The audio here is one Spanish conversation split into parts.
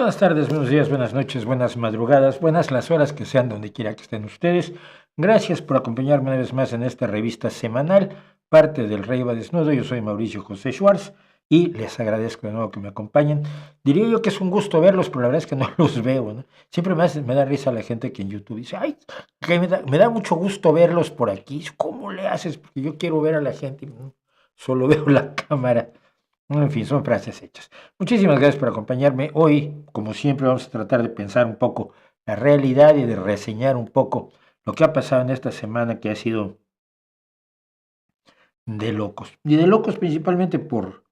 Buenas tardes, buenos días, buenas noches, buenas madrugadas, buenas las horas que sean donde quiera que estén ustedes. Gracias por acompañarme una vez más en esta revista semanal, parte del Rey va Desnudo. Yo soy Mauricio José Schwartz y les agradezco de nuevo que me acompañen. Diría yo que es un gusto verlos, pero la verdad es que no los veo, ¿no? Siempre me da risa la gente que en YouTube dice, ay, que me da mucho gusto verlos por aquí. ¿Cómo le haces? Porque yo quiero ver a la gente y solo veo la cámara. En fin, son frases hechas. Muchísimas gracias por acompañarme. Hoy, como siempre, vamos a tratar de pensar un poco la realidad y de reseñar un poco lo que ha pasado en esta semana, que ha sido de locos. Y de locos principalmente por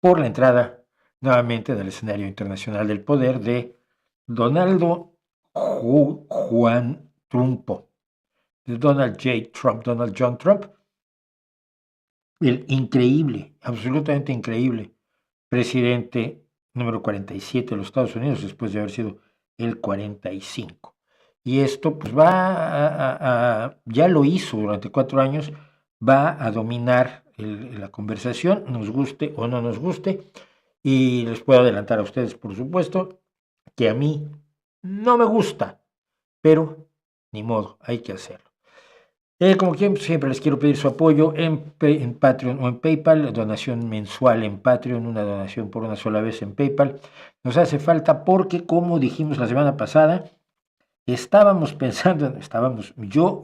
la entrada nuevamente del escenario internacional del poder de Donaldo Juan Trumpo, de Donald John Trump, el increíble, absolutamente increíble presidente número 47 de los Estados Unidos, después de haber sido el 45. Y esto pues ya lo hizo durante 4 años, va a dominar la conversación, nos guste o no nos guste, y les puedo adelantar a ustedes, por supuesto, que a mí no me gusta, pero ni modo, hay que hacerlo. Como siempre les quiero pedir su apoyo en Patreon o en PayPal, donación mensual en Patreon, una donación por una sola vez en PayPal. Nos hace falta porque, como dijimos la semana pasada, estábamos pensando, yo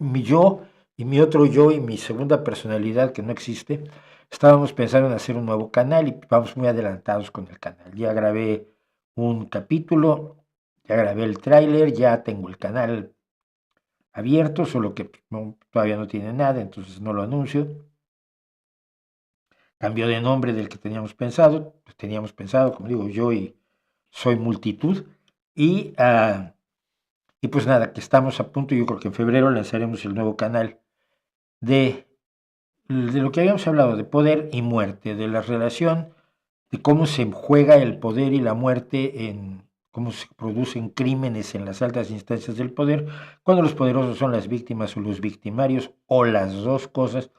y mi otro yo y mi segunda personalidad que no existe, estábamos pensando en hacer un nuevo canal y vamos muy adelantados con el canal. Ya grabé un capítulo, ya grabé el tráiler, ya tengo el canal abierto, solo que todavía no tiene nada, entonces no lo anuncio. Cambió de nombre del que teníamos pensado, como digo, yo y soy multitud, y pues nada, que estamos a punto, yo creo que en febrero lanzaremos el nuevo canal de lo que habíamos hablado, de poder y muerte, de la relación, de cómo se juega el poder y la muerte cómo se producen crímenes en las altas instancias del poder, cuando los poderosos son las víctimas o los victimarios, o las dos cosas.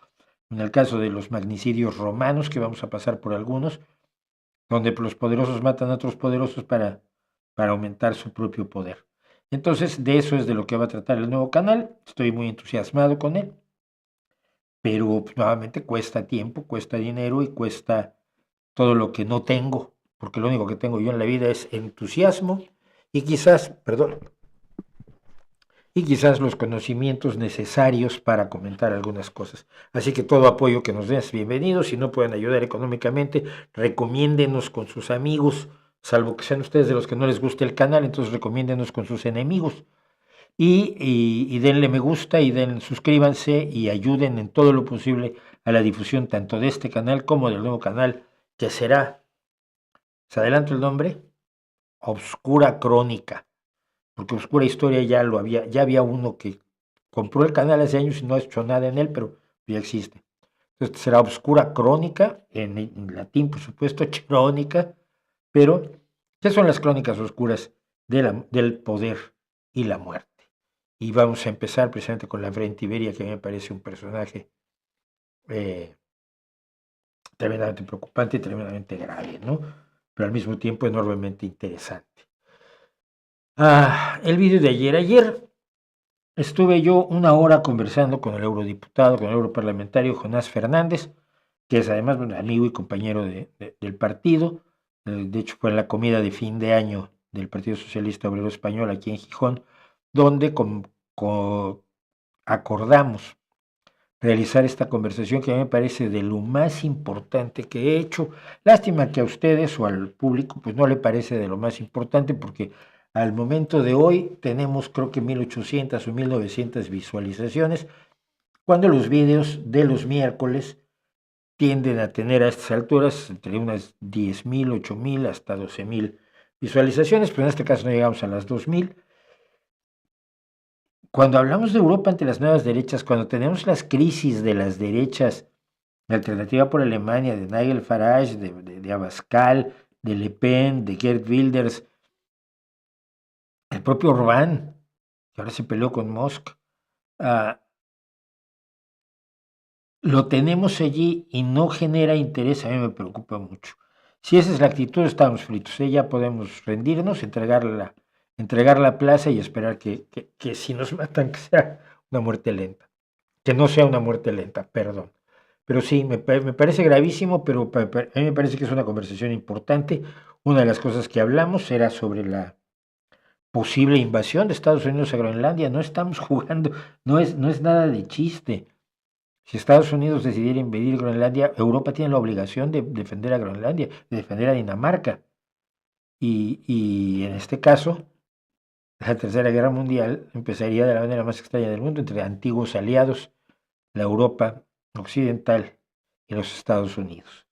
En el caso de los magnicidios romanos, que vamos a pasar por algunos, donde los poderosos matan a otros poderosos para aumentar su propio poder. Entonces, de eso es de lo que va a tratar el nuevo canal. Estoy muy entusiasmado con él, pero nuevamente cuesta tiempo, cuesta dinero y cuesta todo lo que no tengo, porque lo único que tengo yo en la vida es entusiasmo y quizás los conocimientos necesarios para comentar algunas cosas. Así que todo apoyo que nos den es bienvenido. Si no pueden ayudar económicamente, recomiéndenos con sus amigos, salvo que sean ustedes de los que no les guste el canal, entonces recomiéndenos con sus enemigos. Y denle me gusta y suscríbanse y ayuden en todo lo posible a la difusión tanto de este canal como del nuevo canal, que será, ¿se adelanto el nombre? Obscura Crónica, porque Obscura Historia ya había uno que compró el canal hace años y no ha hecho nada en él, pero ya existe. Entonces será Obscura Crónica, en latín por supuesto, crónica, pero ¿qué son las crónicas oscuras del poder y la muerte? Y vamos a empezar precisamente con la Frente Iberia, que a mí me parece un personaje eh, tremendamente preocupante y tremendamente grave, ¿no? Pero al mismo tiempo enormemente interesante. El vídeo de ayer. Ayer estuve yo una hora conversando con el eurodiputado, con el europarlamentario Jonás Fernández, que es además un amigo y compañero del partido. De hecho, fue en la comida de fin de año del Partido Socialista Obrero Español aquí en Gijón, donde acordamos realizar esta conversación que a mí me parece de lo más importante que he hecho. Lástima que a ustedes o al público pues no le parece de lo más importante, porque al momento de hoy tenemos creo que 1800 o 1900 visualizaciones, cuando los vídeos de los miércoles tienden a tener a estas alturas entre unas 10,000, 8,000 hasta 12,000 visualizaciones, pero en este caso no llegamos a las 2,000. Cuando hablamos de Europa ante las nuevas derechas, cuando tenemos las crisis de las derechas, la Alternativa por Alemania, de Nigel Farage, de Abascal, de Le Pen, de Geert Wilders, el propio Orbán, que ahora se peleó con Musk, lo tenemos allí y no genera interés, a mí me preocupa mucho. Si esa es la actitud, estamos fritos. Ya podemos rendirnos, entregar la plaza y esperar que si nos matan, que sea una muerte lenta. Que no sea una muerte lenta, perdón. Pero sí, me parece gravísimo, pero a mí me parece que es una conversación importante. Una de las cosas que hablamos era sobre la posible invasión de Estados Unidos a Groenlandia. No estamos jugando, no es nada de chiste. Si Estados Unidos decidiera invadir Groenlandia, Europa tiene la obligación de defender a Groenlandia, de defender a Dinamarca. Y en este caso, la Tercera Guerra Mundial empezaría de la manera más extraña del mundo, entre antiguos aliados, la Europa occidental y los Estados Unidos.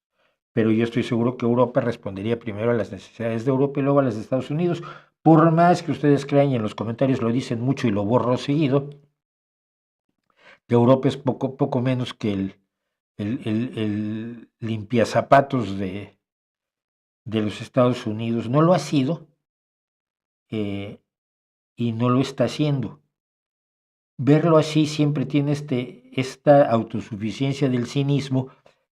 Pero yo estoy seguro que Europa respondería primero a las necesidades de Europa y luego a las de Estados Unidos. Por más que ustedes crean, y en los comentarios lo dicen mucho y lo borro seguido, que Europa es poco menos que el limpiazapatos de los Estados Unidos. No lo ha sido y no lo está haciendo. Verlo así siempre tiene esta autosuficiencia del cinismo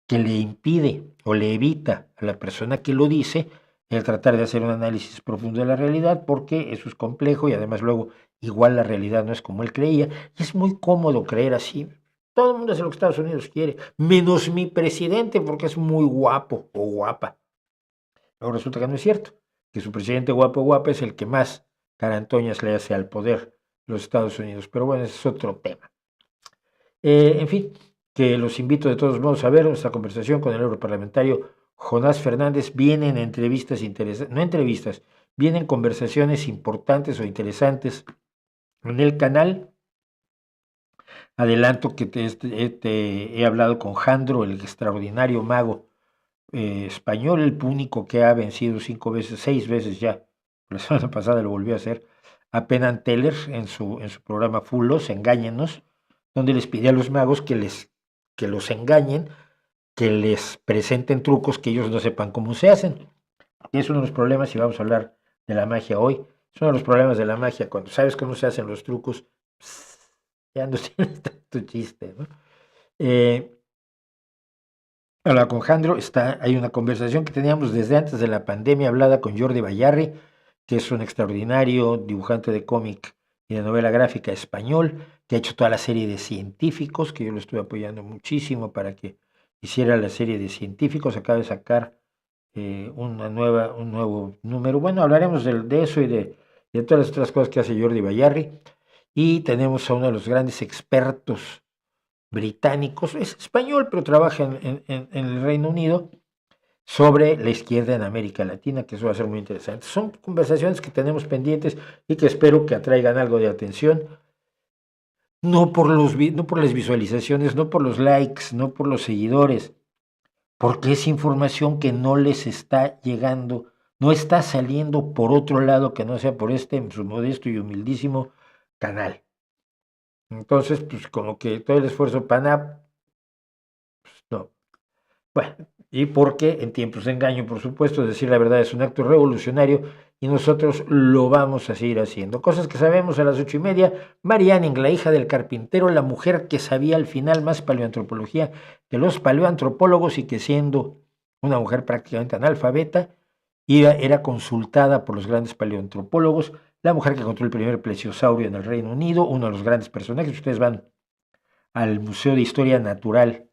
que le impide o le evita a la persona que lo dice el tratar de hacer un análisis profundo de la realidad, porque eso es complejo y además luego igual la realidad no es como él creía, y es muy cómodo creer así. Todo el mundo hace lo que Estados Unidos quiere, menos mi presidente porque es muy guapo o guapa. Luego resulta que no es cierto, que su presidente guapo o guapa es el que más carantoñas le hace al poder los Estados Unidos, pero bueno, ese es otro tema. En fin, que los invito de todos modos a ver nuestra conversación con el europarlamentario Jonás Fernández. Vienen entrevistas interesantes, no entrevistas, vienen conversaciones importantes o interesantes en el canal. Adelanto que te he hablado con Jandro, el extraordinario mago español, el único que ha vencido 6 veces ya. La semana pasada lo volvió a hacer a Penn and Teller en su programa Full Loss, Engáñenos, donde les pide a los magos que los engañen, que les presenten trucos que ellos no sepan cómo se hacen. Y es uno de los problemas, y vamos a hablar de la magia hoy, es uno de los problemas de la magia, cuando sabes cómo se hacen los trucos, ya no tienes tanto chiste, ¿no? Hola, con Jandro hay una conversación que teníamos desde antes de la pandemia, hablada con Jordi Bayarri, que es un extraordinario dibujante de cómic y de novela gráfica español, que ha hecho toda la serie de científicos, que yo lo estoy apoyando muchísimo para que hiciera la serie de científicos. Acaba de sacar un nuevo número. Bueno, hablaremos de eso y de todas las otras cosas que hace Jordi Bayarri. Y tenemos a uno de los grandes expertos británicos, es español, pero trabaja en el Reino Unido, sobre la izquierda en América Latina, que eso va a ser muy interesante. Son conversaciones que tenemos pendientes y que espero que atraigan algo de atención, no por las visualizaciones, no por los likes, no por los seguidores, porque es información que no les está llegando, no está saliendo por otro lado que no sea por en su modesto y humildísimo canal. Entonces, pues como que todo el esfuerzo para pues, no. Bueno, y porque en tiempos de engaño, por supuesto, decir la verdad es un acto revolucionario y nosotros lo vamos a seguir haciendo. Cosas que sabemos a las 8:30. Mary Anning, la hija del carpintero, la mujer que sabía al final más paleoantropología que los paleoantropólogos y que siendo una mujer prácticamente analfabeta, era consultada por los grandes paleoantropólogos, la mujer que encontró el primer plesiosaurio en el Reino Unido, uno de los grandes personajes. Ustedes van al Museo de Historia Natural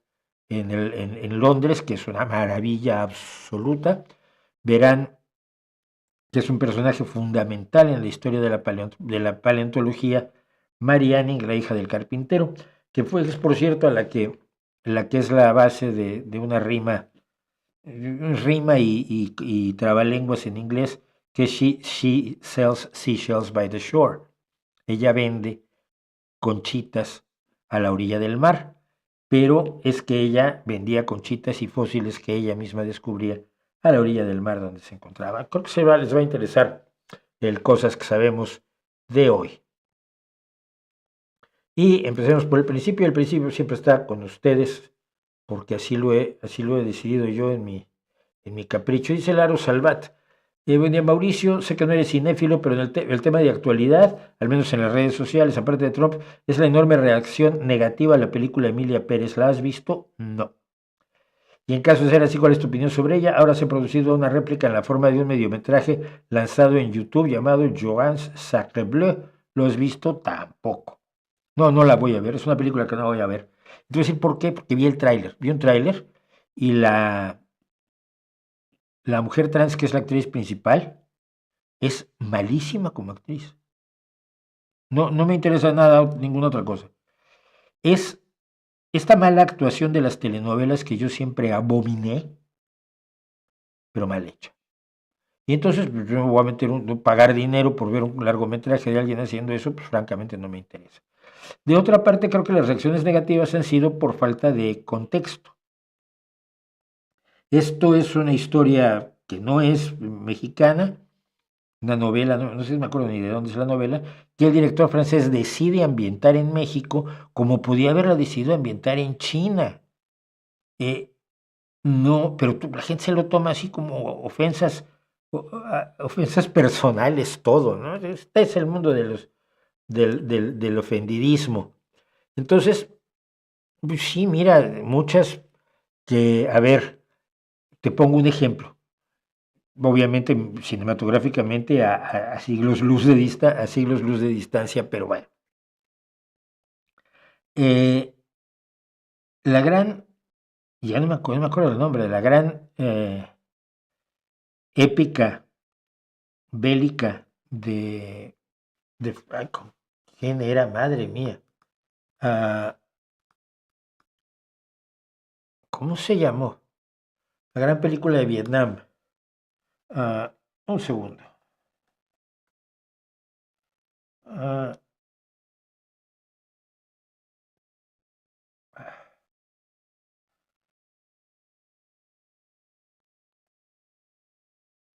en Londres, que es una maravilla absoluta, verán que es un personaje fundamental en la historia de la paleontología, Mary Anning, la hija del carpintero, que es por cierto la que es la base de una rima y trabalenguas en inglés, que she sells seashells by the shore. Ella vende conchitas a la orilla del mar, pero es que ella vendía conchitas y fósiles que ella misma descubría a la orilla del mar donde se encontraba. Creo que les va a interesar cosas que sabemos de hoy. Y empecemos por el principio. El principio siempre está con ustedes, porque así lo he decidido yo en mi capricho. Dice Laro Salvat: buen día, Mauricio, sé que no eres cinéfilo, pero en el tema de actualidad, al menos en las redes sociales, aparte de Trump, es la enorme reacción negativa a la película Emilia Pérez. ¿La has visto? No. Y en caso de ser así, ¿cuál es tu opinión sobre ella? Ahora se ha producido una réplica en la forma de un mediometraje lanzado en YouTube llamado Joan's Sacre Bleu. ¿Lo has visto? Tampoco. No, no la voy a ver. Es una película que no voy a ver. Te voy a decir por qué. Porque vi el tráiler. Vi un tráiler y la mujer trans, que es la actriz principal, es malísima como actriz. No, no me interesa nada, ninguna otra cosa. Es esta mala actuación de las telenovelas que yo siempre abominé, pero mal hecha. Y entonces pues, yo me voy a pagar dinero por ver un largometraje de alguien haciendo eso, pues francamente no me interesa. De otra parte, creo que las reacciones negativas han sido por falta de contexto. Esto es una historia que no es mexicana, una novela, no sé si me acuerdo ni de dónde es la novela, que el director francés decide ambientar en México como podía haberla decidido ambientar en China. No, pero la gente se lo toma así como ofensas, ofensas personales, todo, ¿no? Este es el mundo del ofendidismo. Entonces, pues sí, mira, muchas que, a ver, te pongo un ejemplo. Obviamente, cinematográficamente, a siglos luz a siglos luz de distancia, pero bueno. La gran, ya no me acuerdo el nombre, la gran épica bélica de ay, ¿quién era? Madre mía. ¿Cómo se llamó? La gran película de Vietnam. Un segundo.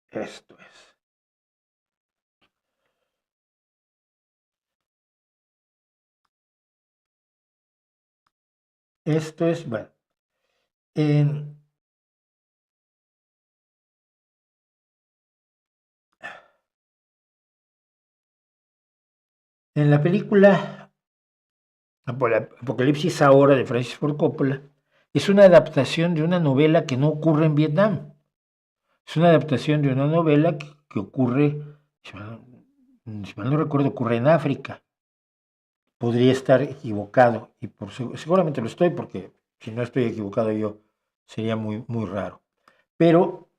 Esto es. Esto es, bueno, en la película Apocalipsis Ahora de Francis Ford Coppola, es una adaptación de una novela que no ocurre en Vietnam. Es una adaptación de una novela que ocurre, si mal no recuerdo, ocurre en África. Podría estar equivocado y seguramente lo estoy porque si no estoy equivocado yo sería muy, muy raro. Pero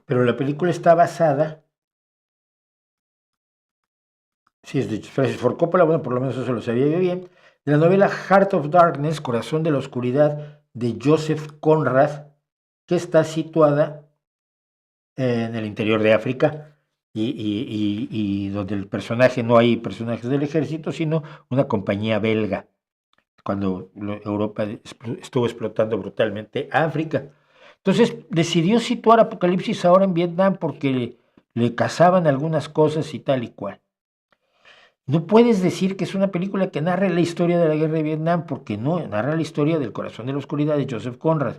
la película está basada, si es de Francis Ford Coppola, bueno, por lo menos eso lo sabía yo bien, de la novela Heart of Darkness, Corazón de la Oscuridad, de Joseph Conrad, que está situada en el interior de África y donde el personaje, no hay personajes del ejército, sino una compañía belga, cuando Europa estuvo explotando brutalmente África. Entonces decidió situar Apocalipsis Ahora en Vietnam porque le cazaban algunas cosas y tal y cual. No puedes decir que es una película que narre la historia de la guerra de Vietnam, porque no, narra la historia del Corazón de la Oscuridad de Joseph Conrad.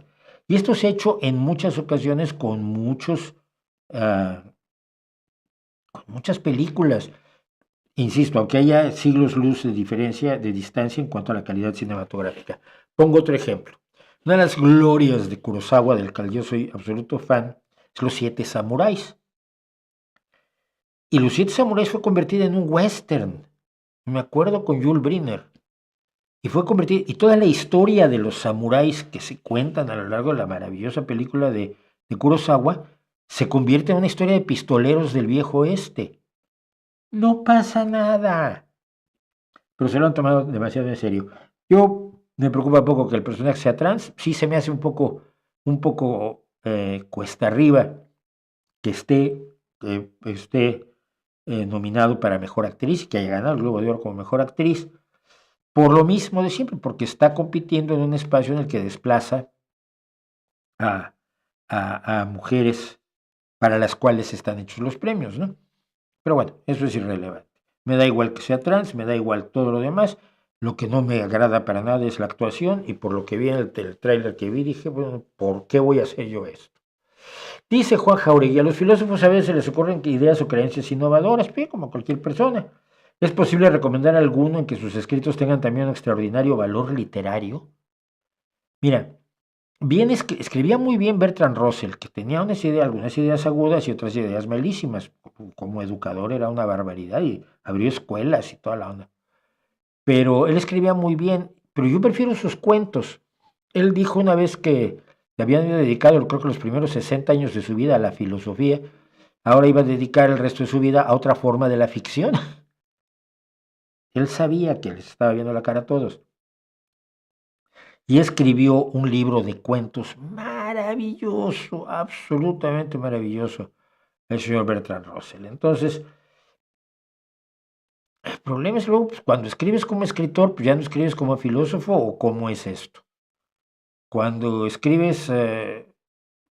Y esto se ha hecho en muchas ocasiones con muchas películas. Insisto, aunque haya siglos luz de diferencia, de distancia en cuanto a la calidad cinematográfica. Pongo otro ejemplo. Una de las glorias de Kurosawa, del cual yo soy absoluto fan, es Los Siete Samuráis. Y Los Siete Samuráis fue convertida en un western. Me acuerdo con Yul Brynner. Y fue convertida, y toda la historia de los samuráis que se cuentan a lo largo de la maravillosa película de Kurosawa, se convierte en una historia de pistoleros del viejo oeste. No pasa nada. Pero se lo han tomado demasiado en serio. Yo me preocupa poco que el personaje sea trans. Sí se me hace un poco cuesta arriba que esté nominado para Mejor Actriz y que haya ganado el Globo de Oro como Mejor Actriz. Por lo mismo de siempre, porque está compitiendo en un espacio en el que desplaza a mujeres para las cuales están hechos los premios, ¿no? Pero bueno, eso es irrelevante. Me da igual que sea trans, me da igual todo lo demás. Lo que no me agrada para nada es la actuación y por lo que vi en el tráiler que vi dije, bueno, ¿por qué voy a hacer yo esto? Dice Juan Jauregui, a los filósofos a veces les ocurren ideas o creencias innovadoras, pero como cualquier persona. ¿Es posible recomendar alguno en que sus escritos tengan también un extraordinario valor literario? Mira, bien escribía muy bien Bertrand Russell, que tenía algunas ideas agudas y otras ideas malísimas. Como educador era una barbaridad y abrió escuelas y toda la onda. Pero él escribía muy bien, pero yo prefiero sus cuentos. Él dijo una vez que le habían dedicado, creo que los primeros 60 años de su vida a la filosofía, ahora iba a dedicar el resto de su vida a otra forma de la ficción. Él sabía que les estaba viendo la cara a todos. Y escribió un libro de cuentos maravilloso, absolutamente maravilloso, el señor Bertrand Russell. Entonces, el problema es luego, pues, cuando escribes como escritor, pues ya no escribes como filósofo, o cómo es esto. Cuando escribes,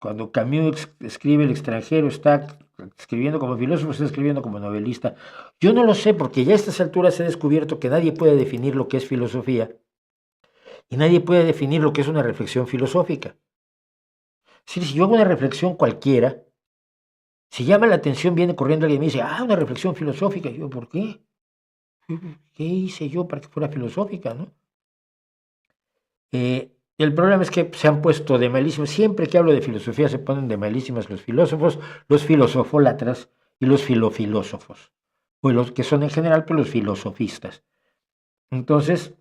cuando Camus escribe El extranjero, está escribiendo como filósofo, está escribiendo como novelista. Yo no lo sé, porque ya a estas alturas he descubierto que nadie puede definir lo que es filosofía y nadie puede definir lo que es una reflexión filosófica. Es decir, si yo hago una reflexión cualquiera, si llama la atención, viene corriendo alguien y me dice, una reflexión filosófica. Y yo, ¿por qué? ¿Qué hice yo para que fuera filosófica, no? El problema es que se han puesto de malísimos. Siempre que hablo de filosofía se ponen de malísimas los filósofos, los filosofólatras y los filofilósofos. Pues los que son en general, pues los filosofistas. Entonces,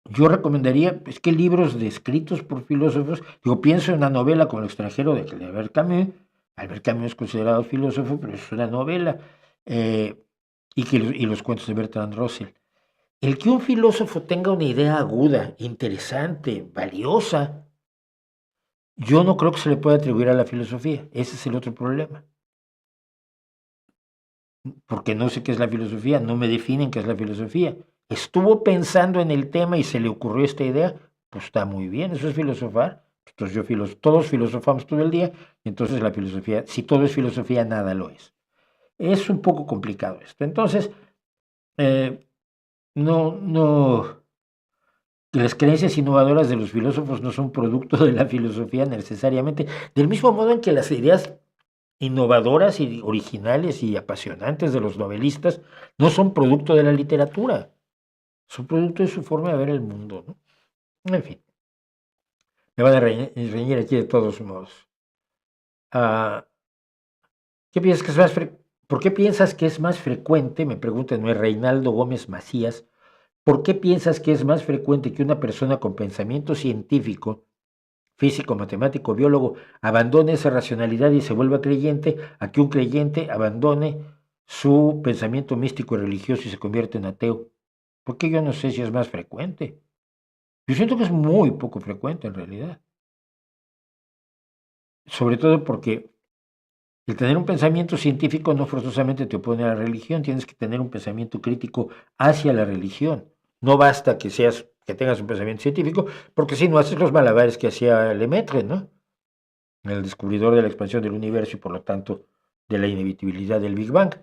yo recomendaría, es que libros escritos por filósofos, digo, pienso en una novela como El extranjero de Albert Camus. Albert Camus es considerado filósofo, pero es una novela, y los cuentos de Bertrand Russell. El que un filósofo tenga una idea aguda, interesante, valiosa, yo no creo que se le pueda atribuir a la filosofía. Ese es el otro problema. Porque no sé qué es la filosofía, no me definen qué es la filosofía. Estuvo pensando en el tema y se le ocurrió esta idea, pues está muy bien, eso es filosofar. Entonces todos filosofamos todo el día, entonces la filosofía, si todo es filosofía, nada lo es. Es un poco complicado esto. Entonces, no, las creencias innovadoras de los filósofos no son producto de la filosofía necesariamente, del mismo modo en que las ideas innovadoras y originales y apasionantes de los novelistas no son producto de la literatura, son producto de su forma de ver el mundo, ¿no? En fin, me van a reñir aquí de todos modos. ¿Qué piensas que es más ¿Por qué piensas que es más frecuente? Me pregunta Noé Reinaldo Gómez Macías. ¿Por qué piensas que es más frecuente que una persona con pensamiento científico, físico, matemático, biólogo, abandone esa racionalidad y se vuelva creyente, a que un creyente abandone su pensamiento místico y religioso y se convierte en ateo? Porque yo no sé si es más frecuente. Yo siento que es muy poco frecuente en realidad. Sobre todo porque el tener un pensamiento científico no forzosamente te opone a la religión, tienes que tener un pensamiento crítico hacia la religión. No basta que tengas un pensamiento científico, porque si no haces los malabares que hacía Lemaitre, ¿no? El descubridor de la expansión del universo y por lo tanto de la inevitabilidad del Big Bang.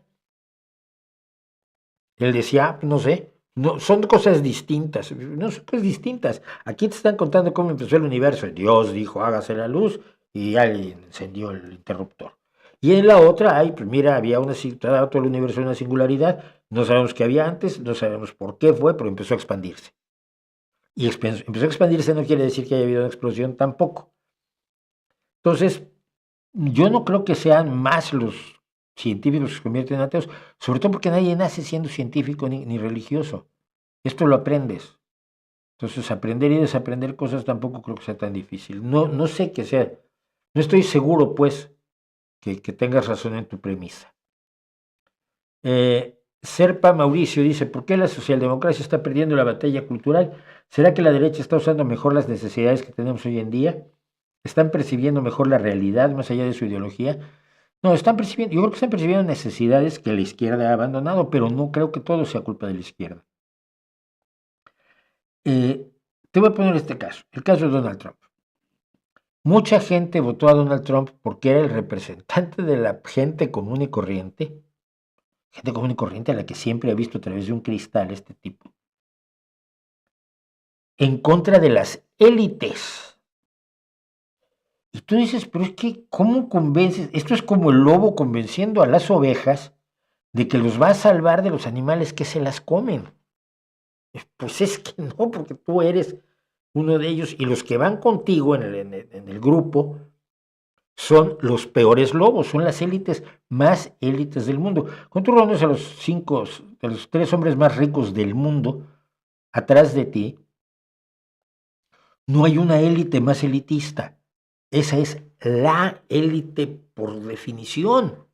Él decía, no sé, no, son cosas distintas, no son cosas distintas. Aquí te están contando cómo empezó el universo. Dios dijo, hágase la luz, y alguien encendió el interruptor. Y en la otra, pues mira, había todo el universo una singularidad, no sabemos qué había antes, no sabemos por qué fue, pero empezó a expandirse. Y empezó a expandirse no quiere decir que haya habido una explosión tampoco. Entonces, yo no creo que sean más los científicos que se convierten en ateos, sobre todo porque nadie nace siendo científico ni religioso. Esto lo aprendes. Entonces, aprender y desaprender cosas tampoco creo que sea tan difícil. No sé qué sea. No estoy seguro, pues, que tengas razón en tu premisa. Serpa Mauricio dice, ¿por qué la socialdemocracia está perdiendo la batalla cultural? ¿Será que la derecha está usando mejor las necesidades que tenemos hoy en día? ¿Están percibiendo mejor la realidad más allá de su ideología? No, yo creo que están percibiendo necesidades que la izquierda ha abandonado, pero no creo que todo sea culpa de la izquierda. Te voy a poner este caso, el caso de Donald Trump. Mucha gente votó a Donald Trump porque era el representante de la gente común y corriente a la que siempre ha visto a través de un cristal este tipo, en contra de las élites. Y tú dices, pero es que, ¿cómo convences? Esto es como el lobo convenciendo a las ovejas de que los va a salvar de los animales que se las comen. Pues es que no, porque tú eres uno de ellos, y los que van contigo en el grupo son los peores lobos, son las élites más élites del mundo. Cuando tú reúnes a los 3 hombres más ricos del mundo atrás de ti, no hay una élite más elitista. Esa es la élite por definición.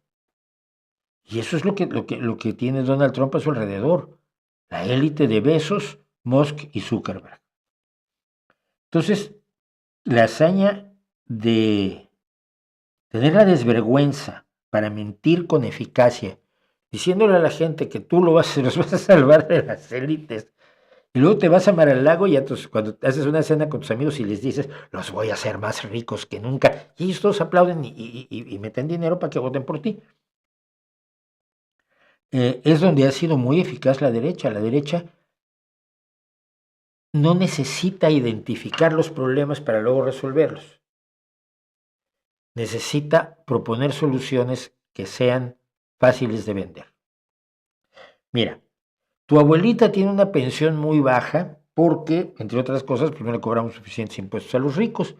Y eso es lo que tiene Donald Trump a su alrededor. La élite de Bezos, Musk y Zuckerberg. Entonces, la hazaña de tener la desvergüenza para mentir con eficacia, diciéndole a la gente que tú los vas a salvar de las élites, y luego te vas a Mar-a-Lago y entonces cuando haces una cena con tus amigos y les dices, los voy a hacer más ricos que nunca, y ellos todos aplauden y meten dinero para que voten por ti. Es donde ha sido muy eficaz la derecha. La derecha no necesita identificar los problemas para luego resolverlos. Necesita proponer soluciones que sean fáciles de vender. Mira, tu abuelita tiene una pensión muy baja porque, entre otras cosas, pues no le cobramos suficientes impuestos a los ricos.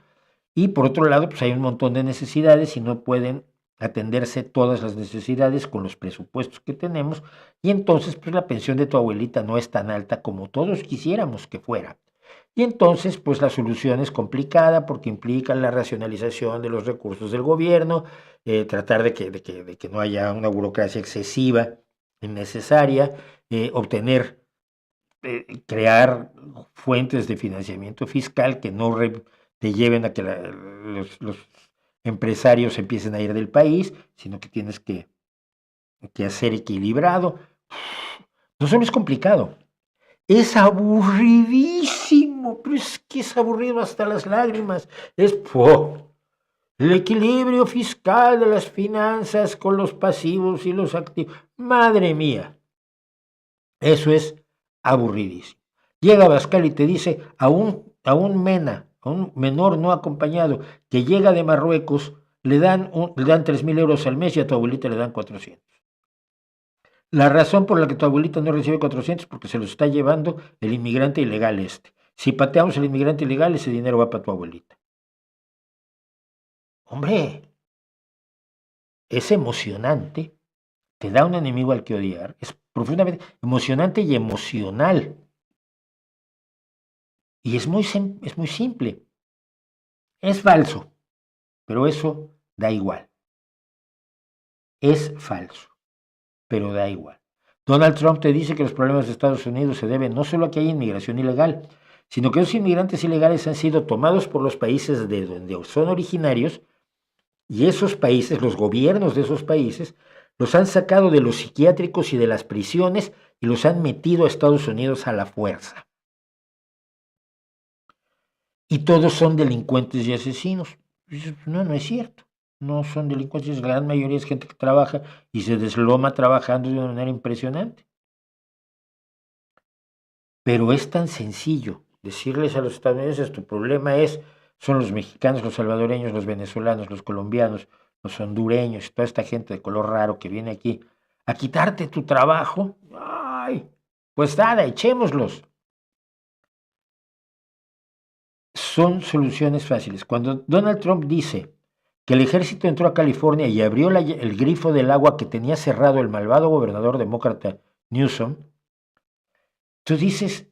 Y por otro lado, pues hay un montón de necesidades y no pueden atenderse todas las necesidades con los presupuestos que tenemos. Y entonces, pues la pensión de tu abuelita no es tan alta como todos quisiéramos que fuera. Y entonces, pues la solución es complicada porque implica la racionalización de los recursos del gobierno, tratar de que no haya una burocracia excesiva, innecesaria, crear fuentes de financiamiento fiscal que no te lleven a que los empresarios empiecen a ir del país, sino que tienes que hacer equilibrado. No solo es complicado, es aburridísimo, pero es que es aburrido hasta las lágrimas. El equilibrio fiscal de las finanzas con los pasivos y los activos. Madre mía, eso es aburridísimo. Llega Abascal y te dice a un menor no acompañado que llega de Marruecos, le dan 3,000 euros al mes y a tu abuelita le dan 400. La razón por la que tu abuelita no recibe 400 es porque se los está llevando el inmigrante ilegal este. Si pateamos al inmigrante ilegal, ese dinero va para tu abuelita. Hombre, es emocionante, te da un enemigo al que odiar, es profundamente emocionante y emocional. Y es muy simple. Es falso, pero eso da igual. Es falso, pero da igual. Donald Trump te dice que los problemas de Estados Unidos se deben no solo a que hay inmigración ilegal, sino que los inmigrantes ilegales han sido tomados por los países de donde son originarios y esos países, los gobiernos de esos países, los han sacado de los psiquiátricos y de las prisiones y los han metido a Estados Unidos a la fuerza. Y todos son delincuentes y asesinos. No, no es cierto. No son delincuentes, la gran mayoría es gente que trabaja y se desloma trabajando de una manera impresionante. Pero es tan sencillo decirles a los estadounidenses, tu problema son los mexicanos, los salvadoreños, los venezolanos, los colombianos, los hondureños, toda esta gente de color raro que viene aquí a quitarte tu trabajo. Ay, pues nada, echémoslos. Son soluciones fáciles. Cuando Donald Trump dice que el ejército entró a California y abrió el grifo del agua que tenía cerrado el malvado gobernador demócrata Newsom, tú dices,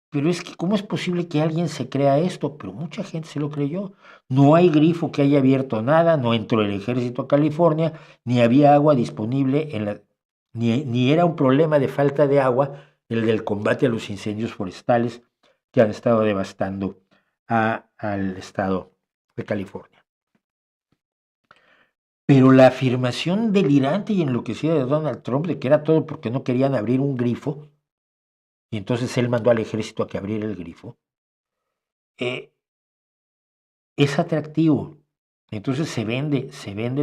pero es que ¿cómo es posible que alguien se crea esto? Pero mucha gente se lo creyó. No hay grifo que haya abierto nada, no entró el ejército a California, ni había agua disponible, ni era un problema de falta de agua el del combate a los incendios forestales que han estado devastando al estado de California. Pero la afirmación delirante y enloquecida de Donald Trump de que era todo porque no querían abrir un grifo, y entonces él mandó al ejército a que abriera el grifo, es atractivo. Entonces se vende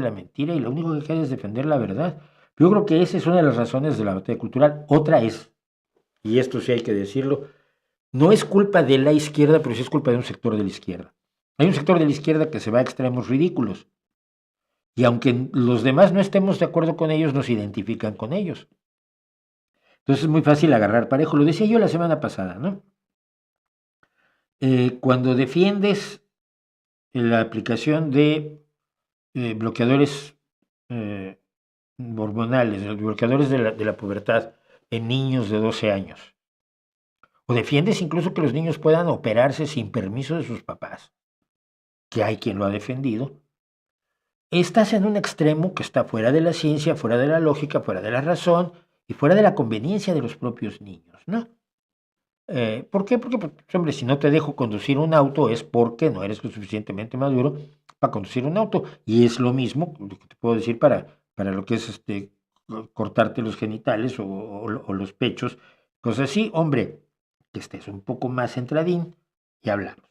la mentira y lo único que queda es defender la verdad. Yo creo que esa es una de las razones de la batalla cultural. Otra es, y esto sí hay que decirlo, no es culpa de la izquierda, pero sí es culpa de un sector de la izquierda. Hay un sector de la izquierda que se va a extremos ridículos. Y aunque los demás no estemos de acuerdo con ellos, nos identifican con ellos. Entonces es muy fácil agarrar parejo. Lo decía yo la semana pasada, ¿no? Cuando defiendes la aplicación de bloqueadores eh, hormonales, los bloqueadores de la pubertad en niños de 12 años, o defiendes incluso que los niños puedan operarse sin permiso de sus papás, que hay quien lo ha defendido, estás en un extremo que está fuera de la ciencia, fuera de la lógica, fuera de la razón y fuera de la conveniencia de los propios niños, ¿no? ¿Por qué? Porque, pues, hombre, si no te dejo conducir un auto es porque no eres lo suficientemente maduro para conducir un auto. Y es lo mismo lo que te puedo decir para lo que es cortarte los genitales o los pechos, cosas así. Hombre, que estés un poco más centradín y hablamos.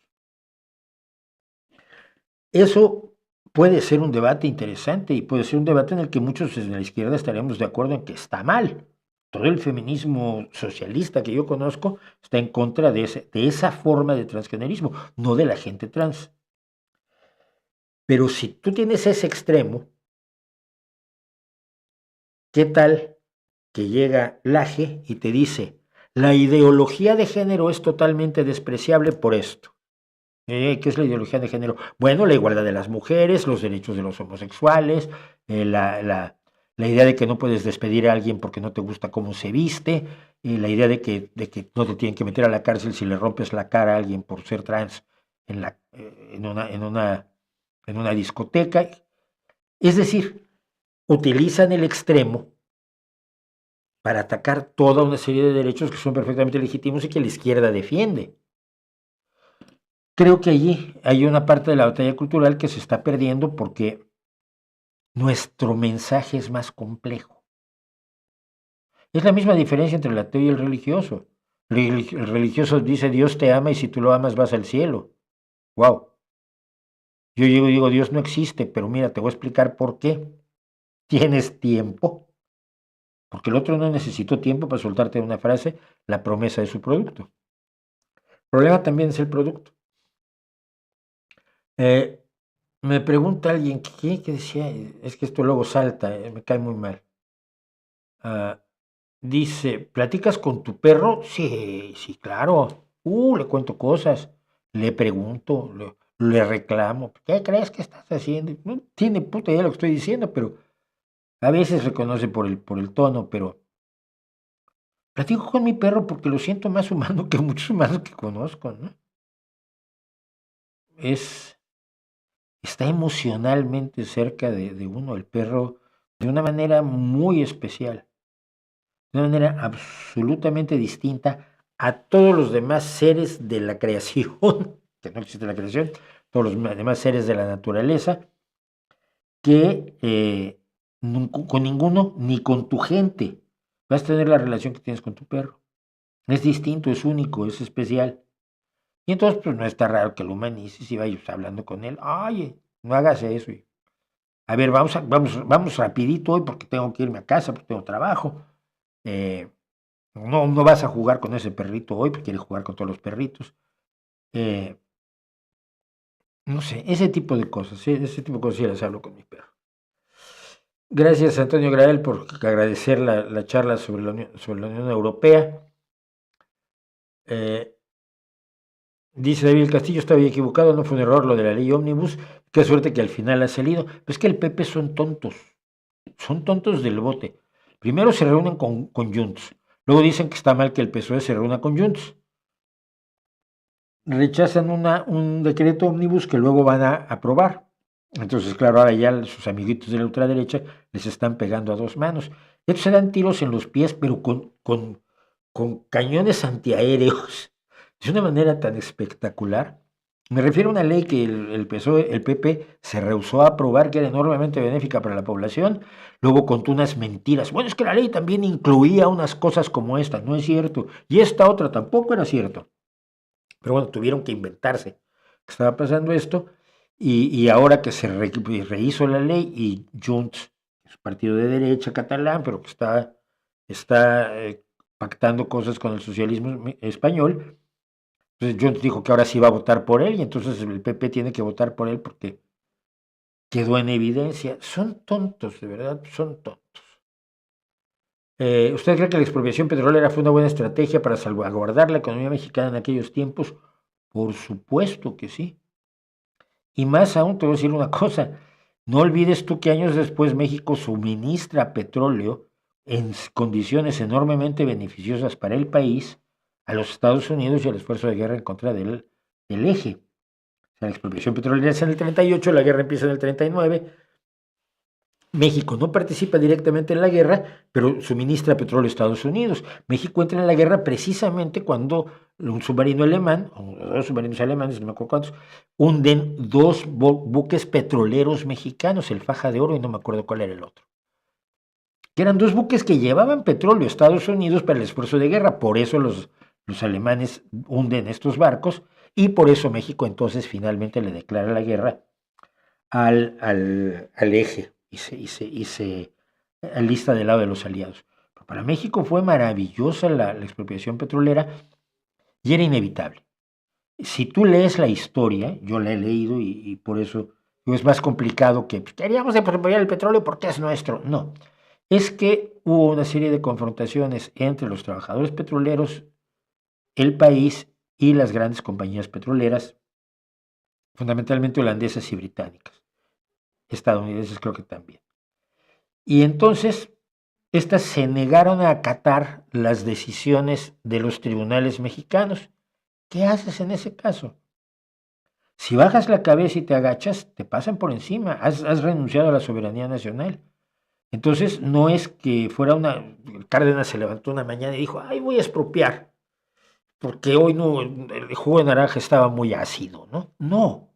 Eso puede ser un debate interesante y puede ser un debate en el que muchos de la izquierda estaremos de acuerdo en que está mal. Todo el feminismo socialista que yo conozco está en contra de esa forma de transgenerismo, no de la gente trans. Pero si tú tienes ese extremo, ¿qué tal que llega Laje y te dice, la ideología de género es totalmente despreciable por esto? ¿Qué es la ideología de género? Bueno, la igualdad de las mujeres, los derechos de los homosexuales, la idea de que no puedes despedir a alguien porque no te gusta cómo se viste, la idea de que no te tienen que meter a la cárcel si le rompes la cara a alguien por ser trans en una discoteca. Es decir, utilizan el extremo para atacar toda una serie de derechos que son perfectamente legítimos y que la izquierda defiende. Creo que allí hay una parte de la batalla cultural que se está perdiendo porque nuestro mensaje es más complejo. Es la misma diferencia entre el ateo y el religioso. El religioso dice Dios te ama y si tú lo amas vas al cielo. Wow. Yo llego y digo Dios no existe, pero mira, te voy a explicar por qué. ¿Tienes tiempo? Porque el otro no necesitó tiempo para soltarte una frase, la promesa de su producto. El problema también es el producto. Eh, Me pregunta alguien, ¿qué decía? Es que esto luego salta, me cae muy mal. Ah, dice, ¿platicas con tu perro? Sí, sí, claro. Le cuento cosas, le pregunto, le reclamo. ¿Qué crees que estás haciendo? No tiene puta idea de lo que estoy diciendo, pero a veces reconoce por el tono, pero platico con mi perro porque lo siento más humano que muchos humanos que conozco, ¿no? Es, está emocionalmente cerca de uno, el perro, de una manera muy especial, de una manera absolutamente distinta a todos los demás seres de la creación, que no existe la creación, todos los demás seres de la naturaleza, que con ninguno, ni con tu gente, vas a tener la relación que tienes con tu perro. Es distinto, es único, es especial. Y entonces, pues no está raro que lo humanices y vayas hablando con él. Oye, no hagas eso. A ver, vamos rapidito hoy porque tengo que irme a casa, porque tengo trabajo. Eh, no vas a jugar con ese perrito hoy porque quieres jugar con todos los perritos. Eh, no sé, ese tipo de cosas, ¿sí? Ese tipo de cosas sí las hablo con mi perro. Gracias, Antonio Grael, por agradecer la charla sobre la Unión Europea. Eh, Dice David Castillo, estaba equivocado, no fue un error lo de la ley ómnibus. Qué suerte que al final ha salido. Pues que el PP son tontos del bote. Primero se reúnen con Junts, luego dicen que está mal que el PSOE se reúna con Junts. Rechazan un decreto ómnibus que luego van a aprobar. Entonces, claro, ahora ya sus amiguitos de la ultraderecha les están pegando a dos manos. Estos se dan tiros en los pies, pero con cañones antiaéreos, de una manera tan espectacular. Me refiero a una ley que el PSOE, el PP se rehusó a aprobar, que era enormemente benéfica para la población. Luego contó unas mentiras. Bueno, es que la ley también incluía unas cosas como esta, no es cierto. Y esta otra tampoco era cierto. Pero bueno, tuvieron que inventarse que estaba pasando esto. Y ahora que se rehizo la ley y Junts, es un partido de derecha catalán, pero que está pactando cosas con el socialismo español, entonces Junts dijo que ahora sí va a votar por él y entonces el PP tiene que votar por él porque quedó en evidencia. Son tontos, de verdad, son tontos. ¿Usted cree que la expropiación petrolera fue una buena estrategia para salvaguardar la economía mexicana en aquellos tiempos? Por supuesto que sí. Y más aún, te voy a decir una cosa, no olvides tú que años después México suministra petróleo en condiciones enormemente beneficiosas para el país, a los Estados Unidos y al esfuerzo de guerra en contra del eje. O sea, la expropiación petrolera es en el 38, la guerra empieza en el 39. México no participa directamente en la guerra, pero suministra petróleo a Estados Unidos. México entra en la guerra precisamente cuando un submarino alemán, o dos submarinos alemanes, no me acuerdo cuántos, hunden dos buques petroleros mexicanos, el Faja de Oro y no me acuerdo cuál era el otro. Que eran dos buques que llevaban petróleo a Estados Unidos para el esfuerzo de guerra. Por eso los alemanes hunden estos barcos y por eso México entonces finalmente le declara la guerra al eje y se alista del lado de los aliados. Pero para México fue maravillosa la expropiación petrolera y era inevitable. Si tú lees la historia, yo la he leído y por eso es más complicado que pues, queríamos expropiar el petróleo porque es nuestro. No, es que hubo una serie de confrontaciones entre los trabajadores petroleros, el país y las grandes compañías petroleras, fundamentalmente holandesas y británicas. Estadounidenses creo que también. Y entonces, estas se negaron a acatar las decisiones de los tribunales mexicanos. ¿Qué haces en ese caso? Si bajas la cabeza y te agachas, te pasan por encima. Has renunciado a la soberanía nacional. Entonces, no es que fuera una... Cárdenas se levantó una mañana y dijo, ay, voy a expropiar, porque hoy no, el jugo de naranja estaba muy ácido, ¿no? No.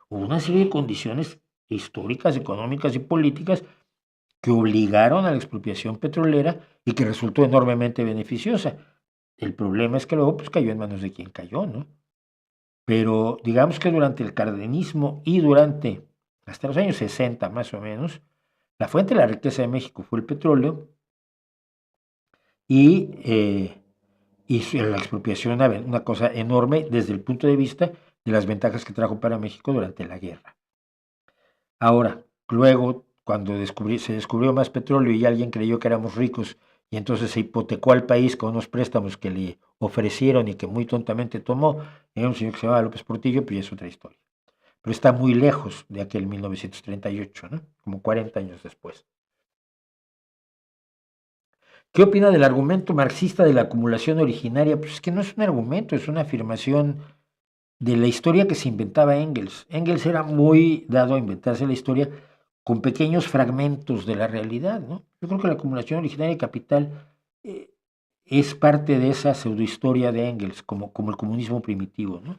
Hubo una serie de condiciones históricas, económicas y políticas que obligaron a la expropiación petrolera y que resultó enormemente beneficiosa. El problema es que luego pues, cayó en manos de quien cayó, ¿no? Pero digamos que durante el cardenismo y durante hasta los años 60 más o menos, la fuente de la riqueza de México fue el petróleo y la expropiación una cosa enorme desde el punto de vista de las ventajas que trajo para México durante la guerra. Ahora, luego, cuando se descubrió más petróleo y alguien creyó que éramos ricos y entonces se hipotecó al país con unos préstamos que le ofrecieron y que muy tontamente tomó, era un señor que se llamaba López Portillo, pues ya es otra historia. Pero está muy lejos de aquel 1938, ¿no? Como 40 años después. ¿Qué opina del argumento marxista de la acumulación originaria? Pues es que no es un argumento, es una afirmación de la historia que se inventaba Engels. Engels era muy dado a inventarse la historia con pequeños fragmentos de la realidad, ¿no? Yo creo que la acumulación originaria de capital es parte de esa pseudohistoria de Engels, como el comunismo primitivo, ¿no?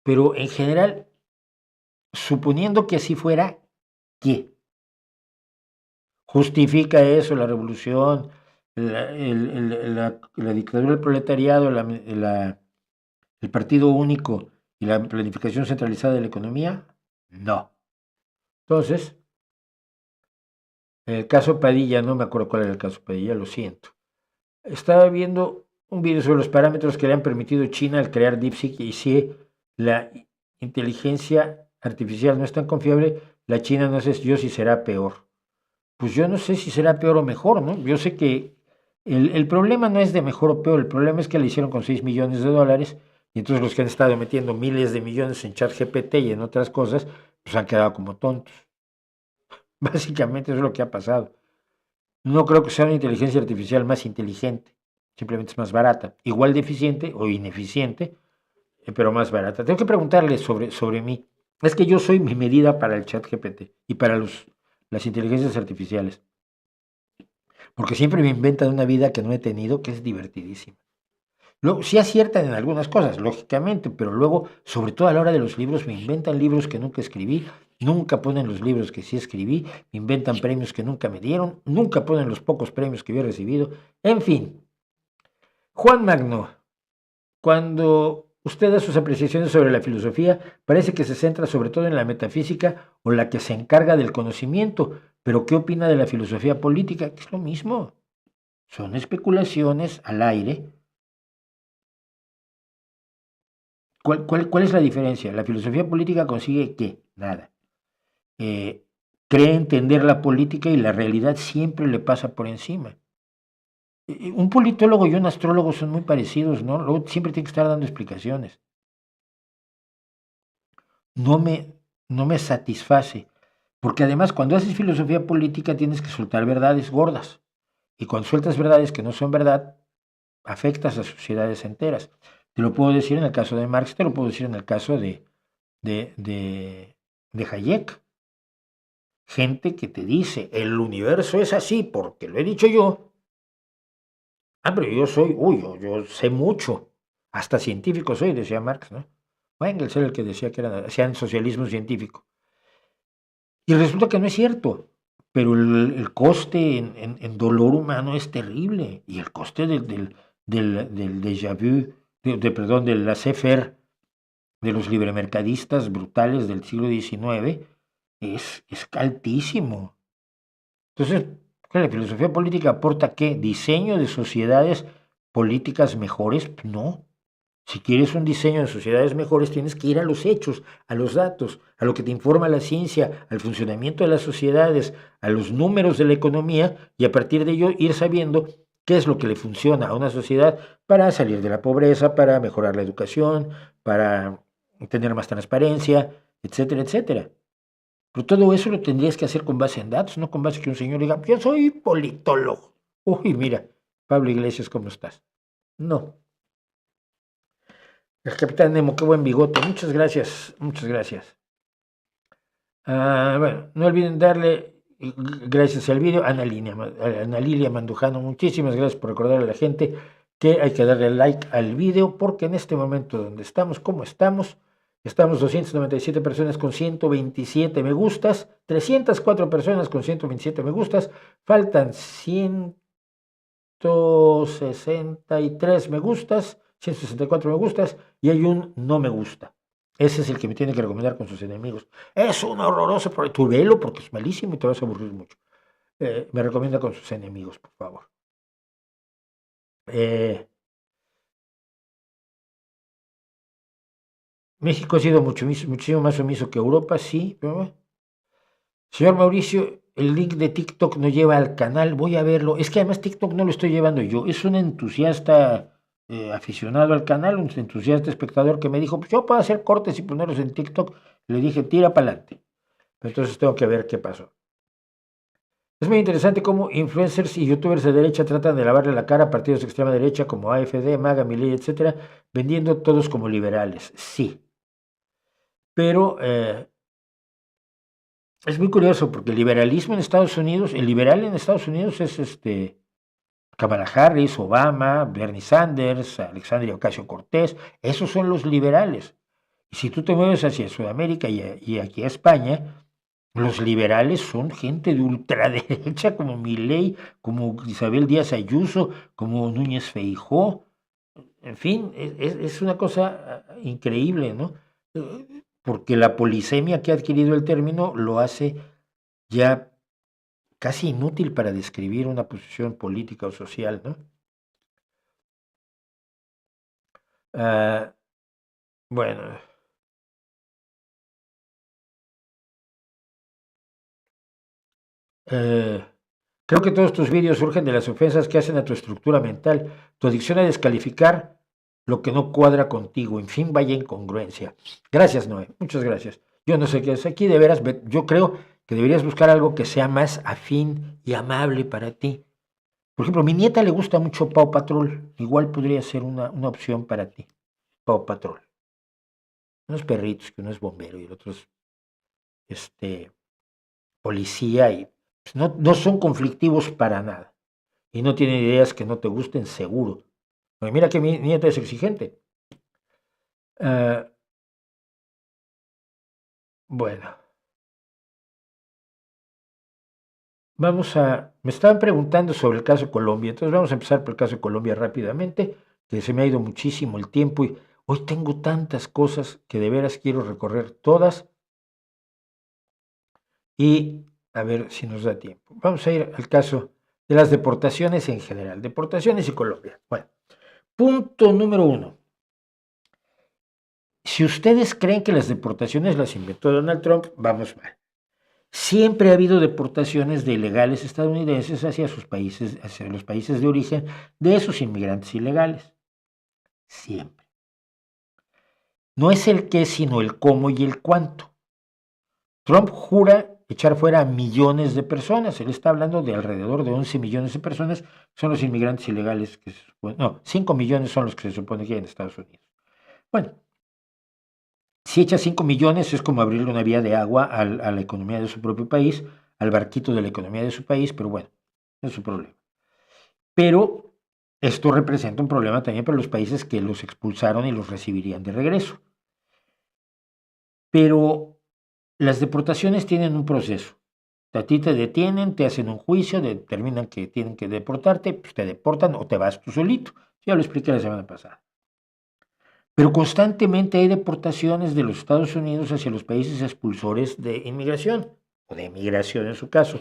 Pero en general, suponiendo que así fuera, ¿qué? ¿Justifica eso la revolución, la dictadura del proletariado, el partido único y la planificación centralizada de la economía? No. Entonces, el caso Padilla, no me acuerdo cuál era el caso Padilla, lo siento. Estaba viendo un video sobre los parámetros que le han permitido a China al crear DeepSeek y si la inteligencia artificial no es tan confiable, la China no sé yo si será peor. Pues yo no sé si será peor o mejor, ¿no? Yo sé que el problema no es de mejor o peor, el problema es que le hicieron con 6 millones de dólares y entonces los que han estado metiendo miles de millones en ChatGPT y en otras cosas, pues han quedado como tontos. Básicamente eso es lo que ha pasado. No creo que sea una inteligencia artificial más inteligente, simplemente es más barata, igual de eficiente o ineficiente, pero más barata. Tengo que preguntarle sobre mí. Es que yo soy mi medida para el ChatGPT y para las inteligencias artificiales. Porque siempre me inventan una vida que no he tenido, que es divertidísima. Luego, sí aciertan en algunas cosas, lógicamente, pero luego, sobre todo a la hora de los libros, me inventan libros que nunca escribí, nunca ponen los libros que sí escribí, me inventan premios que nunca me dieron, nunca ponen los pocos premios que había recibido. En fin, Juan Magno, cuando usted da sus apreciaciones sobre la filosofía, parece que se centra sobre todo en la metafísica o la que se encarga del conocimiento, pero ¿qué opina de la filosofía política? Que es lo mismo. Son especulaciones al aire. ¿Cuál es la diferencia? La filosofía política consigue ¿qué? Nada. Cree entender la política y la realidad siempre le pasa por encima. Un politólogo y un astrólogo son muy parecidos, ¿no? Luego siempre tiene que estar dando explicaciones. no me satisface, porque además cuando haces filosofía política tienes que soltar verdades gordas, y cuando sueltas verdades que no son verdad, afectas a sociedades enteras. Te lo puedo decir en el caso de Marx, te lo puedo decir en el caso de, de, de Hayek. Gente que te dice, el universo es así porque lo he dicho yo. Ah, pero yo soy, yo sé mucho. Hasta científico soy, decía Marx, ¿no? Engels era el que decía que hacían socialismo científico. Y resulta que no es cierto. Pero el coste en dolor humano es terrible. Y el coste del déjà vu, perdón, de la faire de los libremercadistas brutales del siglo XIX es altísimo. Entonces, ¿la filosofía política aporta qué? ¿Diseño de sociedades políticas mejores? Pues no. Si quieres un diseño de sociedades mejores, tienes que ir a los hechos, a los datos, a lo que te informa la ciencia, al funcionamiento de las sociedades, a los números de la economía, y a partir de ello ir sabiendo qué es lo que le funciona a una sociedad para salir de la pobreza, para mejorar la educación, para tener más transparencia, etcétera, etcétera. Pero todo eso lo tendrías que hacer con base en datos, no con base que un señor diga, yo soy politólogo. Uy, mira, Pablo Iglesias, ¿cómo estás? No. El capitán Nemo, qué buen bigote. Muchas gracias, muchas gracias. Bueno, no olviden darle gracias al vídeo. Ana Lilia Mandujano, muchísimas gracias por recordar a la gente que hay que darle like al vídeo, porque en este momento donde estamos, como estamos, 297 personas con 127 me gustas, 304 personas con 127 me gustas, faltan 163 me gustas, 164 me gustas y hay un no me gusta. Ese es el que me tiene que recomendar con sus enemigos. Es un horroroso, pero tú velo porque es malísimo y te vas a aburrir mucho. Me recomienda con sus enemigos, por favor. México ha sido muchísimo más omiso que Europa, sí. Señor Mauricio, el link de TikTok no lleva al canal, voy a verlo. Es que además TikTok no lo estoy llevando yo, es un entusiasta aficionado al canal, un entusiasta espectador que me dijo, pues yo puedo hacer cortes y ponerlos en TikTok. Le dije, tira para adelante. Entonces tengo que ver qué pasó. Es muy interesante cómo influencers y youtubers de derecha tratan de lavarle la cara a partidos de extrema derecha como AFD, MAGA, Milei, etcétera, vendiendo todos como liberales. Sí. Pero es muy curioso porque el liberalismo en Estados Unidos, el liberal en Estados Unidos es Kamala Harris, Obama, Bernie Sanders, Alexandria Ocasio-Cortez, esos son los liberales. Y si tú te mueves hacia Sudamérica y aquí a España, los liberales son gente de ultraderecha como Milei, como Isabel Díaz Ayuso, como Núñez Feijóo. En fin, es una cosa increíble, ¿no? Porque la polisemia que ha adquirido el término lo hace ya casi inútil para describir una posición política o social, ¿no? Ah, bueno, eh, creo que todos tus vídeos surgen de las ofensas que hacen a tu estructura mental, tu adicción a descalificar lo que no cuadra contigo, en fin, vaya incongruencia. Gracias, Noé, muchas gracias. Yo no sé qué es aquí, de veras, yo creo que deberías buscar algo que sea más afín y amable para ti. Por ejemplo, a mi nieta le gusta mucho Paw Patrol, igual podría ser una opción para ti, Paw Patrol. Unos perritos, que uno es bombero y el otro es este, policía y pues, no son conflictivos para nada. Y no tienen ideas que no te gusten, seguro. Porque mira que mi nieta es exigente. Uh, bueno, me estaban preguntando sobre el caso de Colombia, entonces vamos a empezar por el caso de Colombia rápidamente, que se me ha ido muchísimo el tiempo y hoy tengo tantas cosas que de veras quiero recorrer todas y a ver si nos da tiempo. Vamos a ir al caso de las deportaciones en general, deportaciones y Colombia. Bueno, punto número 1. Si ustedes creen que las deportaciones las inventó Donald Trump, vamos mal. Siempre ha habido deportaciones de ilegales estadounidenses hacia sus países, hacia los países de origen de esos inmigrantes ilegales. Siempre. no es el qué, sino el cómo y el cuánto. Trump jura echar fuera a millones de personas. Él está hablando de alrededor de 11 millones de personas. Son los inmigrantes ilegales que se supone, no, 5 millones son los que se supone que hay en Estados Unidos. Bueno, si echa 5 millones es como abrirle una vía de agua a la economía de su propio país, al barquito de la economía de su país, pero bueno, es su problema. Pero esto representa un problema también para los países que los expulsaron y los recibirían de regreso. Pero las deportaciones tienen un proceso. A ti te detienen, te hacen un juicio, determinan que tienen que deportarte, pues te deportan o te vas tú solito. Ya lo expliqué la semana pasada. Pero constantemente hay deportaciones de los Estados Unidos hacia los países expulsores de inmigración, o de migración en su caso.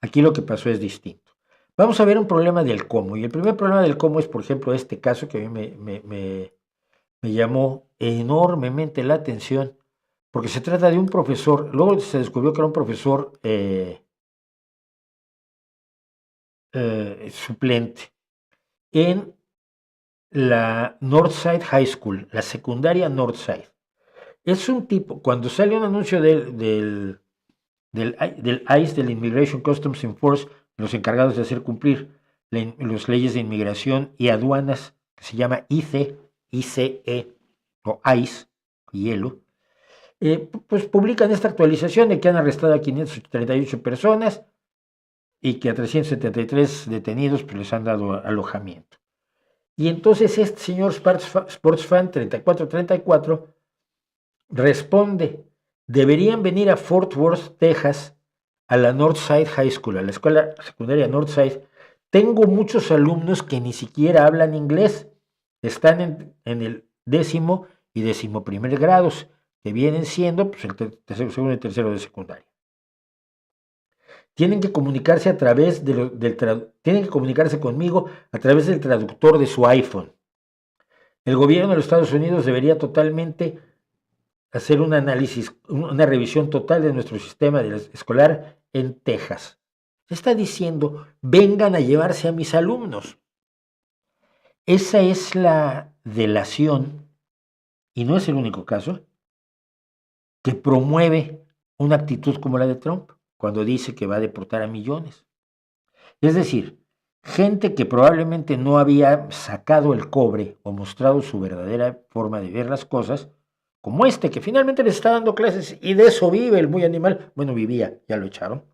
Aquí lo que pasó es distinto. Vamos a ver un problema del cómo. Y el primer problema del cómo es, por ejemplo, este caso que a mí me llamó enormemente la atención, porque se trata de un profesor, luego se descubrió que era un profesor suplente en la Northside High School, la secundaria Northside. Es un tipo, cuando sale un anuncio del ICE, del Immigration Customs Enforcement, los encargados de hacer cumplir las leyes de inmigración y aduanas, que se llama ICE o ICE, hielo, pues publican esta actualización de que han arrestado a 538 personas y que a 373 detenidos pues, les han dado alojamiento. Y entonces este señor Sportsfan 3434 responde, deberían venir a Fort Worth, Texas, a la Northside High School, a la escuela secundaria Northside. Tengo muchos alumnos que ni siquiera hablan inglés, están en el 10º y 11º grados, que vienen siendo pues, el segundo y tercero de secundaria. Tienen que comunicarse a través tienen que comunicarse conmigo a través del traductor de su iPhone. El gobierno de los Estados Unidos debería totalmente hacer un análisis, una revisión total de nuestro sistema escolar en Texas. Está diciendo, vengan a llevarse a mis alumnos. Esa es la delación, y no es el único caso, que promueve una actitud como la de Trump, cuando dice que va a deportar a millones. Es decir, gente que probablemente no había sacado el cobre o mostrado su verdadera forma de ver las cosas, como este que finalmente les está dando clases y de eso vive el muy animal. Bueno, vivía, ya lo echaron.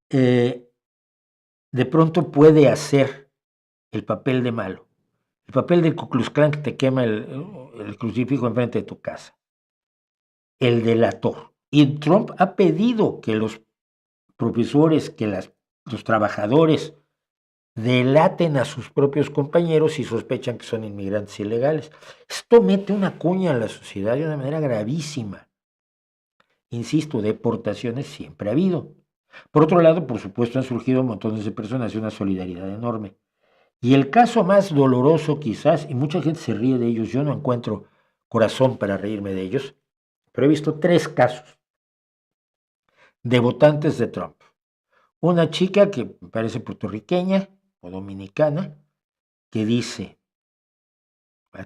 De pronto puede hacer el papel de malo, el papel del Ku Klux Klan que te quema el crucifijo enfrente de tu casa, el delator. Y Trump ha pedido que los profesores, que los trabajadores delaten a sus propios compañeros si sospechan que son inmigrantes ilegales. Esto mete una cuña en la sociedad de una manera gravísima. Insisto, deportaciones siempre ha habido. Por otro lado, por supuesto, han surgido montones de personas y una solidaridad enorme. Y el caso más doloroso quizás, y mucha gente se ríe de ellos, yo no encuentro corazón para reírme de ellos, pero he visto 3 casos de votantes de Trump. Una chica que me parece puertorriqueña o dominicana, que dice,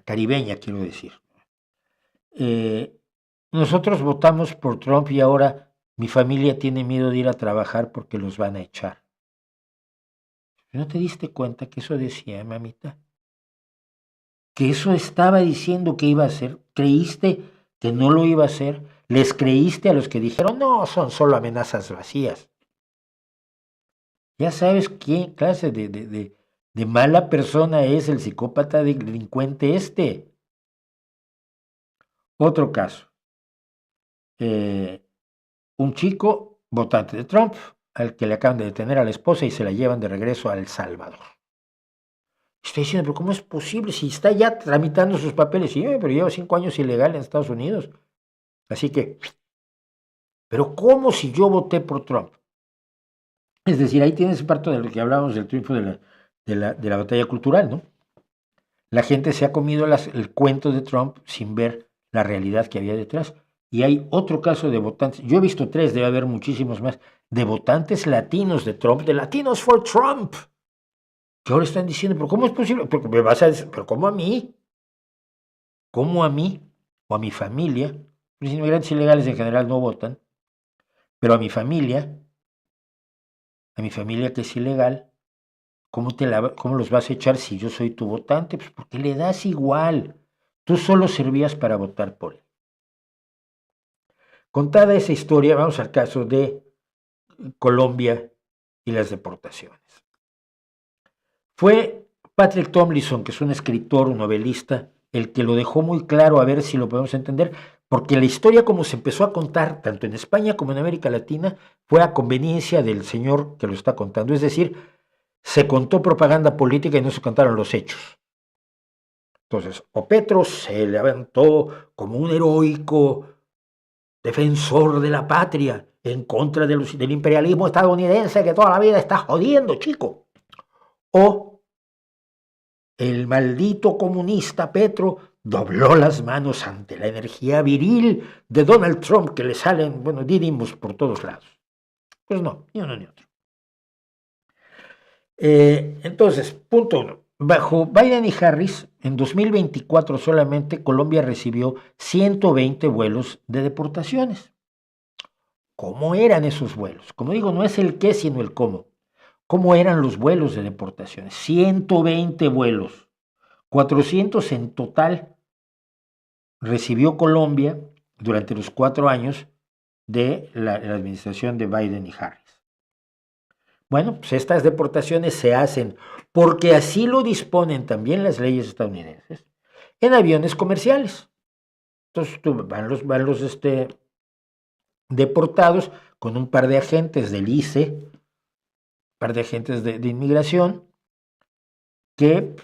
caribeña quiero decir, nosotros votamos por Trump y ahora mi familia tiene miedo de ir a trabajar porque los van a echar. ¿No te diste cuenta que eso decía, mamita? Que eso estaba diciendo que iba a hacer. ¿Creíste que no lo iba a hacer? ¿Les creíste a los que dijeron, no, son solo amenazas vacías? Ya sabes qué clase de mala persona es el psicópata delincuente este. Otro caso. Un chico votante de Trump al que le acaban de detener a la esposa y se la llevan de regreso a El Salvador. Estoy diciendo, pero ¿cómo es posible? Si está ya tramitando sus papeles, sí, pero lleva 5 años ilegal en Estados Unidos. Así que, pero ¿cómo si yo voté por Trump? Es decir, ahí tienes parte de lo que hablábamos del triunfo de la batalla cultural, ¿no? La gente se ha comido el cuento de Trump sin ver la realidad que había detrás. Y hay otro caso de votantes, yo he visto 3, debe haber muchísimos más, de votantes latinos de Trump, de Latinos for Trump, que ahora están diciendo, pero ¿cómo es posible? Porque me vas a decir, pero ¿cómo a mí? ¿Cómo a mí? O a mi familia. Los inmigrantes ilegales en general no votan, pero a mi familia que es ilegal, ¿cómo los vas a echar si yo soy tu votante? Pues porque le das igual. Tú solo servías para votar por él. Contada esa historia, vamos al caso de Colombia y las deportaciones. Fue Patrick Tomlinson, que es un escritor, un novelista, el que lo dejó muy claro, a ver si lo podemos entender, porque la historia como se empezó a contar, tanto en España como en América Latina, fue a conveniencia del señor que lo está contando. Es decir, se contó propaganda política y no se contaron los hechos. Entonces, o Petro se levantó como un heroico defensor de la patria en contra del imperialismo estadounidense que toda la vida está jodiendo, chico. O el maldito comunista Petro dobló las manos ante la energía viril de Donald Trump que le salen, bueno, dirimos por todos lados. Pues no, ni uno ni otro. Entonces, punto uno. Bajo Biden y Harris, en 2024 solamente Colombia recibió 120 vuelos de deportaciones. ¿Cómo eran esos vuelos? Como digo, no es el qué, sino el cómo. ¿Cómo eran los vuelos de deportaciones? 120 vuelos. 400 en total recibió Colombia durante los 4 años de la administración de Biden y Harris. Bueno, pues estas deportaciones se hacen porque así lo disponen también las leyes estadounidenses en aviones comerciales. Entonces van los deportados con un par de agentes del ICE, un par de agentes de inmigración, que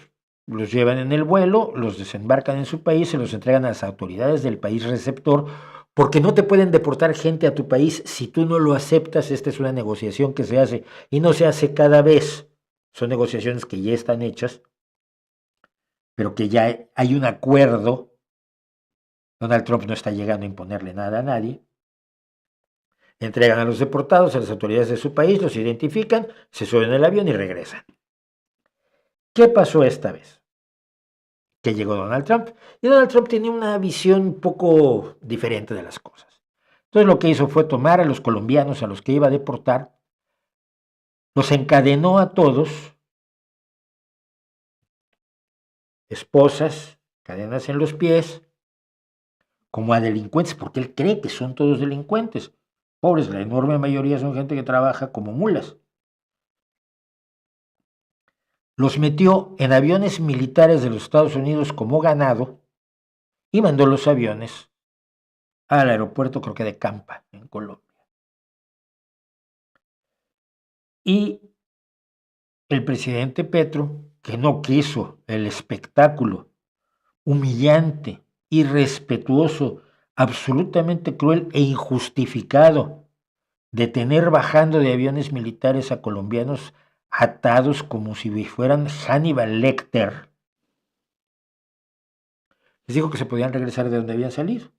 los llevan en el vuelo, los desembarcan en su país, se los entregan a las autoridades del país receptor, porque no te pueden deportar gente a tu país si tú no lo aceptas. Esta es una negociación que se hace y no se hace cada vez. Son negociaciones que ya están hechas, pero que ya hay un acuerdo. Donald Trump no está llegando a imponerle nada a nadie. Entregan a los deportados a las autoridades de su país, los identifican, se suben al avión y regresan. ¿Qué pasó esta vez? Que llegó Donald Trump. Y Donald Trump tenía una visión un poco diferente de las cosas. Entonces lo que hizo fue tomar a los colombianos a los que iba a deportar, los encadenó a todos, esposas, cadenas en los pies, como a delincuentes, porque él cree que son todos delincuentes. Pobres, la enorme mayoría son gente que trabaja como mulas. Los metió en aviones militares de los Estados Unidos como ganado y mandó los aviones al aeropuerto, creo que de Campa, en Colombia. Y el presidente Petro, que no quiso el espectáculo humillante, irrespetuoso, absolutamente cruel e injustificado de tener bajando de aviones militares a colombianos atados como si fueran Hannibal Lecter, les dijo que se podían regresar de donde habían salido.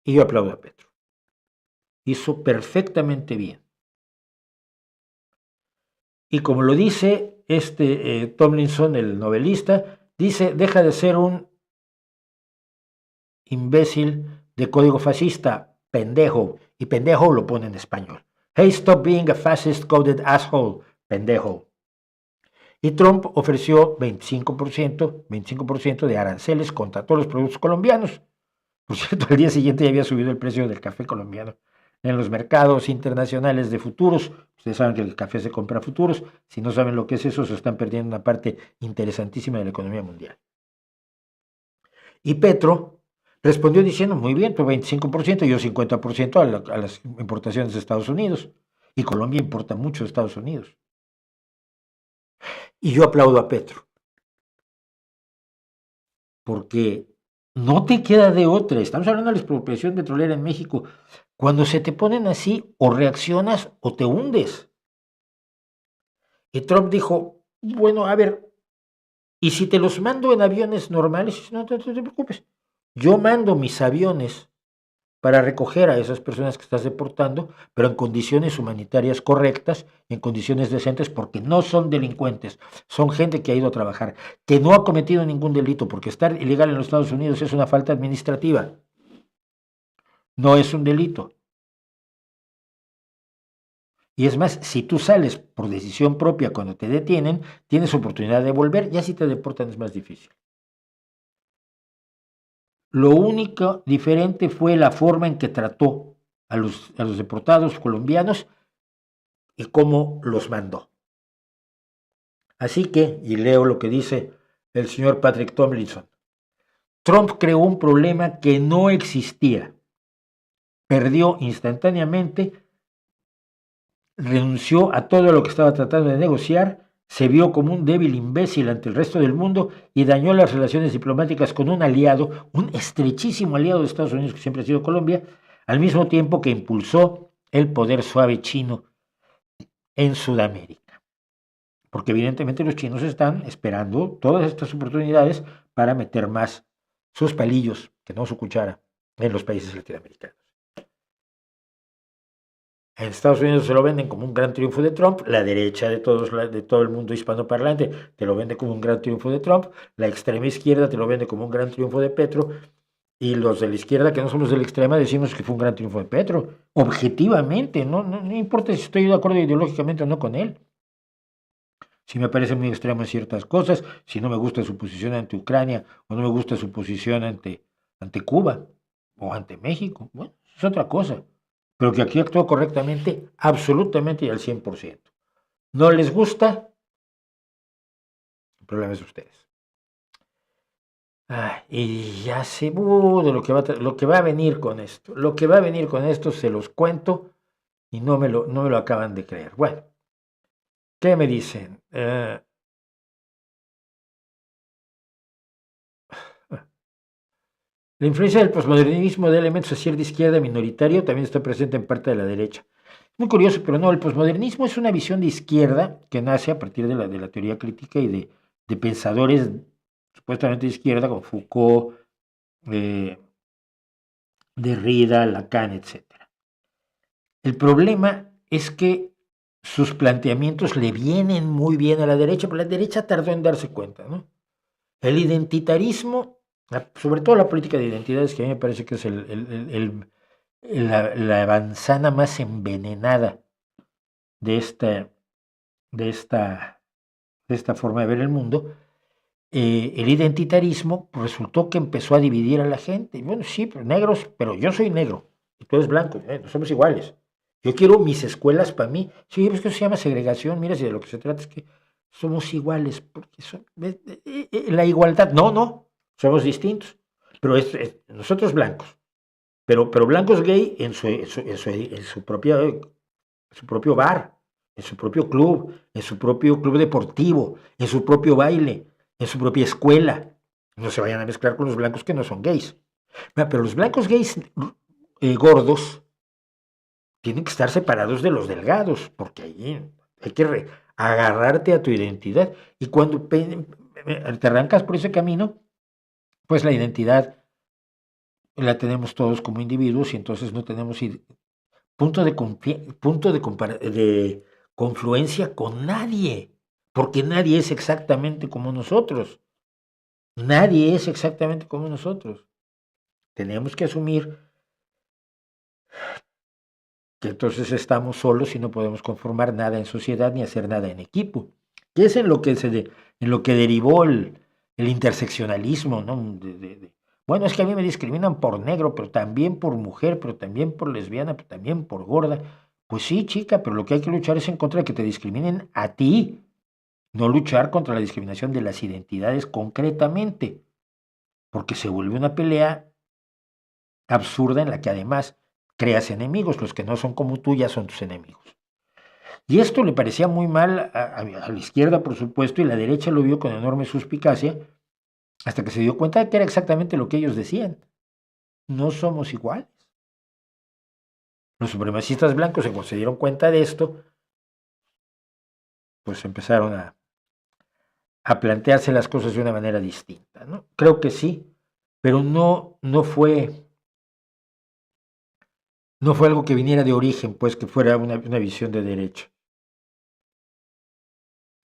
Y yo aplaudo a Petro. Hizo perfectamente bien. Y como lo dice Tomlinson, el novelista, dice, deja de ser un imbécil de código fascista, pendejo, y pendejo lo pone en español. Hey, stop being a fascist coded asshole, pendejo. Y Trump ofreció 25% de aranceles contra todos los productos colombianos. Por cierto, al día siguiente ya había subido el precio del café colombiano en los mercados internacionales de futuros. Ustedes saben que el café se compra a futuros. Si no saben lo que es eso, se están perdiendo una parte interesantísima de la economía mundial. Y Petro respondió diciendo, muy bien, tú 25%, yo 50% a las importaciones de Estados Unidos. Y Colombia importa mucho de Estados Unidos. Y yo aplaudo a Petro. Porque no te queda de otra. Estamos hablando de la expropiación petrolera en México. Cuando se te ponen así, o reaccionas o te hundes. Y Trump dijo, bueno, a ver, ¿y si te los mando en aviones normales? No te preocupes. Yo mando mis aviones para recoger a esas personas que estás deportando, pero en condiciones humanitarias correctas, en condiciones decentes, porque no son delincuentes, son gente que ha ido a trabajar, que no ha cometido ningún delito, porque estar ilegal en los Estados Unidos es una falta administrativa, no es un delito. Y es más, si tú sales por decisión propia cuando te detienen, tienes oportunidad de volver, ya si te deportan es más difícil. Lo único diferente fue la forma en que trató a los deportados colombianos y cómo los mandó. Así que, y leo lo que dice el señor Patrick Tomlinson, Trump creó un problema que no existía, perdió instantáneamente, renunció a todo lo que estaba tratando de negociar, se vio como un débil imbécil ante el resto del mundo y dañó las relaciones diplomáticas con un aliado, un estrechísimo aliado de Estados Unidos que siempre ha sido Colombia, al mismo tiempo que impulsó el poder suave chino en Sudamérica. Porque evidentemente los chinos están esperando todas estas oportunidades para meter más sus palillos, que no su cuchara, en los países latinoamericanos. En Estados Unidos se lo venden como un gran triunfo de Trump, la derecha de todo el mundo hispanoparlante te lo vende como un gran triunfo de Trump, la extrema izquierda te lo vende como un gran triunfo de Petro, y los de la izquierda, que no somos de la extrema, decimos que fue un gran triunfo de Petro, objetivamente, no importa si estoy de acuerdo ideológicamente o no con él. Si me parece muy extremo en ciertas cosas, si no me gusta su posición ante Ucrania o no me gusta su posición ante Cuba o ante México, bueno, es otra cosa. Pero que aquí actuó correctamente, absolutamente y al 100%. ¿No les gusta? El problema es de ustedes. Y ya sé de lo que va a venir con esto. Lo que va a venir con esto se los cuento y no me lo acaban de creer. Bueno, ¿qué me dicen? La influencia del posmodernismo de elementos hacia de izquierda minoritario también está presente en parte de la derecha. Muy curioso, pero no, el posmodernismo es una visión de izquierda que nace a partir de la teoría crítica y de pensadores supuestamente de izquierda como Foucault, eh, Derrida, Lacan, etc. El problema es que sus planteamientos le vienen muy bien a la derecha, pero la derecha tardó en darse cuenta, ¿no? El identitarismo, sobre todo la política de identidades, que a mí me parece que es la manzana más envenenada de esta, de esta, de esta forma de ver el mundo, el identitarismo resultó que empezó a dividir a la gente. Y bueno, sí, pero negros, pero yo soy negro y tú eres blanco, no somos iguales. Yo quiero mis escuelas para mí. Sí, pues que eso se llama segregación. Mira, si de lo que se trata es que somos iguales, porque la igualdad, no, somos distintos. Pero nosotros blancos, pero blancos gay en su propio bar, en su propio club, en su propio club deportivo, en su propio baile, en su propia escuela. No se vayan a mezclar con los blancos que no son gays. Pero los blancos gays gordos tienen que estar separados de los delgados, porque ahí hay que agarrarte a tu identidad. Y cuando te arrancas por ese camino, pues la identidad la tenemos todos como individuos y entonces no tenemos punto de confluencia con nadie, porque nadie es exactamente como nosotros. Nadie es exactamente como nosotros. Tenemos que asumir que entonces estamos solos y no podemos conformar nada en sociedad ni hacer nada en equipo. Que es en lo que derivó el interseccionalismo, ¿no? Bueno, es que a mí me discriminan por negro, pero también por mujer, pero también por lesbiana, pero también por gorda. Pues sí, chica, pero lo que hay que luchar es en contra de que te discriminen a ti, no luchar contra la discriminación de las identidades concretamente, porque se vuelve una pelea absurda en la que además creas enemigos, los que no son como tú ya son tus enemigos. Y esto le parecía muy mal a la izquierda, por supuesto, y la derecha lo vio con enorme suspicacia, hasta que se dio cuenta de que era exactamente lo que ellos decían. No somos iguales. Los supremacistas blancos, cuando se dieron cuenta de esto, pues empezaron a plantearse las cosas de una manera distinta, ¿no? Creo que sí, pero no fue No fue algo que viniera de origen, pues que fuera una visión de derecha.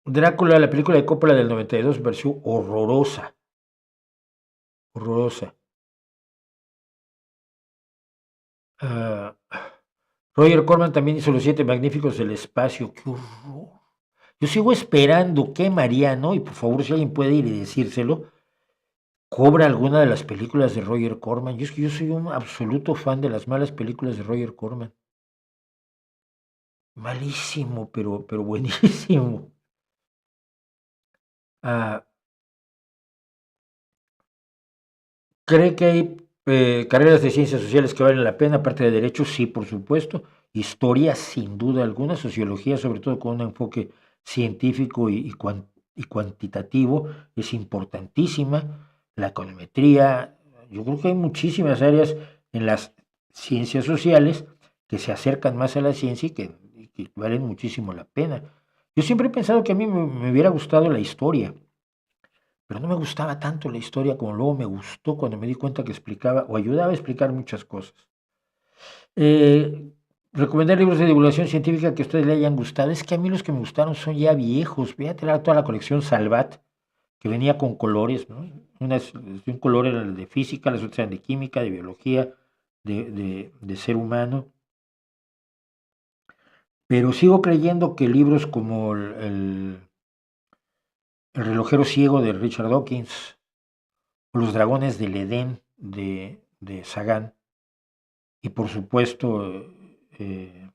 Drácula, la película de Coppola del 92, me pareció horrorosa, horrorosa. Ah, Roger Corman también hizo Los Siete Magníficos del Espacio. ¡Qué horror! Yo sigo esperando que Mariano, y por favor si alguien puede ir y decírselo, cobra alguna de las películas de Roger Corman. Yo es que yo soy un absoluto fan de las malas películas de Roger Corman. Malísimo, pero buenísimo. Ah, ¿Cree que hay carreras de ciencias sociales que valen la pena, aparte de derecho? Sí, por supuesto. Historia, sin duda alguna. Sociología, sobre todo con un enfoque científico y cuantitativo, es importantísima. La econometría, yo creo que hay muchísimas áreas en las ciencias sociales que se acercan más a la ciencia y que valen muchísimo la pena. Yo siempre he pensado que a mí me hubiera gustado la historia, pero no me gustaba tanto la historia como luego me gustó cuando me di cuenta que explicaba o ayudaba a explicar muchas cosas. Recomendar libros de divulgación científica que a ustedes le hayan gustado. Es que a mí los que me gustaron son ya viejos. Voy a tener toda la colección Salvat, que venía con colores, ¿no? Un color era el de física, las otras eran de química, de biología, de ser humano. Pero sigo creyendo que libros como el relojero ciego de Richard Dawkins, o Los dragones del Edén de Sagan, y por supuesto el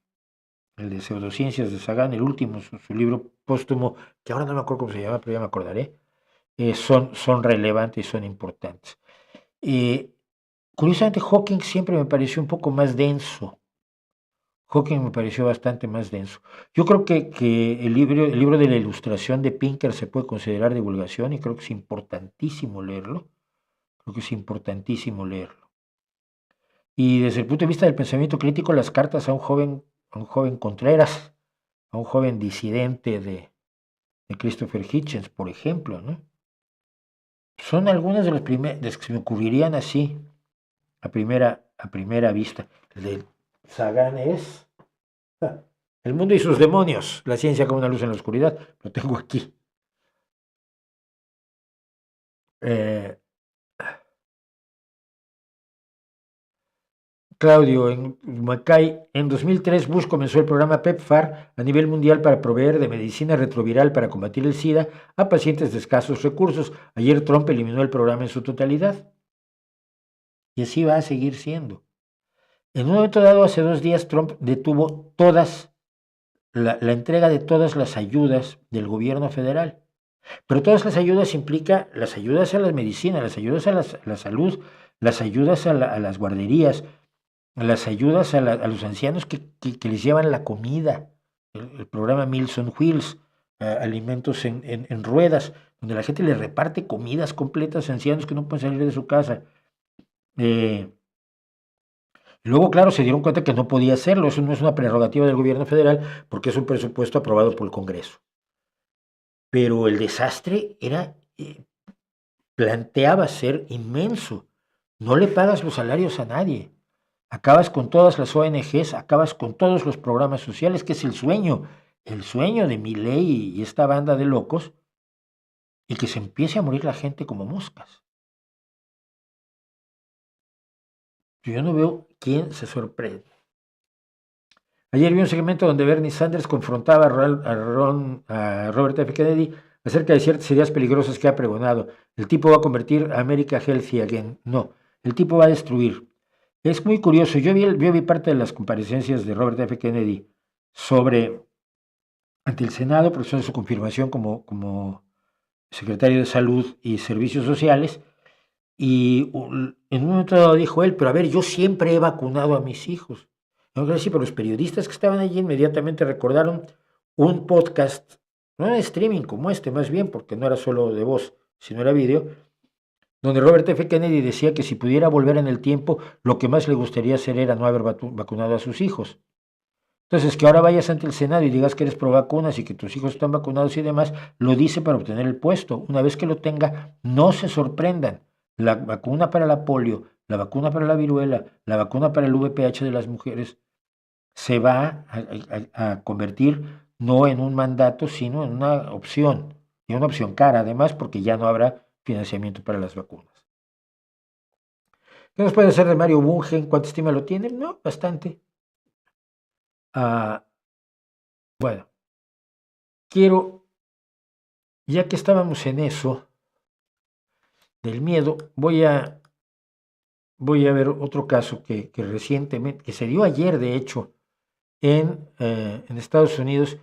de Pseudociencias de Sagan, el último, su libro póstumo, que ahora no me acuerdo cómo se llama, pero ya me acordaré, son relevantes y son importantes. Curiosamente, Hawking siempre me pareció un poco más denso. Hawking me pareció bastante más denso. Yo creo que el libro de la ilustración de Pinker se puede considerar divulgación y creo que es importantísimo leerlo. Creo que es importantísimo leerlo. Y desde el punto de vista del pensamiento crítico, las cartas a un joven Contreras, a un joven disidente de Christopher Hitchens, por ejemplo, ¿no? Son algunas de las primeras que se me ocurrirían así, a primera vista. El de Sagan es El mundo y sus demonios, la ciencia como una luz en la oscuridad, lo tengo aquí. Eh, Claudio, en Macay, en 2003 Bush comenzó el programa PEPFAR a nivel mundial para proveer de medicina retroviral para combatir el SIDA a pacientes de escasos recursos. Ayer Trump eliminó el programa en su totalidad y así va a seguir siendo. En un momento dado, hace 2 días, Trump detuvo la entrega de todas las ayudas del gobierno federal. Pero todas las ayudas implica las ayudas a la medicina, las ayudas a la salud, las ayudas a las guarderías, las ayudas a los ancianos que les llevan la comida, el programa Meals on Wheels, alimentos en ruedas, donde la gente le reparte comidas completas a ancianos que no pueden salir de su casa. Luego, claro, se dieron cuenta que no podía hacerlo, eso no es una prerrogativa del gobierno federal porque es un presupuesto aprobado por el Congreso. Pero el desastre planteaba ser inmenso. No le pagas los salarios a nadie. Acabas con todas las ONGs, acabas con todos los programas sociales, que es el sueño de Milei y esta banda de locos, y que se empiece a morir la gente como moscas. Yo no veo quién se sorprende. Ayer vi un segmento donde Bernie Sanders confrontaba a Robert F. Kennedy acerca de ciertas ideas peligrosas que ha pregonado. El tipo va a convertir a America Healthy Again. No, el tipo va a destruir. Es muy curioso. Yo vi parte de las comparecencias de Robert F. Kennedy ante el Senado, porque son su confirmación como secretario de Salud y Servicios Sociales. Y en un momento dado dijo él, pero a ver, yo siempre he vacunado a mis hijos. No, gracias, pero los periodistas que estaban allí inmediatamente recordaron un podcast, no en streaming como este, más bien, porque no era solo de voz, sino era vídeo, donde Robert F. Kennedy decía que si pudiera volver en el tiempo, lo que más le gustaría hacer era no haber vacunado a sus hijos. Entonces, que ahora vayas ante el Senado y digas que eres pro vacunas y que tus hijos están vacunados y demás, lo dice para obtener el puesto. Una vez que lo tenga, no se sorprendan la vacuna para la polio, la vacuna para la viruela, la vacuna para el VPH de las mujeres, se va a convertir no en un mandato, sino en una opción, y una opción cara además, porque ya no habrá financiamiento para las vacunas. ¿Qué nos puede hacer de Mario Bunge? ¿Cuánta estima lo tiene? No, bastante. Bueno, quiero, ya que estábamos en eso del miedo, voy a ver otro caso que recientemente, que se dio ayer de hecho, en Estados Unidos,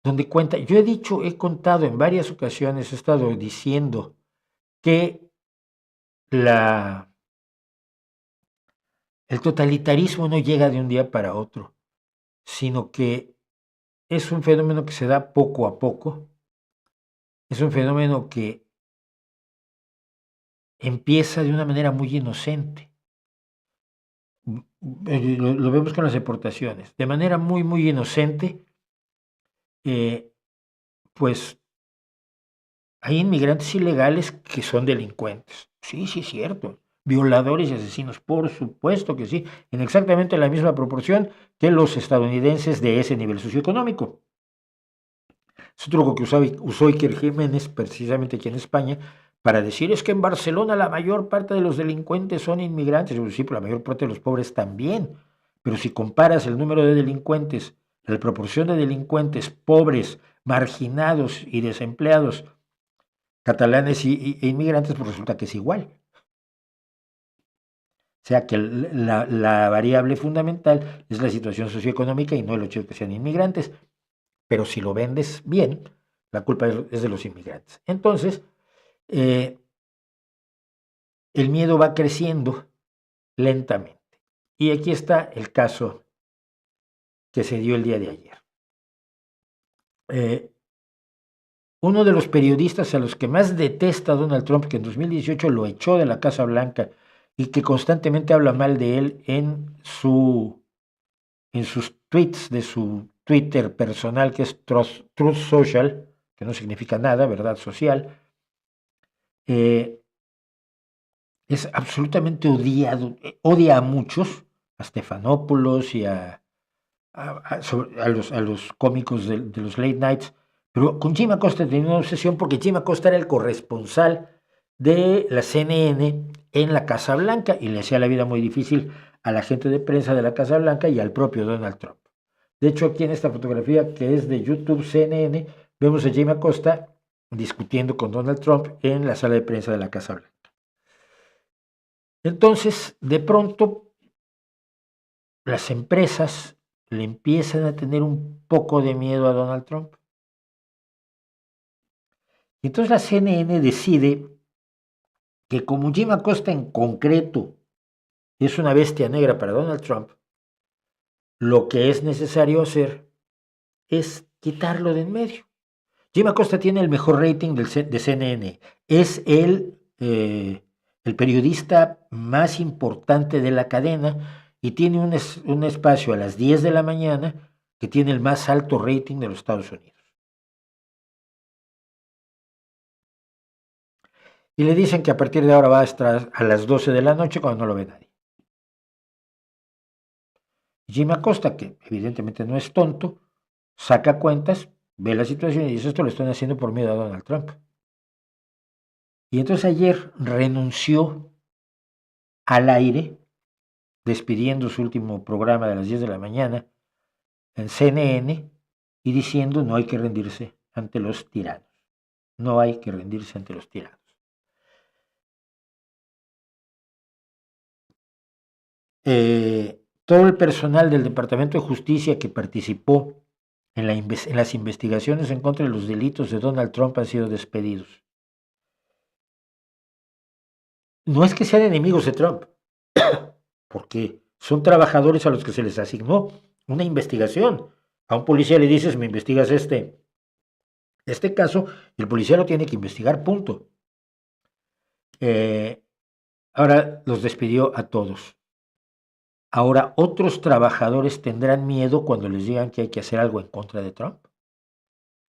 donde cuenta, yo he contado en varias ocasiones, he estado diciendo que el totalitarismo no llega de un día para otro, sino que es un fenómeno que se da poco a poco, es un fenómeno que empieza de una manera muy inocente. Lo vemos con las deportaciones, de manera muy, muy inocente, pues hay inmigrantes ilegales que son delincuentes. Sí, sí, es cierto. Violadores y asesinos, por supuesto que sí, en exactamente la misma proporción que los estadounidenses de ese nivel socioeconómico. Es un truco que usó Iker Jiménez, precisamente aquí en España, para decir es que en Barcelona la mayor parte de los delincuentes son inmigrantes. Sí, pero la mayor parte de los pobres también. Pero si comparas el número de delincuentes, la proporción de delincuentes pobres, marginados y desempleados, catalanes e inmigrantes, pues resulta que es igual. O sea que la variable fundamental es la situación socioeconómica y no el hecho de que sean inmigrantes. Pero si lo vendes bien, la culpa es de los inmigrantes. Entonces, el miedo va creciendo lentamente. Y aquí está el caso que se dio el día de ayer. Uno de los periodistas a los que más detesta Donald Trump, que en 2018 lo echó de la Casa Blanca y que constantemente habla mal de él en sus tweets de su Twitter personal, que es Truth Social, que no significa nada, verdad social, es absolutamente odiado, odia a muchos, a Stephanopoulos y a los cómicos de los late nights, pero con Jim Acosta tenía una obsesión porque Jim Acosta era el corresponsal de la CNN en la Casa Blanca y le hacía la vida muy difícil a la gente de prensa de la Casa Blanca y al propio Donald Trump. De hecho, aquí en esta fotografía que es de YouTube CNN, vemos a Jim Acosta discutiendo con Donald Trump en la sala de prensa de la Casa Blanca. Entonces, de pronto, las empresas le empiezan a tener un poco de miedo a Donald Trump. Y entonces la CNN decide que como Jim Acosta en concreto es una bestia negra para Donald Trump, lo que es necesario hacer es quitarlo de en medio. Jim Acosta tiene el mejor rating de CNN. Es el periodista más importante de la cadena y tiene un espacio a las 10 de la mañana que tiene el más alto rating de los Estados Unidos. Y le dicen que a partir de ahora va a estar a las 12 de la noche cuando no lo ve nadie. Jim Acosta, que evidentemente no es tonto, saca cuentas, ve la situación y dice esto lo están haciendo por miedo a Donald Trump. Y entonces ayer renunció al aire, despidiendo su último programa de las 10 de la mañana en CNN y diciendo no hay que rendirse ante los tiranos. No hay que rendirse ante los tiranos. Todo el personal del Departamento de Justicia que participó en las investigaciones en contra de los delitos de Donald Trump han sido despedidos. No es que sean enemigos de Trump, porque son trabajadores a los que se les asignó una investigación. A un policía le dices, me investigas este caso, y el policía lo tiene que investigar, punto. Ahora los despidió a todos. Ahora otros trabajadores tendrán miedo cuando les digan que hay que hacer algo en contra de Trump,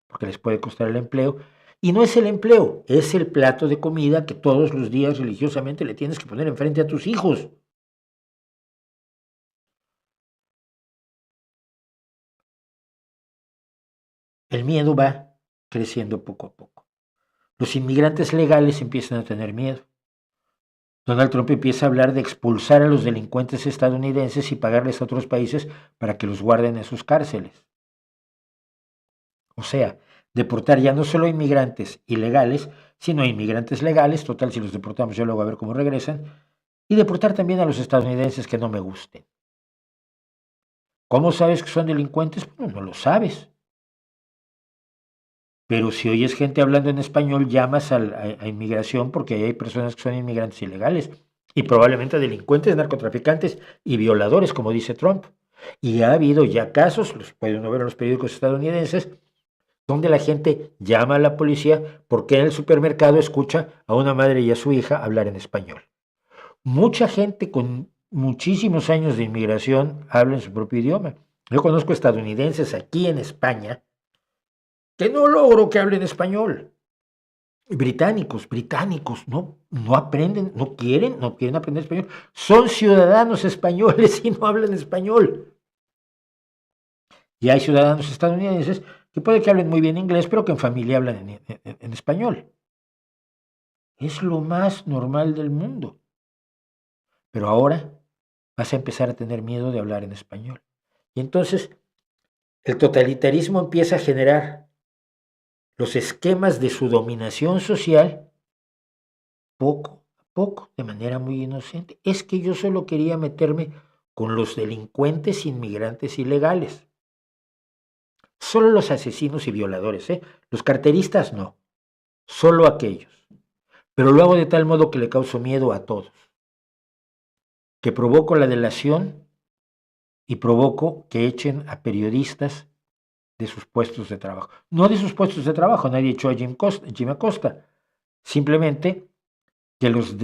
porque les puede costar el empleo. Y no es el empleo, es el plato de comida que todos los días religiosamente le tienes que poner enfrente a tus hijos. El miedo va creciendo poco a poco. Los inmigrantes legales empiezan a tener miedo. Donald Trump empieza a hablar de expulsar a los delincuentes estadounidenses y pagarles a otros países para que los guarden en sus cárceles. O sea, deportar ya no solo a inmigrantes ilegales, sino a inmigrantes legales, total, si los deportamos ya luego a ver cómo regresan, y deportar también a los estadounidenses que no me gusten. ¿Cómo sabes que son delincuentes? Bueno, no lo sabes. Pero si oyes gente hablando en español, llamas a inmigración porque hay personas que son inmigrantes ilegales y probablemente delincuentes, narcotraficantes y violadores, como dice Trump. Y ha habido ya casos, los puede uno ver en los periódicos estadounidenses, donde la gente llama a la policía porque en el supermercado escucha a una madre y a su hija hablar en español. Mucha gente con muchísimos años de inmigración habla en su propio idioma. Yo conozco estadounidenses aquí en España que no logro que hablen español. Británicos, no aprenden, no quieren aprender español. Son ciudadanos españoles y no hablan español. Y hay ciudadanos estadounidenses que puede que hablen muy bien inglés, pero que en familia hablan en español. Es lo más normal del mundo. Pero ahora vas a empezar a tener miedo de hablar en español. Y entonces el totalitarismo empieza a generar los esquemas de su dominación social poco a poco, de manera muy inocente. Es que yo solo quería meterme con los delincuentes inmigrantes ilegales. Solo los asesinos y violadores, ¿eh? Los carteristas no, solo aquellos. Pero lo hago de tal modo que le causo miedo a todos, que provoco la delación y provoco que echen a periodistas de sus puestos de trabajo. No de sus puestos de trabajo, nadie echó a Jim Acosta. Simplemente que los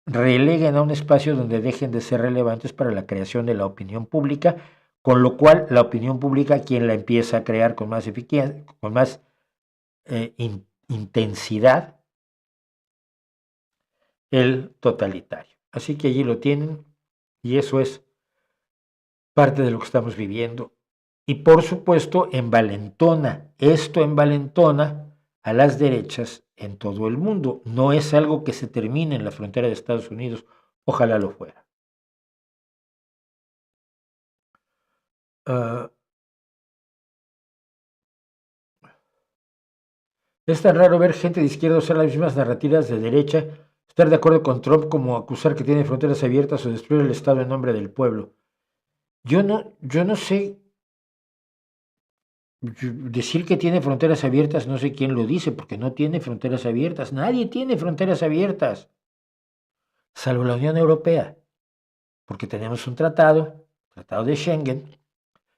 releguen a un espacio donde dejen de ser relevantes para la creación de la opinión pública, con lo cual la opinión pública, quien la empieza a crear con más eficacia, con más intensidad, el totalitario. Así que allí lo tienen y eso es parte de lo que estamos viviendo. Y por supuesto, esto envalentona a las derechas en todo el mundo. No es algo que se termine en la frontera de Estados Unidos, ojalá lo fuera. Uh, es tan raro ver gente de izquierda usar las mismas narrativas de derecha, estar de acuerdo con Trump como acusar que tiene fronteras abiertas o destruir el Estado en nombre del pueblo. Yo no sé decir que tiene fronteras abiertas, no sé quién lo dice, porque no tiene fronteras abiertas. Nadie tiene fronteras abiertas, salvo la Unión Europea, porque tenemos un tratado de Schengen,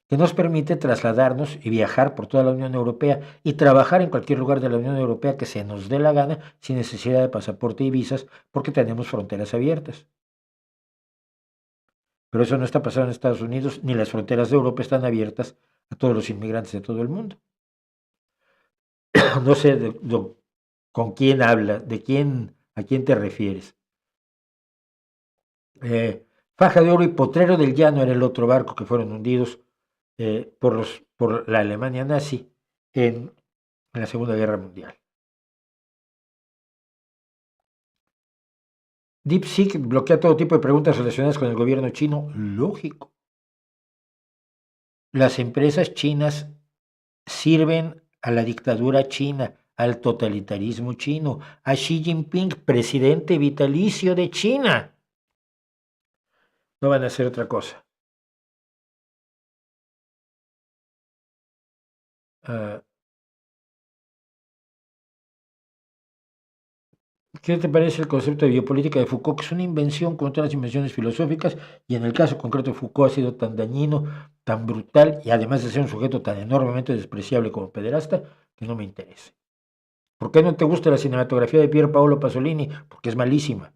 que nos permite trasladarnos y viajar por toda la Unión Europea y trabajar en cualquier lugar de la Unión Europea que se nos dé la gana sin necesidad de pasaporte y visas, porque tenemos fronteras abiertas. Pero eso no está pasando en Estados Unidos, ni las fronteras de Europa están abiertas a todos los inmigrantes de todo el mundo. No sé con quién habla, a quién te refieres. Faja de Oro y Potrero del Llano era el otro barco que fueron hundidos por la Alemania nazi en la Segunda Guerra Mundial. DeepSeek bloquea todo tipo de preguntas relacionadas con el gobierno chino. Lógico. Las empresas chinas sirven a la dictadura china, al totalitarismo chino, a Xi Jinping, presidente vitalicio de China. No van a hacer otra cosa. ¿Qué te parece el concepto de biopolítica de Foucault, que es una invención con todas las invenciones filosóficas, y en el caso concreto de Foucault ha sido tan dañino, tan brutal, y además de ser un sujeto tan enormemente despreciable como pederasta, que no me interesa? ¿Por qué no te gusta la cinematografía de Pier Paolo Pasolini? Porque es malísima.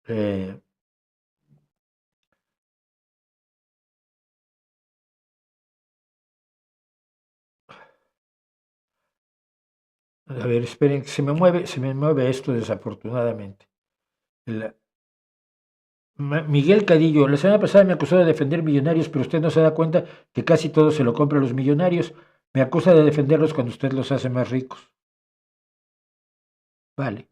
Eh, A ver, esperen, se me mueve esto desafortunadamente. Miguel Cadillo, la semana pasada me acusó de defender millonarios, pero usted no se da cuenta que casi todo se lo compra a los millonarios. Me acusa de defenderlos cuando usted los hace más ricos. Vale.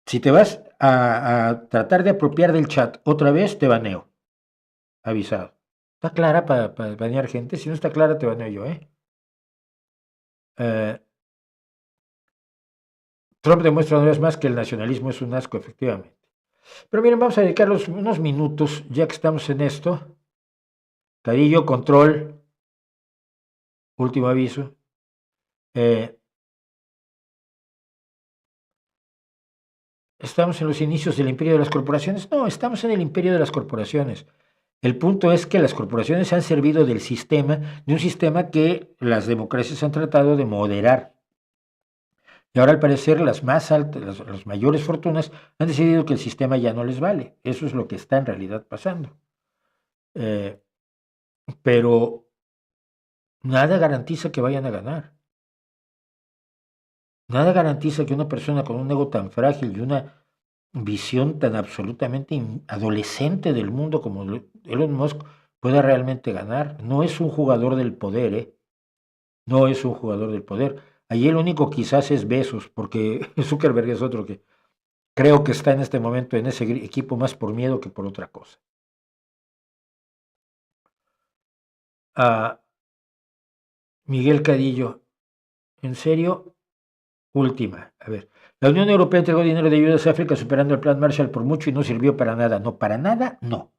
Si te vas a tratar de apropiar del chat otra vez, te baneo. Avisado. ¿Está clara para banear gente? Si no está clara, te baneo yo, ¿eh? Trump demuestra una vez más que el nacionalismo es un asco, efectivamente. Pero miren, vamos a dedicar unos minutos, ya que estamos en esto. Cadillo, control, último aviso. ¿Estamos en los inicios del imperio de las corporaciones? No, estamos en el imperio de las corporaciones. El punto es que las corporaciones se han servido del sistema, de un sistema que las democracias han tratado de moderar. Y ahora al parecer las más altas, las mayores fortunas han decidido que el sistema ya no les vale. Eso es lo que está en realidad pasando. Pero nada garantiza que vayan a ganar. Nada garantiza que una persona con un ego tan frágil y una visión tan absolutamente adolescente del mundo como Elon Musk pueda realmente ganar. No es un jugador del poder, ¿eh? No es un jugador del poder. Allí el único quizás es Bezos, porque Zuckerberg es otro que creo que está en este momento en ese equipo más por miedo que por otra cosa. Miguel Cadillo, ¿en serio? Última, a ver. La Unión Europea entregó dinero de ayudas a África superando el plan Marshall por mucho y no sirvió para nada. No, para nada, no.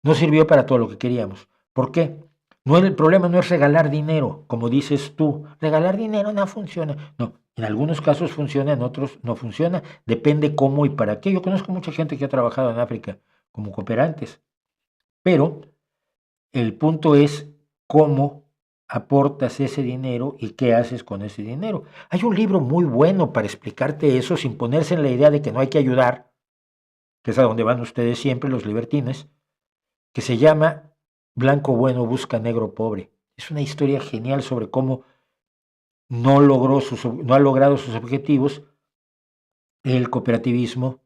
No sirvió para todo lo que queríamos. ¿Por qué? No, el problema no es regalar dinero, como dices tú. Regalar dinero no funciona. No, en algunos casos funciona, en otros no funciona. Depende cómo y para qué. Yo conozco mucha gente que ha trabajado en África como cooperantes. Pero el punto es cómo aportas ese dinero y qué haces con ese dinero. Hay un libro muy bueno para explicarte eso sin ponerse en la idea de que no hay que ayudar, que es a donde van ustedes siempre, los libertines, que se llama Blanco Bueno busca Negro Pobre. Es una historia genial sobre cómo no ha logrado sus objetivos el cooperativismo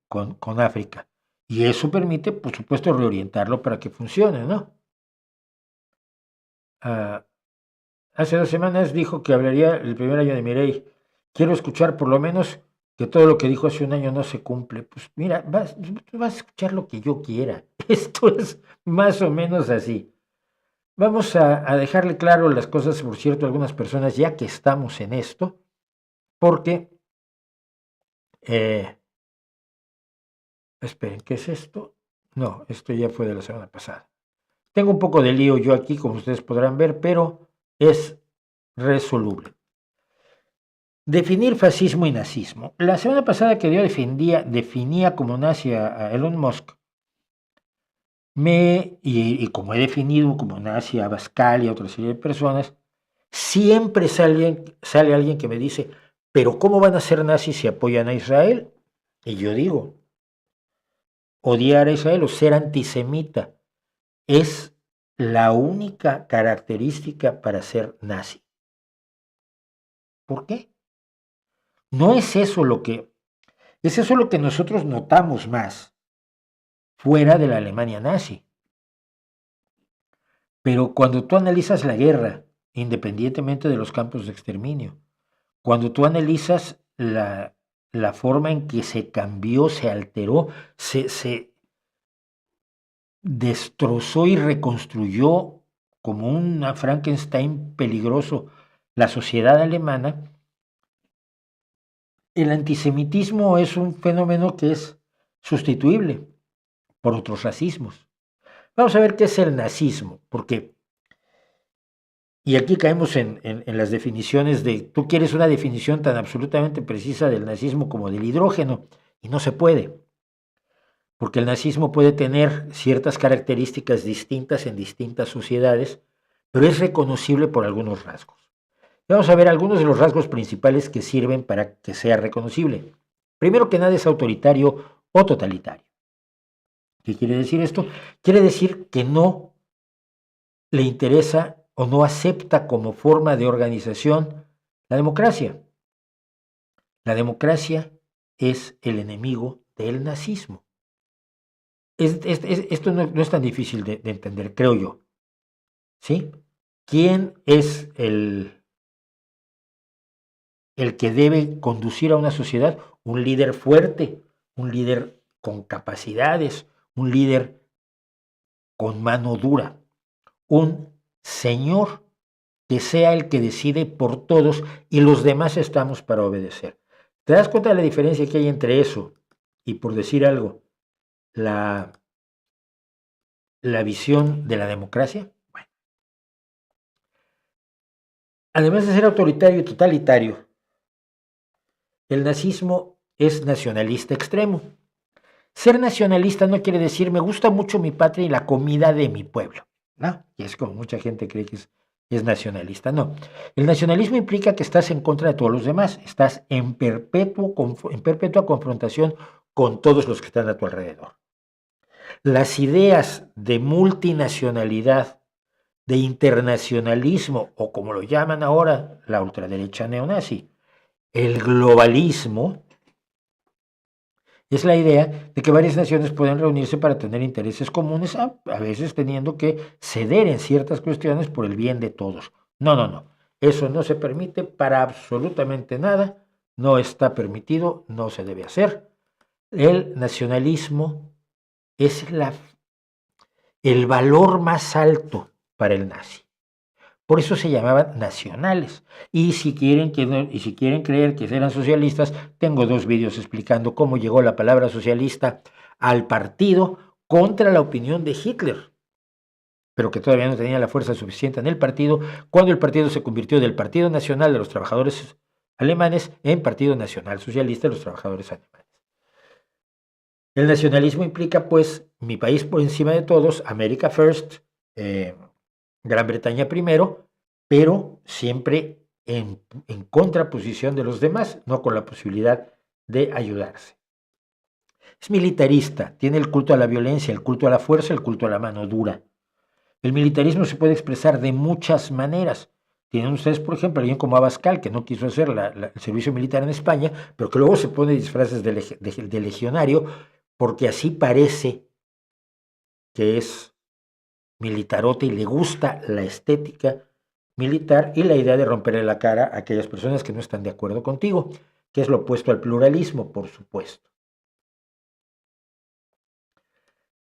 con África. Y eso permite, por supuesto, reorientarlo para que funcione, ¿no? Hace 2 semanas dijo que hablaría el primer año de Milei. Quiero escuchar por lo menos que todo lo que dijo hace un año no se cumple. Pues mira, vas a escuchar lo que yo quiera. Esto es más o menos así. Vamos a dejarle claro las cosas, por cierto, a algunas personas, ya que estamos en esto, porque, esperen, ¿qué es esto? No, esto ya fue de la semana pasada. Tengo un poco de lío yo aquí, como ustedes podrán ver, pero es resoluble. Definir fascismo y nazismo. La semana pasada que yo definía como nazi a Elon Musk, y como he definido como nazi a Pascal y a otra serie de personas, siempre sale alguien que me dice, pero ¿cómo van a ser nazis si apoyan a Israel? Y yo digo, odiar a Israel o ser antisemita es la única característica para ser nazi. ¿Por qué? No es eso es eso lo que nosotros notamos más fuera de la Alemania nazi. Pero cuando tú analizas la guerra, independientemente de los campos de exterminio, cuando tú analizas la forma en que se cambió, se alteró, se destrozó y reconstruyó como un Frankenstein peligroso la sociedad alemana, el antisemitismo es un fenómeno que es sustituible por otros racismos. Vamos a ver qué es el nazismo, porque, y aquí caemos en las definiciones de, tú quieres una definición tan absolutamente precisa del nazismo como del hidrógeno, y no se puede, porque el nazismo puede tener ciertas características distintas en distintas sociedades, pero es reconocible por algunos rasgos. Vamos a ver algunos de los rasgos principales que sirven para que sea reconocible. Primero que nada es autoritario o totalitario. ¿Qué quiere decir esto? Quiere decir que no le interesa o no acepta como forma de organización la democracia. La democracia es el enemigo del nazismo. Esto no es tan difícil de entender, creo yo. ¿Sí? ¿Quién es el que debe conducir a una sociedad? Un líder fuerte, un líder con capacidades, un líder con mano dura, un señor que sea el que decide por todos y los demás estamos para obedecer. ¿Te das cuenta de la diferencia que hay entre eso y, por decir algo, la visión de la democracia? Bueno, además de ser autoritario y totalitario, el nazismo es nacionalista extremo. Ser nacionalista no quiere decir me gusta mucho mi patria y la comida de mi pueblo, ¿no? Y es como mucha gente cree que es nacionalista. No, el nacionalismo implica que estás en contra de todos los demás, estás en perpetua confrontación con todos los que están a tu alrededor. Las ideas de multinacionalidad, de internacionalismo, o como lo llaman ahora la ultraderecha neonazi, el globalismo, es la idea de que varias naciones pueden reunirse para tener intereses comunes, a veces teniendo que ceder en ciertas cuestiones por el bien de todos. No, no, no. Eso no se permite para absolutamente nada. No está permitido, no se debe hacer. El nacionalismo es el valor más alto para el nazi. Por eso se llamaban nacionales. Y si quieren creer que eran socialistas, tengo 2 vídeos explicando cómo llegó la palabra socialista al partido contra la opinión de Hitler, pero que todavía no tenía la fuerza suficiente en el partido, cuando el partido se convirtió del Partido Nacional de los Trabajadores Alemanes en Partido Nacional Socialista de los Trabajadores Alemanes. El nacionalismo implica, pues, mi país por encima de todos, America First, Gran Bretaña primero, pero siempre en contraposición de los demás, no con la posibilidad de ayudarse. Es militarista, tiene el culto a la violencia, el culto a la fuerza, el culto a la mano dura. El militarismo se puede expresar de muchas maneras. Tienen ustedes, por ejemplo, alguien como Abascal, que no quiso hacer el servicio militar en España, pero que luego se pone disfraces de legionario, porque así parece que es militarote y le gusta la estética militar y la idea de romperle la cara a aquellas personas que no están de acuerdo contigo, que es lo opuesto al pluralismo, por supuesto.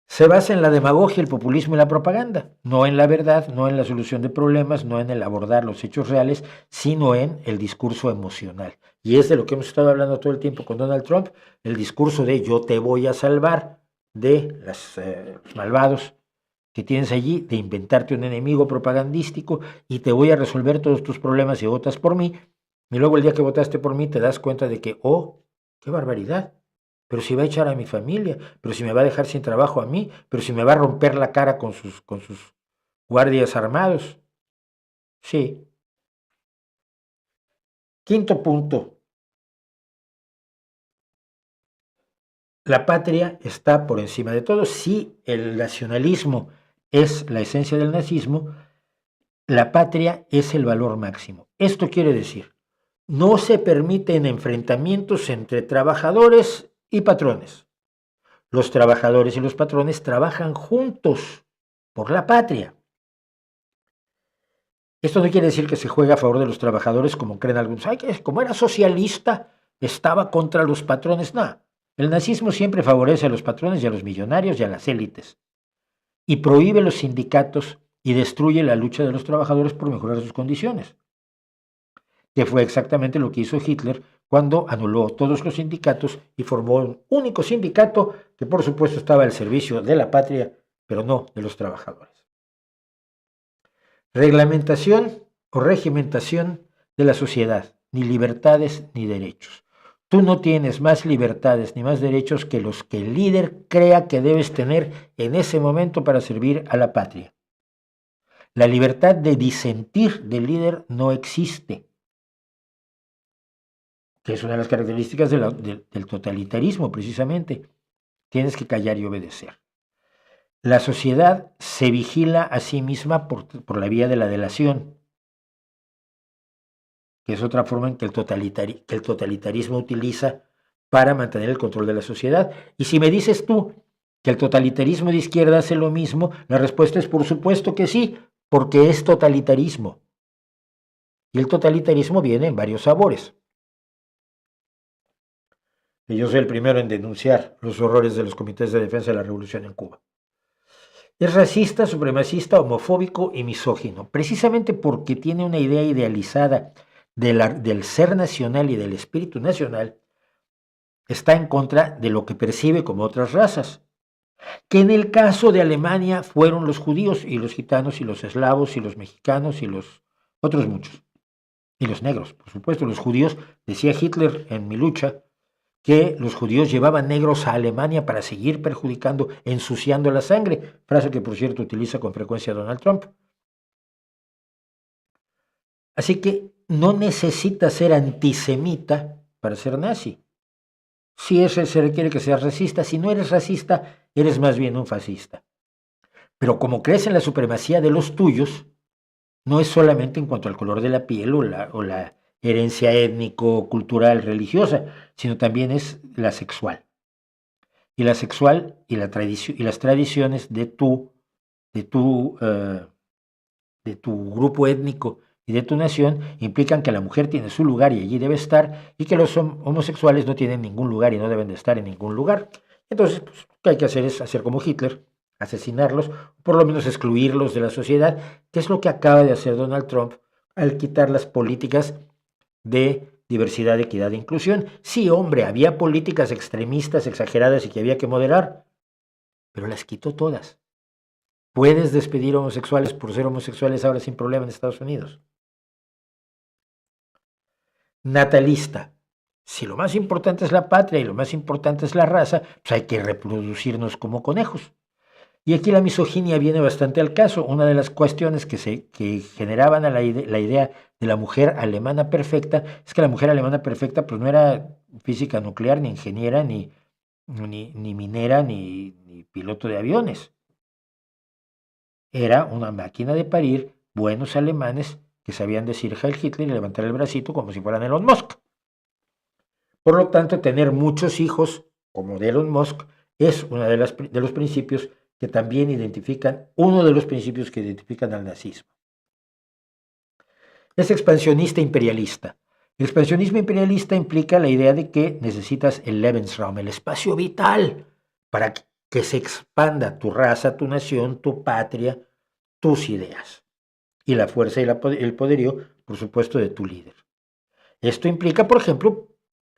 Se basa en la demagogia, el populismo y la propaganda, no en la verdad, no en la solución de problemas, no en el abordar los hechos reales, sino en el discurso emocional. Y es de lo que hemos estado hablando todo el tiempo con Donald Trump, el discurso de yo te voy a salvar de los malvados que tienes allí, de inventarte un enemigo propagandístico y te voy a resolver todos tus problemas si votas por mí. Y luego el día que votaste por mí te das cuenta de que, oh, qué barbaridad, pero si va a echar a mi familia, pero si me va a dejar sin trabajo a mí, pero si me va a romper la cara con sus guardias armados. Sí. Quinto punto. La patria está por encima de todo. Si el nacionalismo es la esencia del nazismo, la patria es el valor máximo. Esto quiere decir, no se permiten enfrentamientos entre trabajadores y patrones. Los trabajadores y los patrones trabajan juntos por la patria. Esto no quiere decir que se juegue a favor de los trabajadores como creen algunos. Ay, que como era socialista, estaba contra los patrones. No, el nazismo siempre favorece a los patrones y a los millonarios y a las élites. Y prohíbe los sindicatos y destruye la lucha de los trabajadores por mejorar sus condiciones, que fue exactamente lo que hizo Hitler cuando anuló todos los sindicatos y formó un único sindicato que por supuesto estaba al servicio de la patria, pero no de los trabajadores. Reglamentación o regimentación de la sociedad, ni libertades ni derechos. Tú no tienes más libertades ni más derechos que los que el líder crea que debes tener en ese momento para servir a la patria. La libertad de disentir del líder no existe, que es una de las características del totalitarismo precisamente. Tienes que callar y obedecer. la sociedad se vigila a sí misma por la vía de la delación, que es otra forma en que el totalitarismo utiliza para mantener el control de la sociedad. Y si me dices tú que el totalitarismo de izquierda hace lo mismo, la respuesta es por supuesto que sí, porque es totalitarismo. Y el totalitarismo viene en varios sabores. Y yo soy el primero en denunciar los horrores de los comités de defensa de la revolución en Cuba. Es racista, supremacista, homofóbico y misógino, precisamente porque tiene una idea idealizada del ser nacional y del espíritu nacional. Está en contra de lo que percibe como otras razas, que en el caso de Alemania fueron los judíos y los gitanos y los eslavos y los mexicanos y los otros muchos, y los negros, por supuesto. Los judíos, decía Hitler en Mi lucha, que los judíos llevaban negros a Alemania para seguir perjudicando, ensuciando la sangre, frase que por cierto utiliza con frecuencia Donald Trump. Así que no necesitas ser antisemita para ser nazi. Si eso se requiere que seas racista, si no eres racista, eres más bien un fascista. Pero como crees en la supremacía de los tuyos, no es solamente en cuanto al color de la piel o la herencia étnico, cultural, religiosa, sino también es la sexual. Y la sexual y las tradiciones de tu, eh, de tu grupo étnico y de tu nación implican que la mujer tiene su lugar y allí debe estar, y que los homosexuales no tienen ningún lugar y no deben de estar en ningún lugar. Entonces, pues, lo que hay que hacer es hacer como Hitler, asesinarlos, por lo menos excluirlos de la sociedad, que es lo que acaba de hacer Donald Trump al quitar las políticas de diversidad, equidad e inclusión. Sí, hombre, había políticas extremistas, exageradas y que había que moderar, pero las quitó todas. Puedes despedir homosexuales por ser homosexuales ahora sin problema en Estados Unidos. Natalista. Si lo más importante es la patria y lo más importante es la raza, pues hay que reproducirnos como conejos. Y aquí la misoginia viene bastante al caso. Una de las cuestiones que generaban a la idea de la mujer alemana perfecta es que la mujer alemana perfecta pues no era física nuclear, ni ingeniera, ni minera, ni piloto de aviones. Era una máquina de parir buenos alemanes que sabían decir Heil Hitler y levantar el bracito como si fueran Elon Musk. Por lo tanto, tener muchos hijos, como de Elon Musk, es uno de los principios que también identifican, uno de los principios que identifican al nazismo. Es expansionista imperialista. El expansionismo imperialista implica la idea de que necesitas el Lebensraum, el espacio vital, para que se expanda tu raza, tu nación, tu patria, tus ideas. Y la fuerza y el poderío, por supuesto, de tu líder. Esto implica, por ejemplo,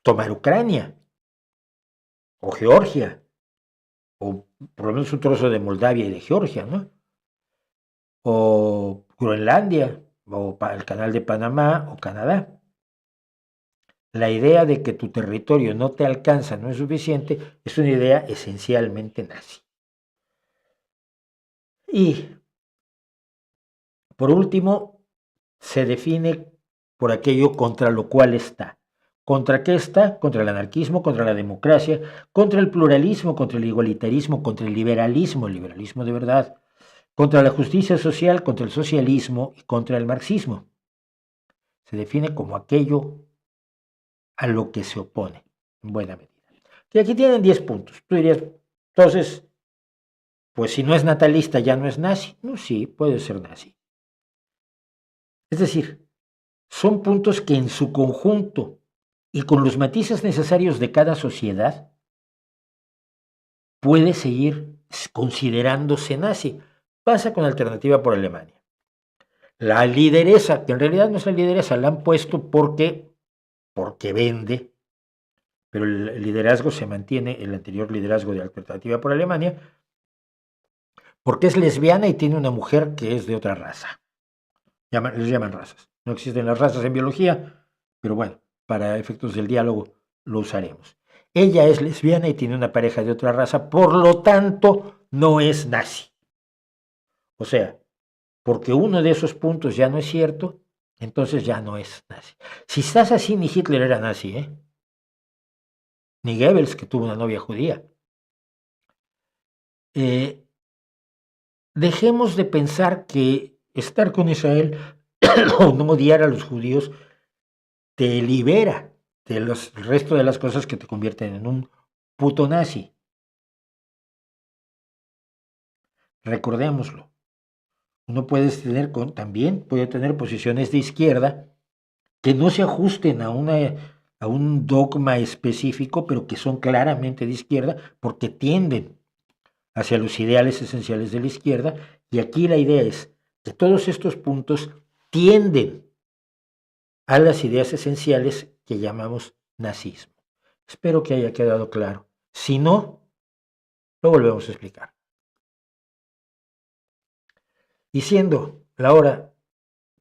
tomar Ucrania, o Georgia, o por lo menos un trozo de Moldavia y de Georgia, ¿no? O Groenlandia, o el canal de Panamá, o Canadá. La idea de que tu territorio no te alcanza, no es suficiente, es una idea esencialmente nazi. Y, por último, se define por aquello contra lo cual está. ¿Contra qué está? Contra el anarquismo, contra la democracia, contra el pluralismo, contra el igualitarismo, contra el liberalismo de verdad, contra la justicia social, contra el socialismo y contra el marxismo. Se define como aquello a lo que se opone, en buena medida. Y aquí tienen 10 puntos. Tú dirías, entonces, pues si no es natalista ya no es nazi. No, sí, puede ser nazi. Es decir, son puntos que en su conjunto y con los matices necesarios de cada sociedad puede seguir considerándose nazi. Pasa con Alternativa por Alemania. La lideresa, que en realidad no es la lideresa, la han puesto porque vende, pero el liderazgo se mantiene, el anterior liderazgo de Alternativa por Alemania, porque es lesbiana y tiene una mujer que es de otra raza. Les llaman razas. No existen las razas en biología, pero bueno, para efectos del diálogo lo usaremos. Ella es lesbiana y tiene una pareja de otra raza, por lo tanto, no es nazi. O sea, porque uno de esos puntos ya no es cierto, entonces ya no es nazi. Si estás así, ni Hitler era nazi, ¿eh? Ni Goebbels, que tuvo una novia judía. dejemos de pensar que estar con Israel o no odiar a los judíos te libera del resto de las cosas que te convierten en un puto nazi. Recordémoslo. Uno también puede tener posiciones de izquierda que no se ajusten a un dogma específico, pero que son claramente de izquierda porque tienden hacia los ideales esenciales de la izquierda. Y aquí la idea es que todos estos puntos tienden a las ideas esenciales que llamamos nazismo. Espero que haya quedado claro. Si no, lo volvemos a explicar. Y siendo la hora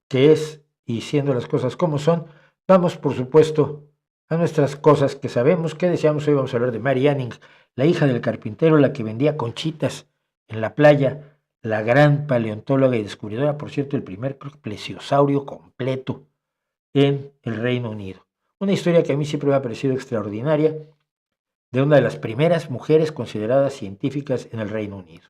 que es y siendo las cosas como son, vamos por supuesto a nuestras cosas que sabemos, que deseamos. Hoy vamos a hablar de Mary Anning, la hija del carpintero, la que vendía conchitas en la playa, la gran paleontóloga y descubridora, por cierto, el primer plesiosaurio completo en el Reino Unido. Una historia que a mí siempre me ha parecido extraordinaria, de una de las primeras mujeres consideradas científicas en el Reino Unido.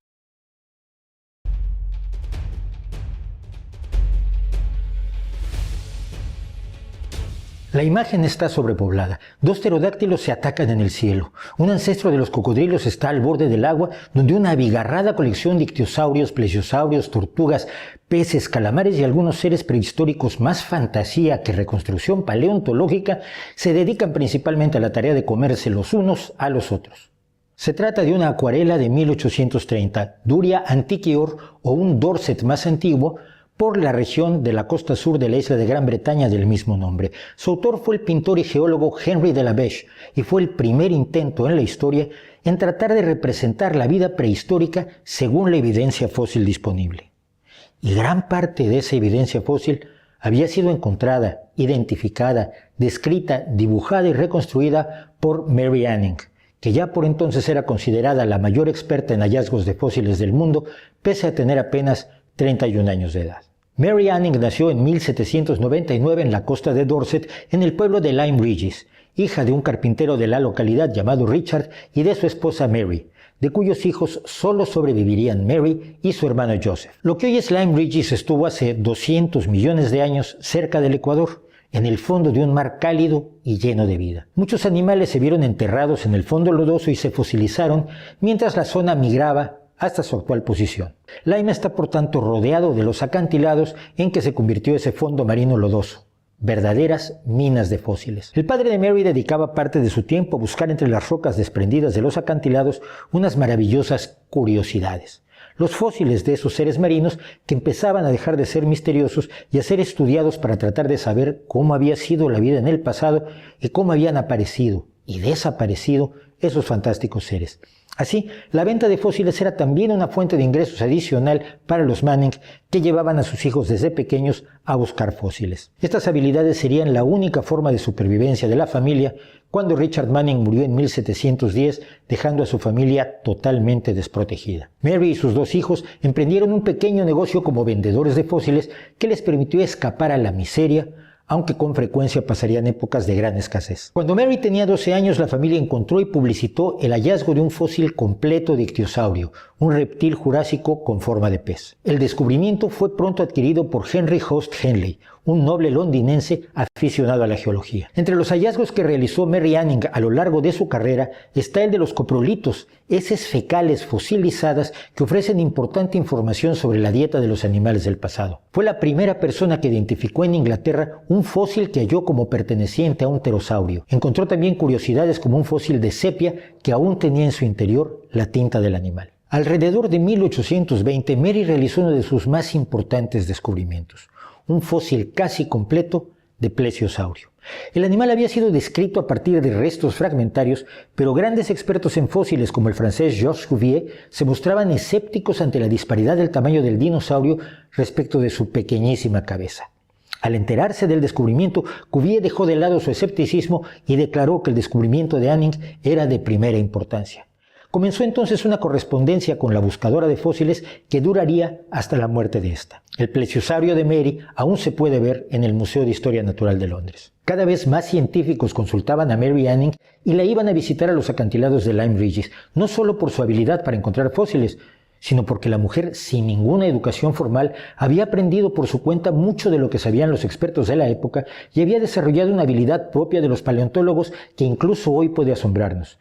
La imagen está sobrepoblada. 2 pterodáctilos se atacan en el cielo. Un ancestro de los cocodrilos está al borde del agua, donde una abigarrada colección de ictiosaurios, plesiosaurios, tortugas, peces, calamares y algunos seres prehistóricos más fantasía que reconstrucción paleontológica se dedican principalmente a la tarea de comerse los unos a los otros. Se trata de una acuarela de 1830, Duria Anticior o un Dorset más antiguo, por la región de la costa sur de la isla de Gran Bretaña del mismo nombre. Su autor fue el pintor y geólogo Henry de la Beche y fue el primer intento en la historia en tratar de representar la vida prehistórica según la evidencia fósil disponible. Y gran parte de esa evidencia fósil había sido encontrada, identificada, descrita, dibujada y reconstruida por Mary Anning, que ya por entonces era considerada la mayor experta en hallazgos de fósiles del mundo, pese a tener apenas 31 años de edad. Mary Anning nació en 1799 en la costa de Dorset, en el pueblo de Lyme Regis, hija de un carpintero de la localidad llamado Richard y de su esposa Mary, de cuyos hijos solo sobrevivirían Mary y su hermano Joseph. Lo que hoy es Lyme Regis estuvo hace 200 millones de años cerca del Ecuador, en el fondo de un mar cálido y lleno de vida. Muchos animales se vieron enterrados en el fondo lodoso y se fosilizaron mientras la zona migraba hasta su actual posición. Lyme está por tanto rodeado de los acantilados en que se convirtió ese fondo marino lodoso, verdaderas minas de fósiles. El padre de Mary dedicaba parte de su tiempo a buscar entre las rocas desprendidas de los acantilados unas maravillosas curiosidades, los fósiles de esos seres marinos que empezaban a dejar de ser misteriosos y a ser estudiados para tratar de saber cómo había sido la vida en el pasado y cómo habían aparecido y desaparecido esos fantásticos seres. Así, la venta de fósiles era también una fuente de ingresos adicional para los Manning, que llevaban a sus hijos desde pequeños a buscar fósiles. Estas habilidades serían la única forma de supervivencia de la familia cuando Richard Manning murió en 1710, dejando a su familia totalmente desprotegida. Mary y sus 2 hijos emprendieron un pequeño negocio como vendedores de fósiles que les permitió escapar a la miseria, aunque con frecuencia pasarían épocas de gran escasez. Cuando Mary tenía 12 años, la familia encontró y publicitó el hallazgo de un fósil completo de ictiosaurio, un reptil jurásico con forma de pez. El descubrimiento fue pronto adquirido por Henry Host Henley, un noble londinense aficionado a la geología. Entre los hallazgos que realizó Mary Anning a lo largo de su carrera está el de los coprolitos, heces fecales fosilizadas que ofrecen importante información sobre la dieta de los animales del pasado. Fue la primera persona que identificó en Inglaterra un fósil que halló como perteneciente a un pterosaurio. Encontró también curiosidades como un fósil de sepia que aún tenía en su interior la tinta del animal. Alrededor de 1820, Mary realizó uno de sus más importantes descubrimientos, un fósil casi completo de plesiosaurio. El animal había sido descrito a partir de restos fragmentarios, pero grandes expertos en fósiles como el francés Georges Cuvier se mostraban escépticos ante la disparidad del tamaño del dinosaurio respecto de su pequeñísima cabeza. Al enterarse del descubrimiento, Cuvier dejó de lado su escepticismo y declaró que el descubrimiento de Anning era de primera importancia. Comenzó entonces una correspondencia con la buscadora de fósiles que duraría hasta la muerte de esta. El plesiosaurio de Mary aún se puede ver en el Museo de Historia Natural de Londres. Cada vez más científicos consultaban a Mary Anning y la iban a visitar a los acantilados de Lyme Regis, no solo por su habilidad para encontrar fósiles, sino porque la mujer, sin ninguna educación formal, había aprendido por su cuenta mucho de lo que sabían los expertos de la época y había desarrollado una habilidad propia de los paleontólogos que incluso hoy puede asombrarnos: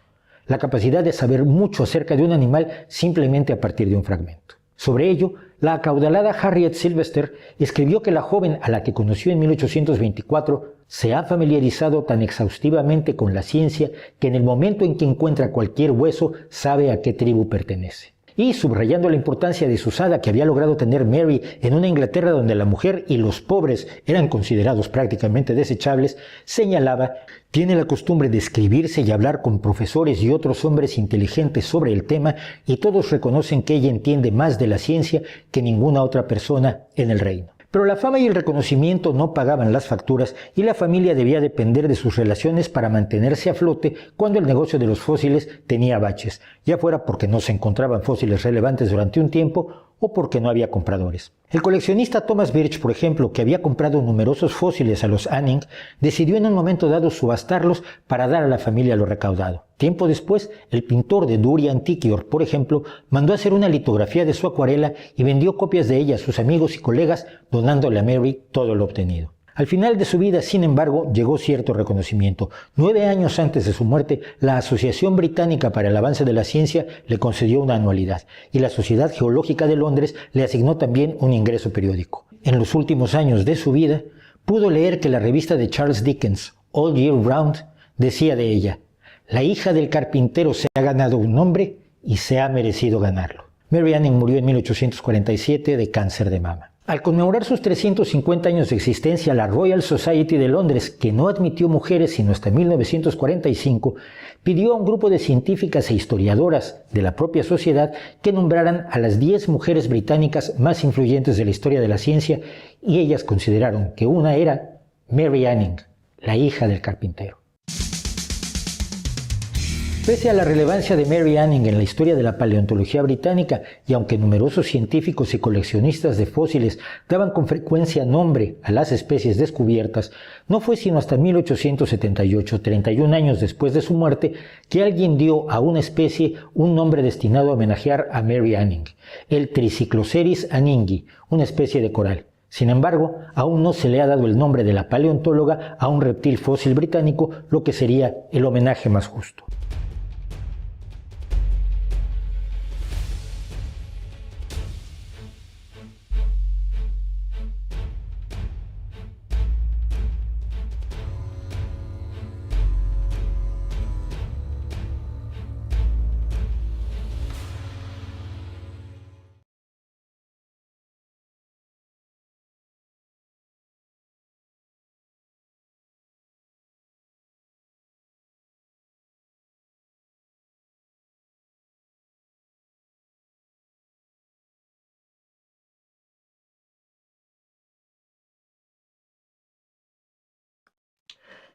la capacidad de saber mucho acerca de un animal simplemente a partir de un fragmento. Sobre ello, la acaudalada Harriet Sylvester escribió que la joven, a la que conoció en 1824, se ha familiarizado tan exhaustivamente con la ciencia que en el momento en que encuentra cualquier hueso sabe a qué tribu pertenece. Y, subrayando la importancia desusada que había logrado tener Mary en una Inglaterra donde la mujer y los pobres eran considerados prácticamente desechables, señalaba: tiene la costumbre de escribirse y hablar con profesores y otros hombres inteligentes sobre el tema, y todos reconocen que ella entiende más de la ciencia que ninguna otra persona en el reino. Pero la fama y el reconocimiento no pagaban las facturas y la familia debía depender de sus relaciones para mantenerse a flote cuando el negocio de los fósiles tenía baches, ya fuera porque no se encontraban fósiles relevantes durante un tiempo o porque no había compradores. El coleccionista Thomas Birch, por ejemplo, que había comprado numerosos fósiles a los Anning, decidió en un momento dado subastarlos para dar a la familia lo recaudado. Tiempo después, el pintor de Duri Antiquior, por ejemplo, mandó hacer una litografía de su acuarela y vendió copias de ella a sus amigos y colegas, donándole a Mary todo lo obtenido. Al final de su vida, sin embargo, llegó cierto reconocimiento. 9 años antes de su muerte, la Asociación Británica para el Avance de la Ciencia le concedió una anualidad y la Sociedad Geológica de Londres le asignó también un ingreso periódico. En los últimos años de su vida, pudo leer que la revista de Charles Dickens, All Year Round, decía de ella: la hija del carpintero se ha ganado un nombre y se ha merecido ganarlo. Mary Anning murió en 1847 de cáncer de mama. Al conmemorar sus 350 años de existencia, la Royal Society de Londres, que no admitió mujeres sino hasta 1945, pidió a un grupo de científicas e historiadoras de la propia sociedad que nombraran a las 10 mujeres británicas más influyentes de la historia de la ciencia, y ellas consideraron que una era Mary Anning, la hija del carpintero. Pese a la relevancia de Mary Anning en la historia de la paleontología británica, y aunque numerosos científicos y coleccionistas de fósiles daban con frecuencia nombre a las especies descubiertas, no fue sino hasta 1878, 31 años después de su muerte, que alguien dio a una especie un nombre destinado a homenajear a Mary Anning: el Tricicloceris anningi, una especie de coral. Sin embargo, aún no se le ha dado el nombre de la paleontóloga a un reptil fósil británico, lo que sería el homenaje más justo.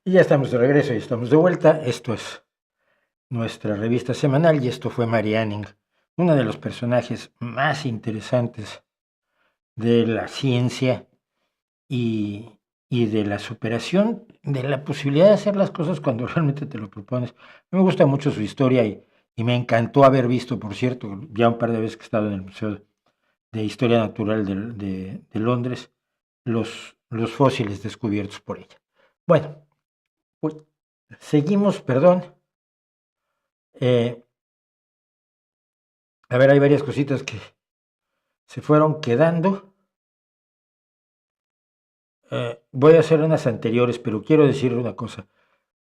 Y ya estamos de regreso y estamos de vuelta. Esto es nuestra revista semanal y esto fue Mary Anning, uno de los personajes más interesantes de la ciencia y de la superación, de la posibilidad de hacer las cosas cuando realmente te lo propones. Me gusta mucho su historia y me encantó haber visto, por cierto, ya un par de veces que he estado en el Museo de Historia Natural de Londres, los fósiles descubiertos por ella. Bueno, pues, seguimos, perdón. A ver, hay varias cositas que se fueron quedando. Voy a hacer unas anteriores, pero quiero decir una cosa.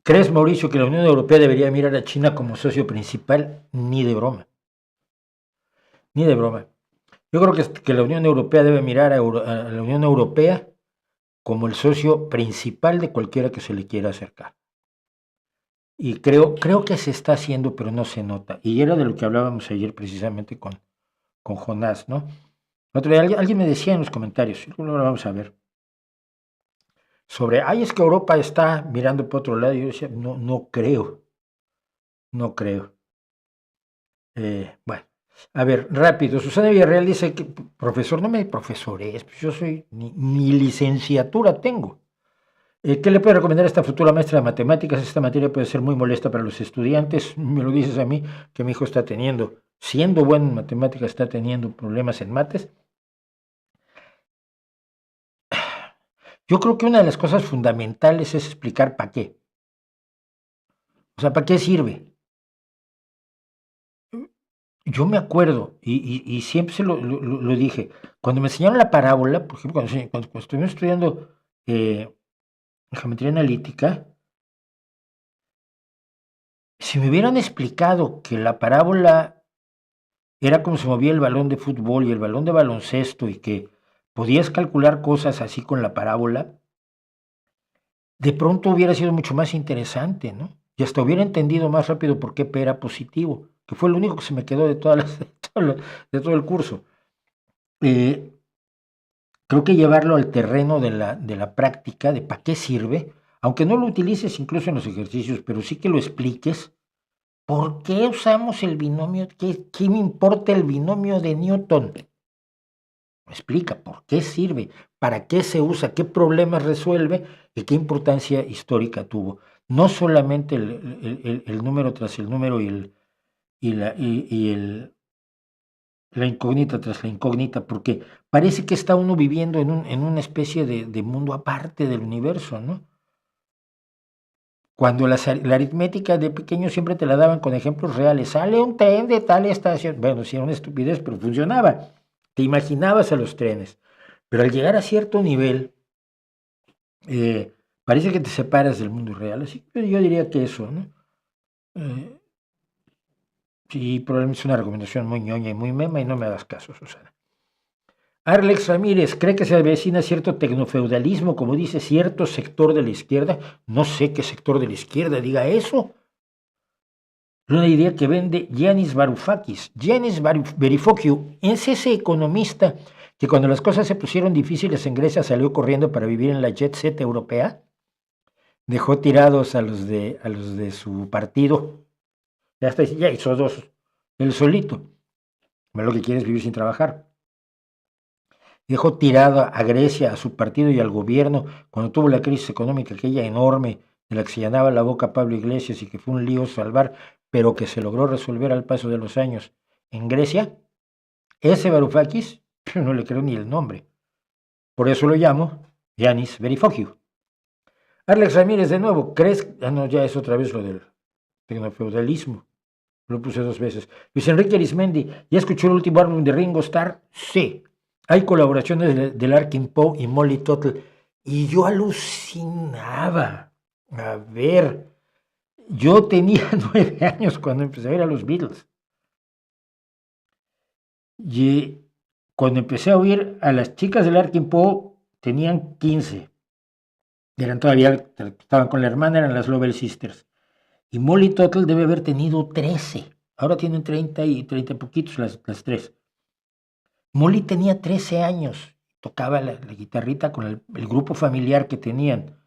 ¿Crees, Mauricio, que la Unión Europea debería mirar a China como socio principal? Ni de broma. Ni de broma. Yo creo que la Unión Europea debe mirar a la Unión Europea como el socio principal de cualquiera que se le quiera acercar. Y creo que se está haciendo, pero no se nota. Y era de lo que hablábamos ayer precisamente con Jonás, ¿no? Otro día alguien me decía en los comentarios, y luego lo vamos a ver, sobre, es que Europa está mirando por otro lado. Y yo decía, no creo. Bueno, a ver, rápido. Susana Villarreal dice que, profesor, no me profesores, pues yo soy, ni licenciatura tengo. ¿Qué le puede recomendar a esta futura maestra de matemáticas? Esta materia puede ser muy molesta para los estudiantes. Me lo dices a mí, que mi hijo está teniendo siendo bueno en matemáticas, está teniendo problemas en mates. Yo creo que una de las cosas fundamentales es explicar para qué. O sea, ¿para qué sirve? Yo me acuerdo, y siempre lo dije, cuando me enseñaron la parábola, por ejemplo, cuando estuvimos estudiando geometría analítica, si me hubieran explicado que la parábola era como se movía el balón de fútbol y el balón de baloncesto y que podías calcular cosas así con la parábola, de pronto hubiera sido mucho más interesante, ¿no? Y hasta hubiera entendido más rápido por qué P era positivo, que fue lo único que se me quedó de, de todo el curso. Creo que llevarlo al terreno de la práctica, de para qué sirve, aunque no lo utilices incluso en los ejercicios, pero sí que lo expliques. ¿Por qué usamos el binomio? ¿Qué me importa el binomio de Newton? Explica por qué sirve, para qué se usa, qué problemas resuelve y qué importancia histórica tuvo. No solamente el número tras el número y la incógnita tras la incógnita, porque parece que está uno viviendo en una especie de mundo aparte del universo, ¿no? Cuando la aritmética de pequeño siempre te la daban con ejemplos reales. Sale un tren de tal estación. Bueno, sí, era una estupidez, pero funcionaba. Te imaginabas a los trenes. Pero al llegar a cierto nivel, parece que te separas del mundo real. Así que yo diría que eso, ¿no? Sí, probablemente es una recomendación muy ñoña y muy mema y no me hagas caso, Susana. Arlex Ramírez, ¿cree que se avecina cierto tecnofeudalismo, como dice cierto sector de la izquierda? No sé qué sector de la izquierda diga eso. Una idea que vende Yanis Varoufakis. Yanis Varoufakis es ese economista que cuando las cosas se pusieron difíciles en Grecia salió corriendo para vivir en la jet set europea. Dejó tirados a los de su partido. Ya hizo dos. Él solito. Lo que quiere es vivir sin trabajar. Dejó tirado a Grecia, a su partido y al gobierno cuando tuvo la crisis económica aquella enorme de la que se llenaba la boca Pablo Iglesias y que fue un lío salvar, pero que se logró resolver al paso de los años. En Grecia, ese Varoufakis, no le creo ni el nombre. Por eso lo llamo Yanis Varoufakis. Alex Ramírez, de nuevo, ¿crees? Ah, no, ya es otra vez lo del tecnofeudalismo. Lo puse dos veces. Luis Enrique Arismendi, ¿ya escuchó el último álbum de Ringo Starr? Sí. Hay colaboraciones del Larkin Poe y Molly Tuttle. Y yo alucinaba. A ver, yo tenía 9 años cuando empecé a ver a los Beatles. Y cuando empecé a oír a las chicas del Larkin Poe, tenían 15. Eran todavía, estaban con la hermana, eran las Lovell Sisters. Y Molly Tuttle debe haber tenido 13. Ahora tienen 30 y 30 poquitos las tres. Molly tenía 13 años, tocaba la guitarrita con el grupo familiar que tenían.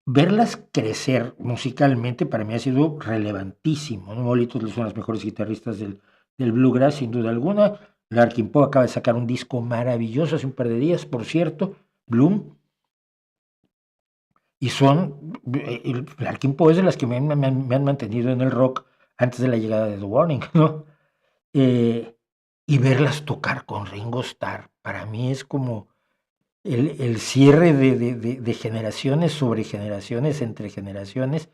Verlas crecer musicalmente para mí ha sido relevantísimo, ¿no? Molly Tuttle son las mejores guitarristas del bluegrass, sin duda alguna. Larkin Poe acaba de sacar un disco maravilloso hace un par de días, por cierto, Bloom. Y Larkin Poe es de las que me han mantenido en el rock antes de la llegada de The Warning, ¿no? Y verlas tocar con Ringo Starr, para mí es como el cierre de generaciones sobre generaciones, entre generaciones,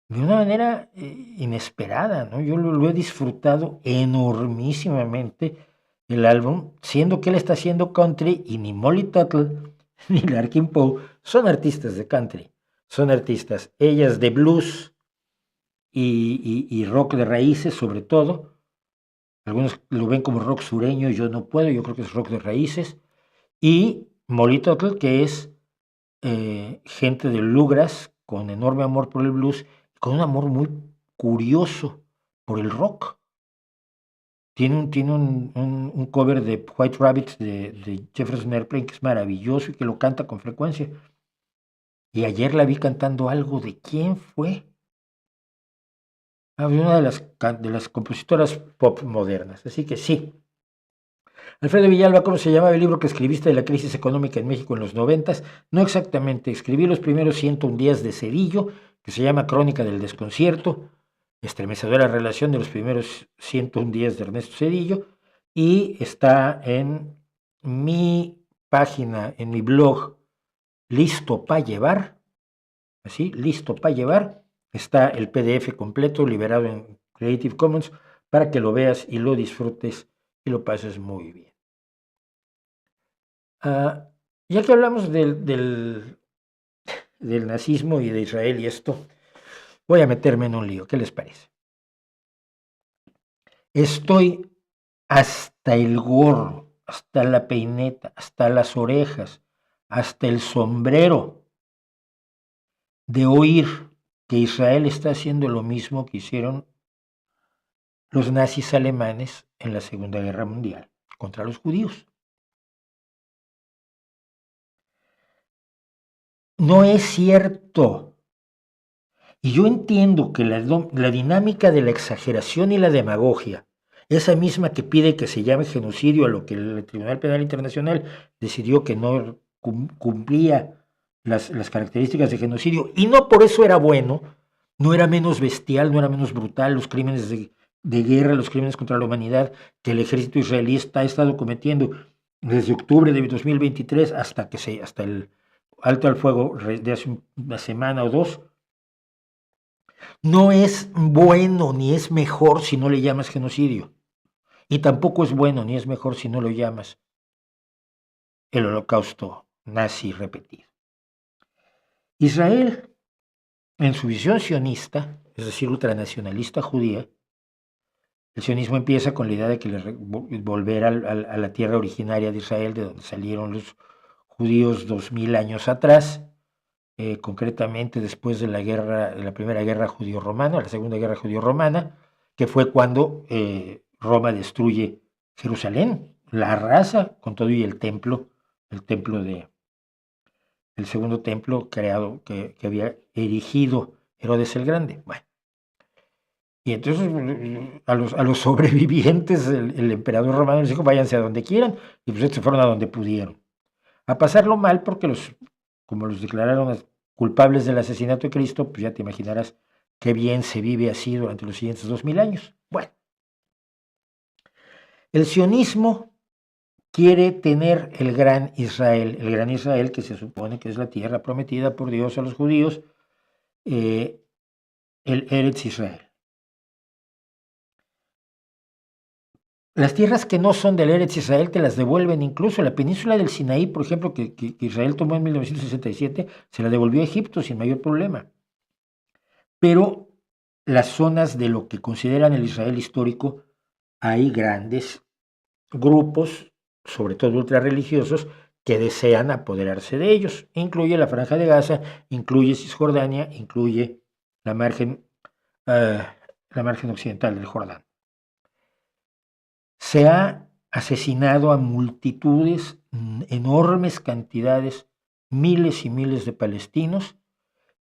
de una manera inesperada, ¿no? Yo lo he disfrutado enormísimamente el álbum, siendo que él está haciendo country y ni Molly Tuttle ni Larkin Poe son artistas de country, son artistas, ellas de blues y rock de raíces sobre todo. Algunos lo ven como rock sureño, yo no puedo, yo creo que es rock de raíces. Y Molly Tuttle, que es gente de bluegrass, con enorme amor por el blues, con un amor muy curioso por el rock. Tiene un cover de White Rabbit de Jefferson Airplane que es maravilloso y que lo canta con frecuencia. Y ayer la vi cantando algo de quién fue. Una de las compositoras pop modernas. Así que sí. Alfredo Villalba, ¿cómo se llamaba el libro que escribiste de la crisis económica en México en los 90? No exactamente. Escribí los primeros 101 días de Cedillo, que se llama Crónica del Desconcierto. estremecedora relación de los primeros 101 días de Ernesto Zedillo, y está en mi página, en mi blog, Listo para llevar, así, Listo para llevar, está el PDF completo liberado en Creative Commons para que lo veas y lo disfrutes y lo pases muy bien. Ya que hablamos del nazismo y de Israel y esto, voy a meterme en un lío. ¿Qué les parece? Estoy hasta el gorro, hasta la peineta, hasta las orejas, hasta el sombrero de oír que Israel está haciendo lo mismo que hicieron los nazis alemanes en la Segunda Guerra Mundial contra los judíos. No es cierto. Y yo entiendo que la dinámica de la exageración y la demagogia, esa misma que pide que se llame genocidio a lo que el Tribunal Penal Internacional decidió que no cumplía las características de genocidio, y no por eso era bueno, no era menos bestial, no era menos brutal los crímenes de guerra, los crímenes contra la humanidad que el ejército israelí ha estado cometiendo desde octubre de 2023 hasta el alto al fuego de hace una semana o dos. No es bueno ni es mejor si no le llamas genocidio. Y tampoco es bueno ni es mejor si no lo llamas el holocausto nazi repetido. Israel, en su visión sionista, es decir, ultranacionalista judía, el sionismo empieza con la idea de que volver a la tierra originaria de Israel, de donde salieron los judíos 2000 años atrás, concretamente después de la primera guerra judío-romana, la segunda guerra judío-romana, que fue cuando Roma destruye Jerusalén, la arrasa con todo y el templo el segundo templo creado que había erigido Herodes el Grande. Bueno, y entonces a los sobrevivientes el emperador romano les dijo váyanse a donde quieran, y pues estos se fueron a donde pudieron. A pasarlo mal porque como los declararon culpables del asesinato de Cristo, pues ya te imaginarás qué bien se vive así durante los siguientes 2000 años. Bueno, el sionismo quiere tener el gran Israel que se supone que es la tierra prometida por Dios a los judíos, el Eretz Israel. Las tierras que no son del Eretz Israel te las devuelven, incluso la península del Sinaí, por ejemplo, que Israel tomó en 1967, se la devolvió a Egipto sin mayor problema. Pero las zonas de lo que consideran el Israel histórico, hay grandes grupos, sobre todo ultrarreligiosos, que desean apoderarse de ellos. Incluye la Franja de Gaza, incluye Cisjordania, incluye la margen occidental del Jordán. Se ha asesinado a multitudes, enormes cantidades, miles y miles de palestinos,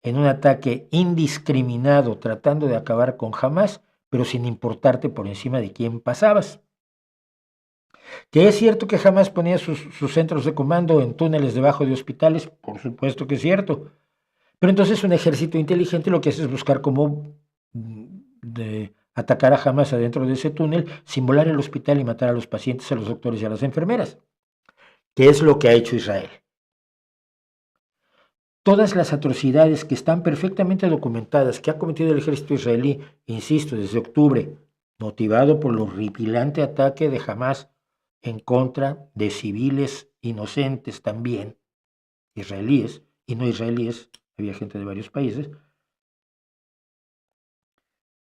en un ataque indiscriminado tratando de acabar con Hamás, pero sin importarte por encima de quién pasabas. ¿Que es cierto que Hamás ponía sus centros de comando en túneles debajo de hospitales? Por supuesto que es cierto. Pero entonces un ejército inteligente lo que hace es buscar cómo atacar a Hamás adentro de ese túnel, sin volar el hospital y matar a los pacientes, a los doctores y a las enfermeras. ¿Qué es lo que ha hecho Israel? Todas las atrocidades que están perfectamente documentadas que ha cometido el ejército israelí, insisto, desde octubre, motivado por el horripilante ataque de Hamás en contra de civiles inocentes también, israelíes y no israelíes, había gente de varios países.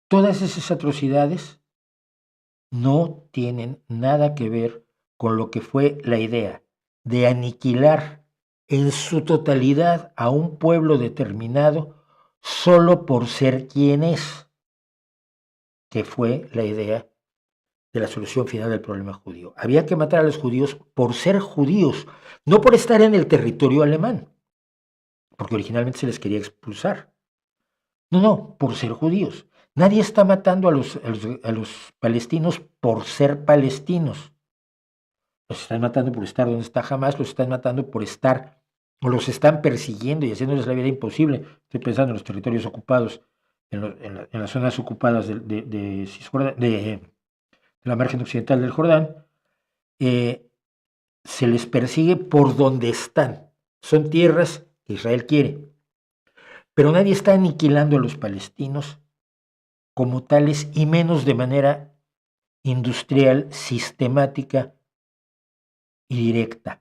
Todas esas atrocidades no tienen nada que ver con lo que fue la idea de aniquilar en su totalidad a un pueblo determinado solo por ser quien es, que fue la idea de la solución final del problema judío. Había que matar a los judíos por ser judíos, no por estar en el territorio alemán, porque originalmente se les quería expulsar. No, por ser judíos. Nadie está matando a los palestinos por ser palestinos. Los están matando por estar donde está Hamás, los están matando por estar, o los están persiguiendo y haciéndoles la vida imposible. Estoy pensando en los territorios ocupados en las zonas ocupadas de Cisjordania, de la margen occidental del Jordán, se les persigue por donde están. Son tierras que Israel quiere, pero nadie está aniquilando a los palestinos como tales, y menos de manera industrial, sistemática y directa.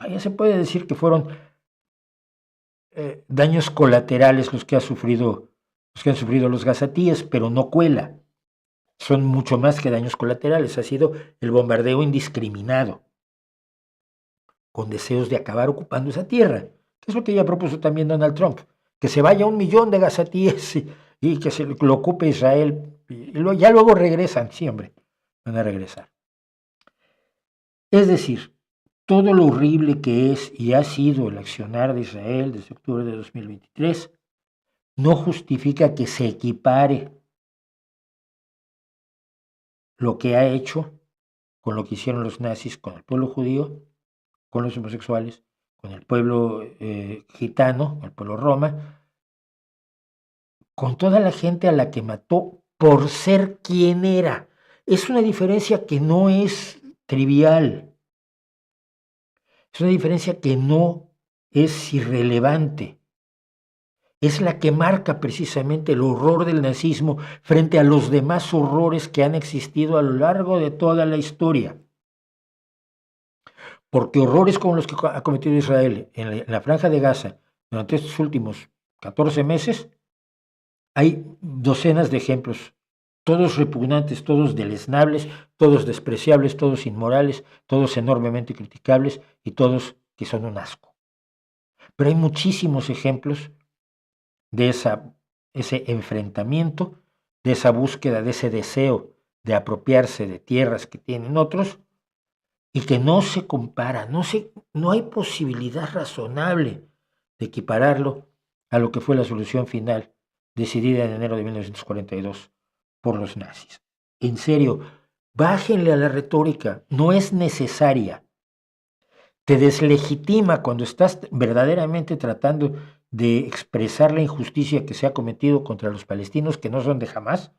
Ya se puede decir que fueron daños colaterales los que han sufrido los gazatíes, pero no cuela. Son mucho más que daños colaterales. Ha sido el bombardeo indiscriminado, con deseos de acabar ocupando esa tierra, que es lo que ya propuso también Donald Trump, que se vaya 1 millón de gazatíes y que se lo ocupe Israel, y ya luego regresan, sí, hombre, van a regresar. Es decir, todo lo horrible que es y ha sido el accionar de Israel desde octubre de 2023 no justifica que se equipare lo que ha hecho con lo que hicieron los nazis con el pueblo judío, con los homosexuales, con el pueblo gitano, el pueblo roma, con toda la gente a la que mató por ser quien era. Es una diferencia que no es trivial. Es una diferencia que no es irrelevante. Es la que marca precisamente el horror del nazismo frente a los demás horrores que han existido a lo largo de toda la historia. Porque horrores como los que ha cometido Israel en la Franja de Gaza durante estos últimos 14 meses, hay docenas de ejemplos, todos repugnantes, todos deleznables, todos despreciables, todos inmorales, todos enormemente criticables y todos que son un asco. Pero hay muchísimos ejemplos de ese enfrentamiento, de esa búsqueda, de ese deseo de apropiarse de tierras que tienen otros y que no se compara, no hay posibilidad razonable de equipararlo a lo que fue la solución final decidida en enero de 1942 por los nazis. En serio, bájenle a la retórica, no es necesaria. Te deslegitima cuando estás verdaderamente tratando de expresar la injusticia que se ha cometido contra los palestinos que no son de Hamás,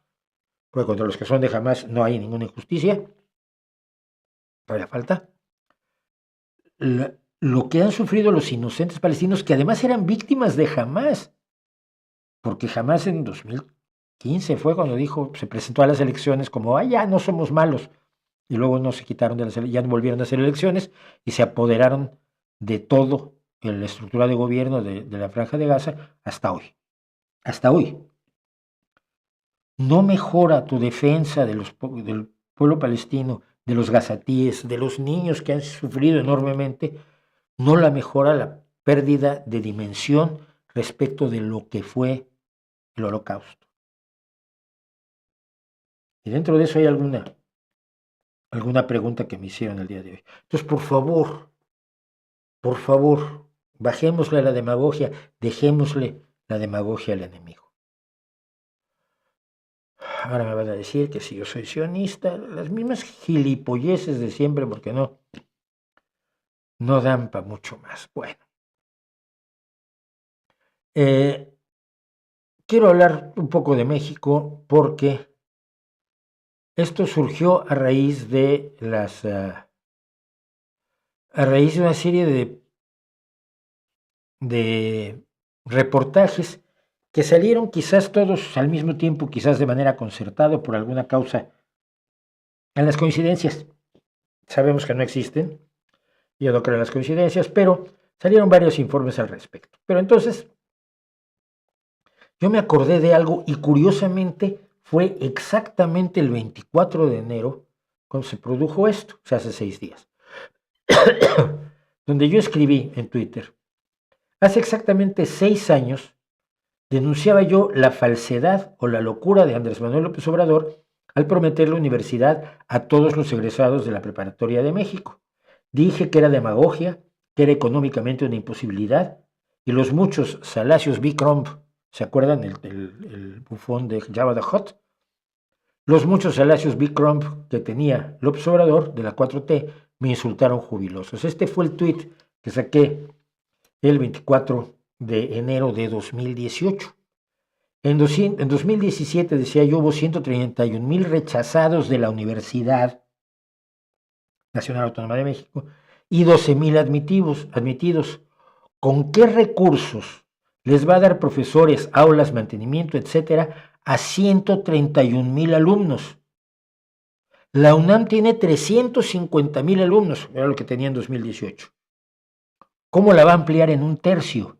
porque contra los que son de Hamás no hay ninguna injusticia, todavía falta. Lo que han sufrido los inocentes palestinos, que además eran víctimas de Hamás, porque Hamás en 2015 fue cuando se presentó a las elecciones como, ya no somos malos, y luego no se quitaron de ya no volvieron a hacer elecciones y se apoderaron de todo en la estructura de gobierno de la Franja de Gaza hasta hoy. Hasta hoy. No mejora tu defensa del pueblo palestino, de los gazatíes, de los niños que han sufrido enormemente, no la mejora la pérdida de dimensión respecto de lo que fue el Holocausto. Y dentro de eso hay alguna pregunta que me hicieron el día de hoy. Entonces, por favor, bajémosle a la demagogia, dejémosle la demagogia al enemigo. Ahora me van a decir que si yo soy sionista, las mismas gilipolleces de siempre, porque no dan para mucho más. Bueno. Quiero hablar un poco de México porque esto surgió a raíz de una serie de reportajes que salieron quizás todos al mismo tiempo, quizás de manera concertada por alguna causa. En las coincidencias sabemos que no existen, yo no creo en las coincidencias, pero salieron varios informes al respecto. Pero entonces yo me acordé de algo y curiosamente fue exactamente el 24 de enero cuando se produjo esto, o sea, hace 6 días, donde yo escribí en Twitter: hace exactamente 6 años denunciaba yo la falsedad o la locura de Andrés Manuel López Obrador al prometer la universidad a todos los egresados de la Preparatoria de México. Dije que era demagogia, que era económicamente una imposibilidad, y los muchos salacios Bicromp, ¿se acuerdan el bufón de Jabba the Hutt? Los muchos salacios Bicromp que tenía López Obrador de la 4T me insultaron jubilosos. Este fue el tuit que saqué el 24 de enero de 2018. En 2017, decía yo, hubo 131,000 rechazados de la Universidad Nacional Autónoma de México y 12,000 admitidos. ¿Con qué recursos les va a dar profesores, aulas, mantenimiento, etcétera, a 131,000 alumnos? La UNAM tiene 350,000 alumnos, era lo que tenía en 2018. ¿Cómo la va a ampliar en un tercio?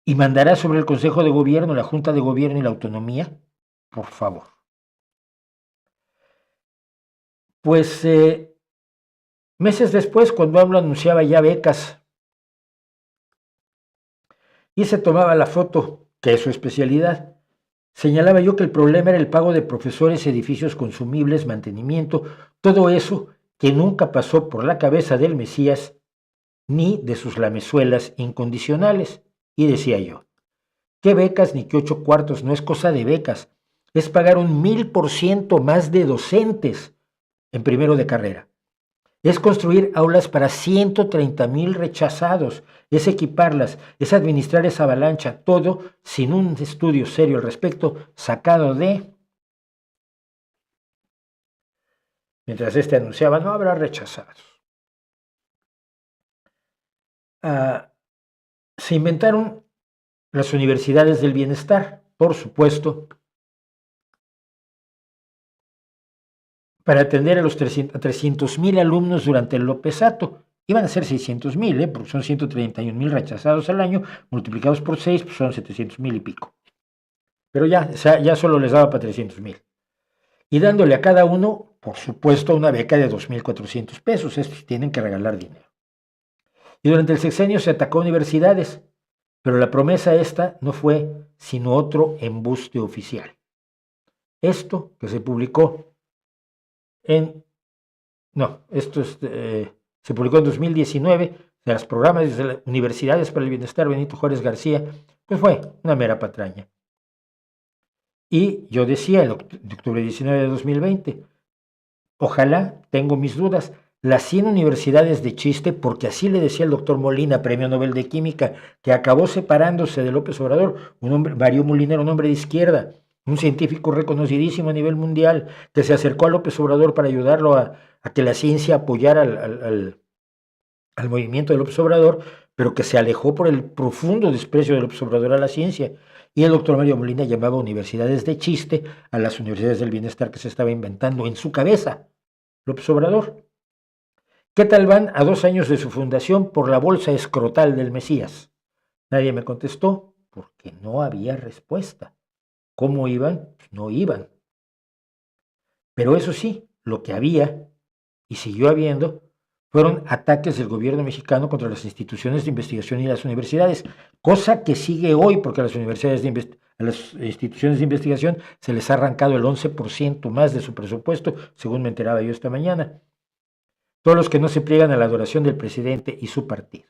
¿Y mandará sobre el Consejo de Gobierno, la Junta de Gobierno y la Autonomía? Por favor. Pues meses después, cuando AMLO anunciaba ya becas y se tomaba la foto, que es su especialidad, señalaba yo que el problema era el pago de profesores, edificios consumibles, mantenimiento, todo eso que nunca pasó por la cabeza del Mesías ni de sus lamezuelas incondicionales. Y decía yo, ¿qué becas ni qué 8 cuartos? No es cosa de becas, es pagar un 1000% más de docentes en primero de carrera. Es construir aulas para 130,000 rechazados, es equiparlas, es administrar esa avalancha, todo sin un estudio serio al respecto, sacado de... Mientras anunciaba, no habrá rechazados. Se inventaron las universidades del bienestar, por supuesto, para atender a los 300,000 alumnos durante el Lopezato. Iban a ser 600,000, porque son 131,000 rechazados al año, multiplicados por 6, pues son 700,000 y pico. Pero ya solo les daba para 300,000. Y dándole a cada uno, por supuesto, una beca de 2,400 pesos. Estos tienen que regalar dinero. Y durante el sexenio se atacó a universidades, pero la promesa esta no fue sino otro embuste oficial. Esto que se publicó se publicó en 2019, de los programas de las Universidades para el Bienestar Benito Juárez García, pues fue una mera patraña. Y yo decía, en octubre 19 de 2020, ojalá, tengo mis dudas, las 100 universidades de chiste, porque así le decía el doctor Molina, Premio Nobel de Química, que acabó separándose de López Obrador, Mario Molina, un hombre de izquierda, un científico reconocidísimo a nivel mundial, que se acercó a López Obrador para ayudarlo a que la ciencia apoyara al movimiento de López Obrador, pero que se alejó por el profundo desprecio de López Obrador a la ciencia. Y el doctor Mario Molina llamaba universidades de chiste a las universidades del bienestar que se estaba inventando en su cabeza López Obrador. ¿Qué tal van a 2 años de su fundación por la bolsa escrotal del Mesías? Nadie me contestó porque no había respuesta. ¿Cómo iban? Pues no iban. Pero eso sí, lo que había y siguió habiendo fueron ataques del gobierno mexicano contra las instituciones de investigación y las universidades, cosa que sigue hoy porque a las instituciones de investigación se les ha arrancado el 11% más de su presupuesto, según me enteraba yo esta mañana. Todos los que no se pliegan a la adoración del presidente y su partido.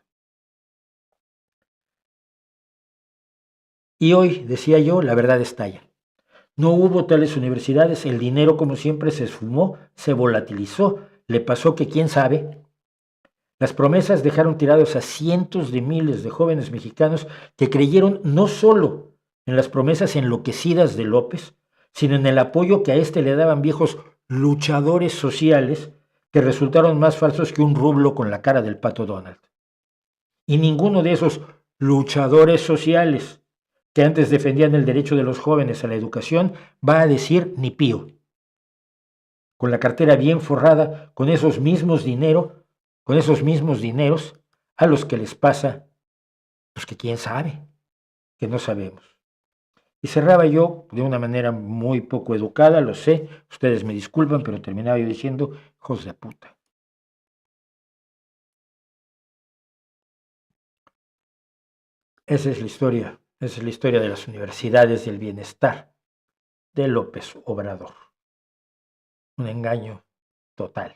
Y hoy, decía yo, la verdad estalla. No hubo tales universidades, el dinero como siempre se esfumó, se volatilizó, le pasó que quién sabe. Las promesas dejaron tirados a cientos de miles de jóvenes mexicanos que creyeron no solo en las promesas enloquecidas de López, sino en el apoyo que a este le daban viejos luchadores sociales que resultaron más falsos que un rublo con la cara del Pato Donald. Y ninguno de esos luchadores sociales que antes defendían el derecho de los jóvenes a la educación va a decir ni pío. Con la cartera bien forrada, con esos mismos dineros a los que les pasa, pues que quién sabe, que no sabemos. Y cerraba yo de una manera muy poco educada, lo sé, ustedes me disculpan, pero terminaba yo diciendo, hijos de puta. Esa es la historia de las universidades del bienestar de López Obrador. Un engaño total.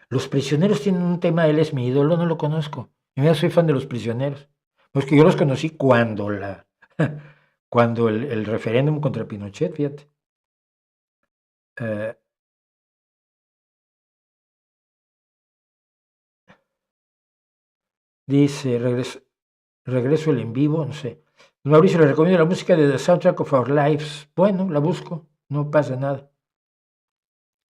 Los prisioneros tienen un tema, él es mi ídolo, no lo conozco. Yo soy fan de los prisioneros. Pues que yo los conocí cuando el referéndum contra Pinochet, fíjate. Dice, regreso el en vivo, no sé. Mauricio le recomiendo la música de The Soundtrack of Our Lives. Bueno, la busco, no pasa nada.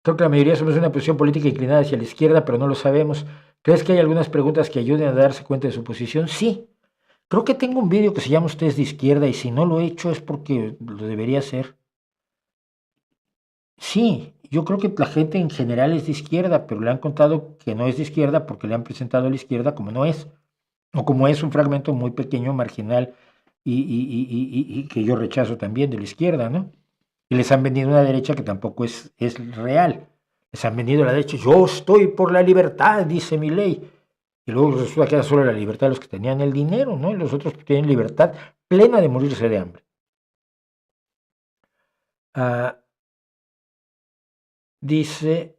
Creo que la mayoría somos de una posición política inclinada hacia la izquierda, pero no lo sabemos. ¿Crees que hay algunas preguntas que ayuden a darse cuenta de su posición? Sí. Creo que tengo un vídeo que se llama Usted es de izquierda y si no lo he hecho es porque lo debería hacer. Sí, yo creo que la gente en general es de izquierda, pero le han contado que no es de izquierda porque le han presentado a la izquierda como no es, o como es un fragmento muy pequeño, marginal, y que yo rechazo también de la izquierda, ¿no? Y les han vendido una derecha que tampoco es real. Les han vendido la derecha, yo estoy por la libertad, dice mi ley. Y luego resulta que era solo la libertad de los que tenían el dinero, ¿no? Y los otros tienen libertad plena de morirse de hambre. Dice,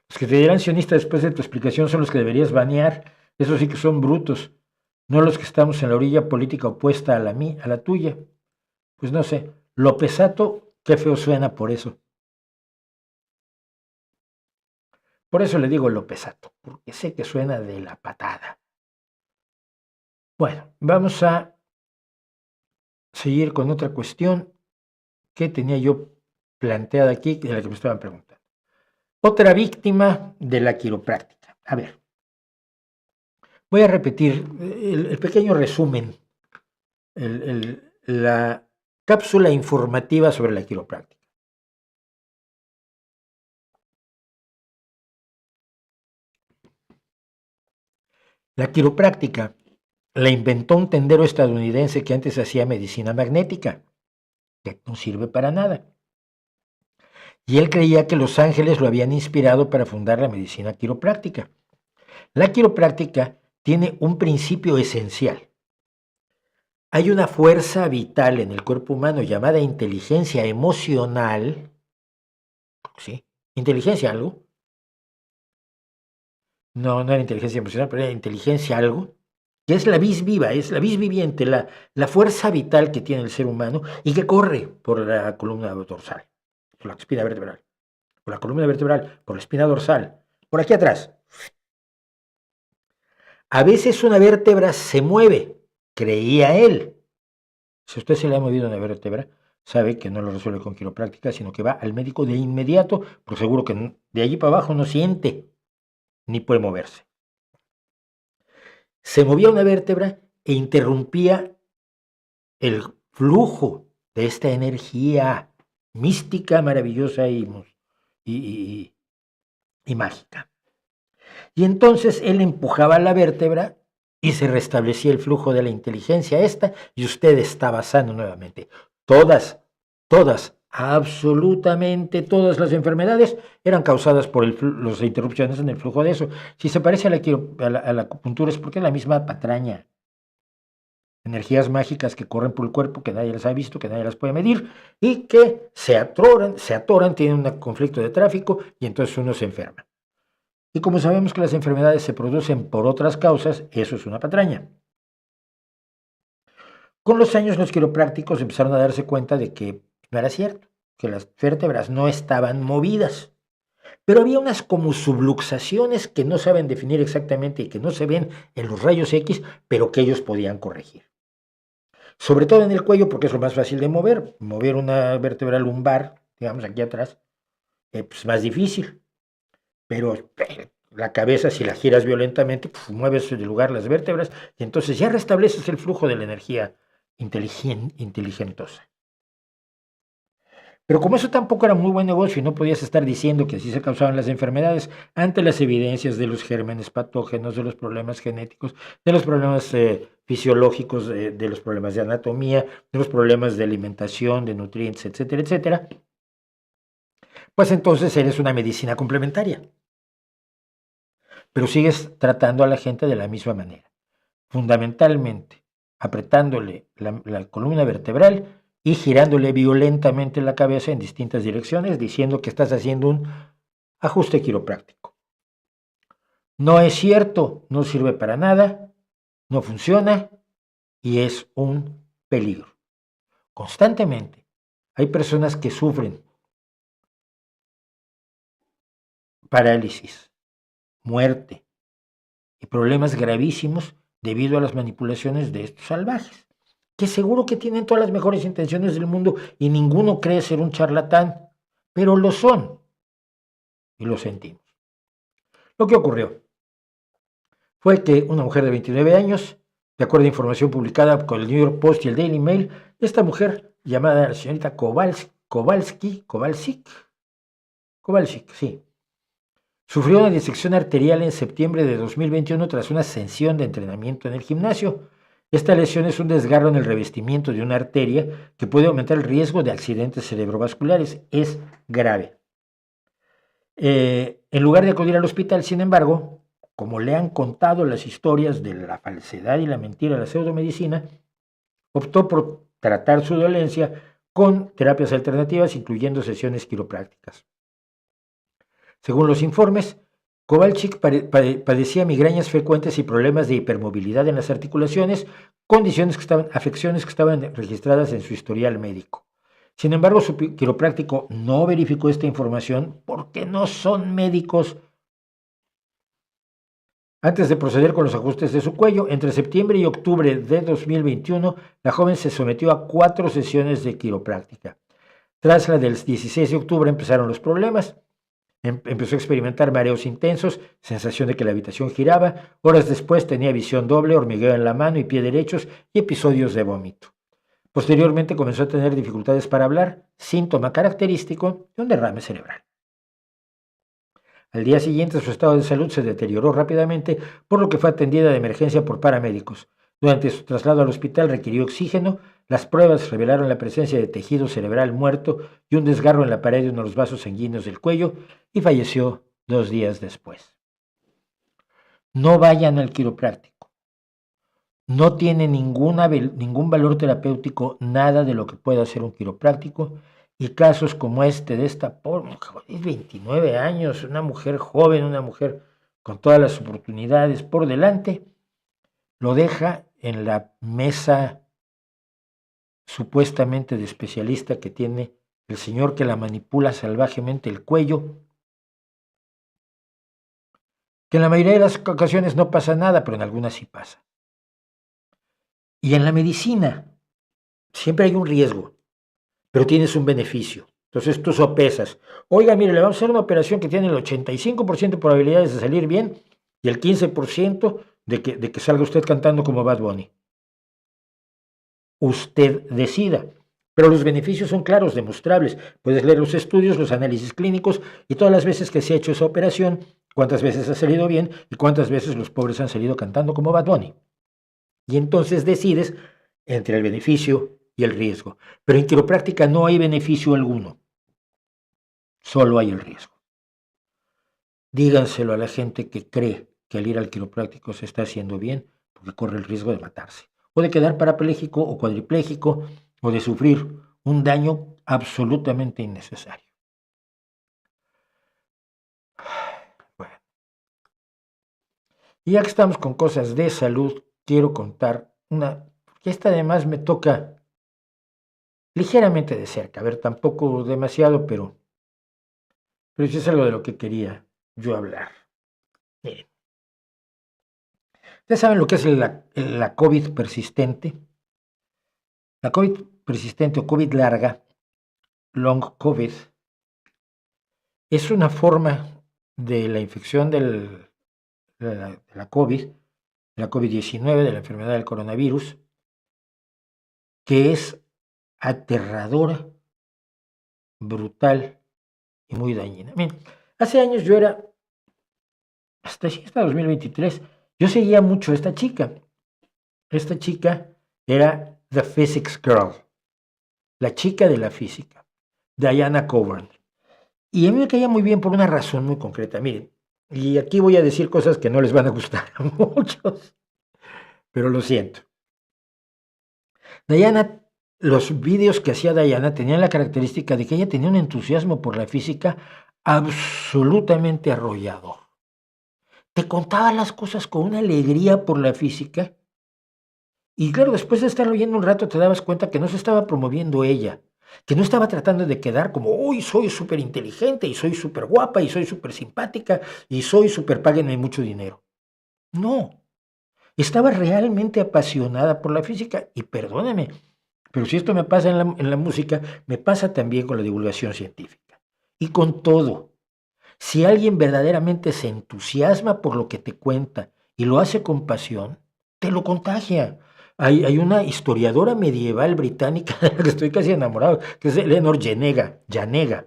los que te dirán sionista después de tu explicación son los que deberías banear. Esos sí que son brutos, no los que estamos en la orilla política opuesta a la tuya. Pues no sé, Lopesato, qué feo suena por eso. Por eso le digo Lopesato, porque sé que suena de la patada. Bueno, vamos a seguir con otra cuestión que tenía yo planteada aquí, de la que me estaban preguntando. Otra víctima de la quiropráctica. A ver, voy a repetir el pequeño resumen, la cápsula informativa sobre la quiropráctica. La quiropráctica la inventó un tendero estadounidense que antes hacía medicina magnética, que no sirve para nada. Y él creía que los ángeles lo habían inspirado para fundar la medicina quiropráctica. La quiropráctica tiene un principio esencial. Hay una fuerza vital en el cuerpo humano llamada inteligencia emocional. ¿Sí? ¿Inteligencia algo? No, no era inteligencia emocional, pero era inteligencia algo, que es la vis viva, es la vis viviente, la fuerza vital que tiene el ser humano y que corre por la columna dorsal, por la espina vertebral, por la columna vertebral, por la espina dorsal, por aquí atrás. A veces una vértebra se mueve, creía él. Si a usted se le ha movido una vértebra, sabe que no lo resuelve con quiropráctica, sino que va al médico de inmediato, porque seguro que de allí para abajo no siente, ni puede moverse. Se movía una vértebra e interrumpía el flujo de esta energía mística, maravillosa y mágica. Y entonces él empujaba la vértebra y se restablecía el flujo de la inteligencia esta y usted estaba sano nuevamente. Todas, absolutamente todas las enfermedades eran causadas por las interrupciones en el flujo de eso. Si se parece a la acupuntura es porque es la misma patraña. Energías mágicas que corren por el cuerpo, que nadie las ha visto, que nadie las puede medir, y que se atoran, tienen un conflicto de tráfico y entonces uno se enferma. Y como sabemos que las enfermedades se producen por otras causas, eso es una patraña. Con los años los quiroprácticos empezaron a darse cuenta de que no era cierto, que las vértebras no estaban movidas. Pero había unas como subluxaciones que no saben definir exactamente y que no se ven en los rayos X, pero que ellos podían corregir. Sobre todo en el cuello, porque es lo más fácil de mover. Mover una vértebra lumbar, digamos aquí atrás, pues más difícil. Pero la cabeza, si la giras violentamente, pues, mueves de lugar las vértebras y entonces ya restableces el flujo de la energía inteligentosa. Pero como eso tampoco era muy buen negocio y no podías estar diciendo que así se causaban las enfermedades ante las evidencias de los gérmenes patógenos, de los problemas genéticos, de los problemas fisiológicos, de los problemas de anatomía, de los problemas de alimentación, de nutrientes, etcétera, etcétera, pues entonces eres una medicina complementaria. Pero sigues tratando a la gente de la misma manera, fundamentalmente apretándole la columna vertebral y girándole violentamente la cabeza en distintas direcciones, diciendo que estás haciendo un ajuste quiropráctico. No es cierto, no sirve para nada, no funciona y es un peligro. Constantemente hay personas que sufren parálisis, muerte, y problemas gravísimos debido a las manipulaciones de estos salvajes, que seguro que tienen todas las mejores intenciones del mundo y ninguno cree ser un charlatán, pero lo son y lo sentimos. Lo que ocurrió fue que una mujer de 29 años, de acuerdo a información publicada con el New York Post y el Daily Mail, esta mujer, llamada la señorita Kowalczyk, sí, sufrió una disección arterial en septiembre de 2021 tras una sesión de entrenamiento en el gimnasio. Esta lesión es un desgarro en el revestimiento de una arteria que puede aumentar el riesgo de accidentes cerebrovasculares. Es grave. En lugar de acudir al hospital, sin embargo, como le han contado las historias de la falsedad y la mentira de la pseudomedicina, optó por tratar su dolencia con terapias alternativas, incluyendo sesiones quiroprácticas. Según los informes, Kowalczyk padecía migrañas frecuentes y problemas de hipermovilidad en las articulaciones, afecciones que estaban registradas en su historial médico. Sin embargo, su quiropráctico no verificó esta información porque no son médicos. Antes de proceder con los ajustes de su cuello, entre septiembre y octubre de 2021, la joven se sometió a 4 sesiones de quiropráctica. Tras la del 16 de octubre empezaron los problemas. Empezó a experimentar mareos intensos, sensación de que la habitación giraba. Horas después tenía visión doble, hormigueo en la mano y pie derechos y episodios de vómito. Posteriormente comenzó a tener dificultades para hablar, síntoma característico de un derrame cerebral. Al día siguiente su estado de salud se deterioró rápidamente, por lo que fue atendida de emergencia por paramédicos. Durante su traslado al hospital requirió oxígeno. Las pruebas revelaron la presencia de tejido cerebral muerto y un desgarro en la pared de uno de los vasos sanguíneos del cuello, y falleció 2 días después. No vayan al quiropráctico. No tiene ningún valor terapéutico nada de lo que pueda hacer un quiropráctico, y casos como este de esta pobre, 29 años, una mujer joven, una mujer con todas las oportunidades por delante, lo deja en la mesa supuestamente de especialista que tiene el señor que la manipula salvajemente el cuello, que en la mayoría de las ocasiones no pasa nada, pero en algunas sí pasa. Y en la medicina siempre hay un riesgo, pero tienes un beneficio. Entonces tú sopesas. Oiga, mire, le vamos a hacer una operación que tiene el 85% de probabilidades de salir bien y el 15% de que salga usted cantando como Bad Bunny. Usted decida. Pero los beneficios son claros, demostrables. Puedes leer los estudios, los análisis clínicos y todas las veces que se ha hecho esa operación, cuántas veces ha salido bien y cuántas veces los pobres han salido cantando como Bad Bunny. Y entonces decides entre el beneficio y el riesgo. Pero en quiropráctica no hay beneficio alguno. Solo hay el riesgo. Díganselo a la gente que cree que al ir al quiropráctico se está haciendo bien, porque corre el riesgo de matarse, o de quedar parapléjico o cuadripléjico, o de sufrir un daño absolutamente innecesario. Bueno. Y ya que estamos con cosas de salud, quiero contar una, que esta además me toca ligeramente de cerca, a ver, tampoco demasiado, pero sí es algo de lo que quería yo hablar. Miren, ¿ustedes saben lo que es la COVID persistente? La COVID persistente o COVID larga, long COVID, es una forma de la infección de la COVID, de la COVID-19, de la enfermedad del coronavirus, que es aterradora, brutal y muy dañina. Miren, hace años yo era, hasta 2023, yo seguía mucho a esta chica. Esta chica era The Physics Girl, la chica de la física, Diana Coburn. Y a mí me caía muy bien por una razón muy concreta. Miren, y aquí voy a decir cosas que no les van a gustar a muchos, pero lo siento. Diana, los vídeos que hacía Diana tenían la característica de que ella tenía un entusiasmo por la física absolutamente arrollador. Te contaba las cosas con una alegría por la física. Y claro, después de estar oyendo un rato te dabas cuenta que no se estaba promoviendo ella, que no estaba tratando de quedar como, uy, soy súper inteligente y soy súper guapa y soy súper simpática y soy súper, páguenme mucho dinero. No, estaba realmente apasionada por la física y perdóname, pero si esto me pasa en la música, me pasa también con la divulgación científica y con todo. Si alguien verdaderamente se entusiasma por lo que te cuenta y lo hace con pasión, te lo contagia. Hay una historiadora medieval británica de la que estoy casi enamorado, que es Eleanor Janega,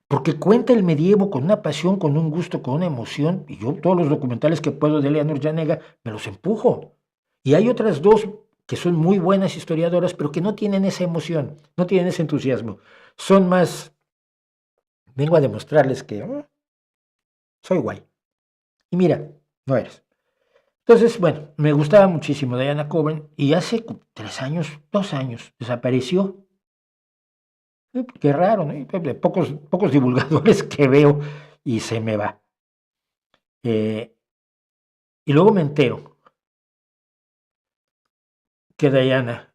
porque cuenta el medievo con una pasión, con un gusto, con una emoción, y yo todos los documentales que puedo de Eleanor Janega me los empujo. Y hay otras dos que son muy buenas historiadoras, pero que no tienen esa emoción, no tienen ese entusiasmo. Son más, vengo a demostrarles que soy guay. Y mira, no eres. Entonces, bueno, me gustaba muchísimo Diana Coben y hace 3 años, 2 años, desapareció. Qué raro, ¿no? Pocos divulgadores que veo y se me va. Y luego me entero que Diana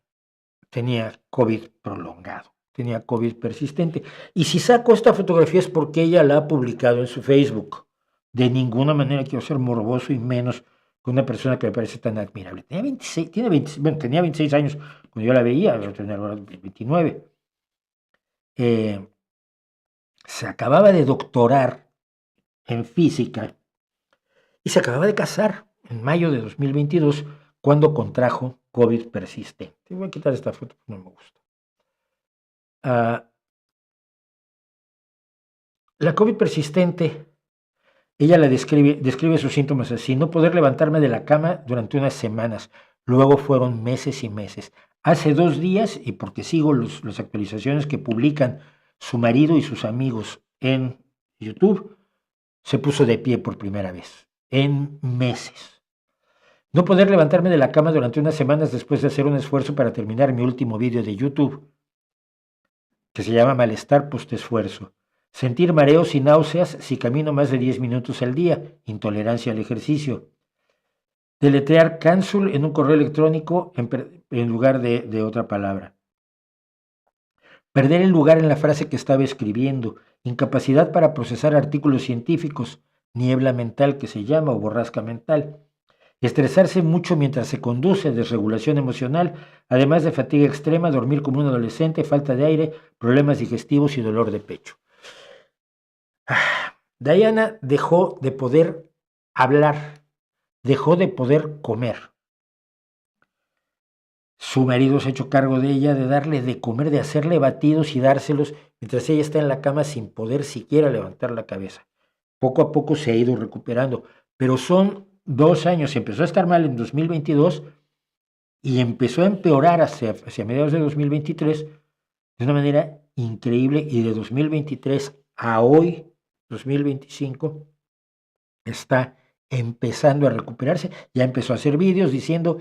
tenía COVID prolongado, tenía COVID persistente. Y si saco esta fotografía es porque ella la ha publicado en su Facebook. De ninguna manera quiero ser morboso y menos con una persona que me parece tan admirable. Tenía 26, tenía 26 años cuando yo la veía, ahora tenía 29. Se acababa de doctorar en física y se acababa de casar en mayo de 2022 cuando contrajo COVID persistente. Voy a quitar esta foto porque no me gusta. La COVID persistente, ella la describe sus síntomas así: no poder levantarme de la cama durante unas semanas, luego fueron meses y meses. Hace 2 días, y porque sigo las actualizaciones que publican su marido y sus amigos en YouTube, se puso de pie por primera vez, en meses. No poder levantarme de la cama durante unas semanas después de hacer un esfuerzo para terminar mi último vídeo de YouTube, que se llama Malestar Post-Esfuerzo. Sentir mareos y náuseas si camino más de 10 minutos al día, intolerancia al ejercicio. Deletrear cancel en un correo electrónico en lugar de otra palabra. Perder el lugar en la frase que estaba escribiendo, incapacidad para procesar artículos científicos, niebla mental que se llama o borrasca mental. Estresarse mucho mientras se conduce, desregulación emocional, además de fatiga extrema, dormir como un adolescente, falta de aire, problemas digestivos y dolor de pecho. Diana dejó de poder hablar, dejó de poder comer. Su marido se ha hecho cargo de ella, de darle de comer, de hacerle batidos y dárselos, mientras ella está en la cama sin poder siquiera levantar la cabeza. Poco a poco se ha ido recuperando, pero son 2 años. Empezó a estar mal en 2022 y empezó a empeorar hacia mediados de 2023 de una manera increíble, y de 2023 a hoy, 2025, está empezando a recuperarse. Ya empezó a hacer vídeos diciendo: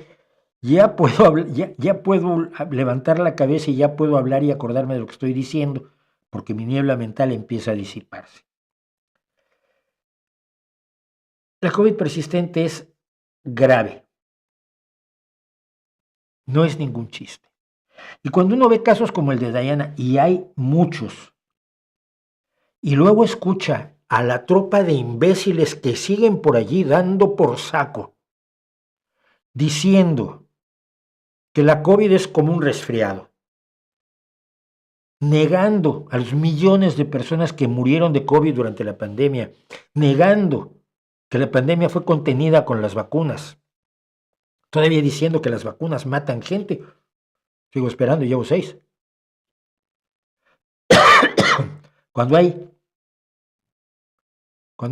ya puedo, ya puedo levantar la cabeza y ya puedo hablar y acordarme de lo que estoy diciendo, porque mi niebla mental empieza a disiparse. La COVID persistente es grave. No es ningún chiste. Y cuando uno ve casos como el de Diana, y hay muchos, y luego escucha a la tropa de imbéciles que siguen por allí dando por saco, diciendo que la COVID es como un resfriado, negando a los millones de personas que murieron de COVID durante la pandemia, negando que la pandemia fue contenida con las vacunas, todavía diciendo que las vacunas matan gente. Sigo esperando, llevo 6. Cuando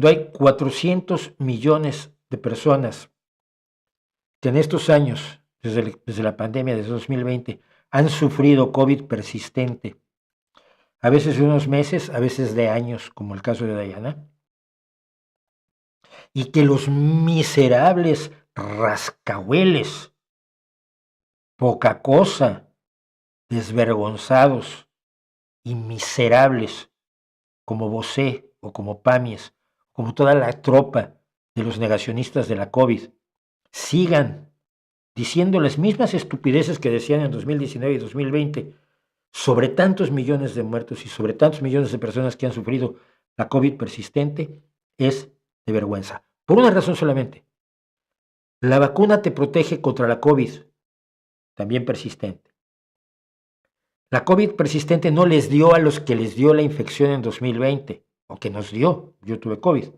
hay 400 millones de personas que en estos años, desde la pandemia, desde 2020, han sufrido COVID persistente, a veces de unos meses, a veces de años, como el caso de Diana, y que los miserables rascahueles, poca cosa, desvergonzados y miserables, como Bosé o como Pamies, como toda la tropa de los negacionistas de la COVID, sigan diciendo las mismas estupideces que decían en 2019 y 2020 sobre tantos millones de muertos y sobre tantos millones de personas que han sufrido la COVID persistente, es de vergüenza. Por una razón solamente: La vacuna te protege contra la COVID, también persistente. La COVID persistente no les dio a los que les dio la infección en 2020, o que nos dio. Yo tuve COVID.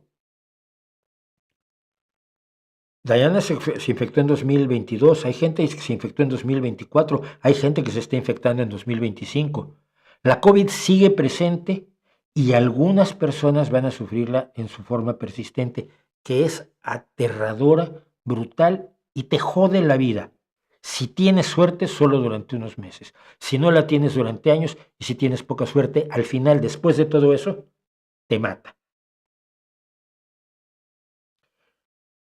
Diana se infectó en 2022, hay gente que se infectó en 2024, hay gente que se está infectando en 2025. La COVID sigue presente y algunas personas van a sufrirla en su forma persistente, que es aterradora, brutal y te jode la vida. Si tienes suerte, solo durante unos meses. Si no la tienes durante años y si tienes poca suerte, al final, después de todo eso, te mata.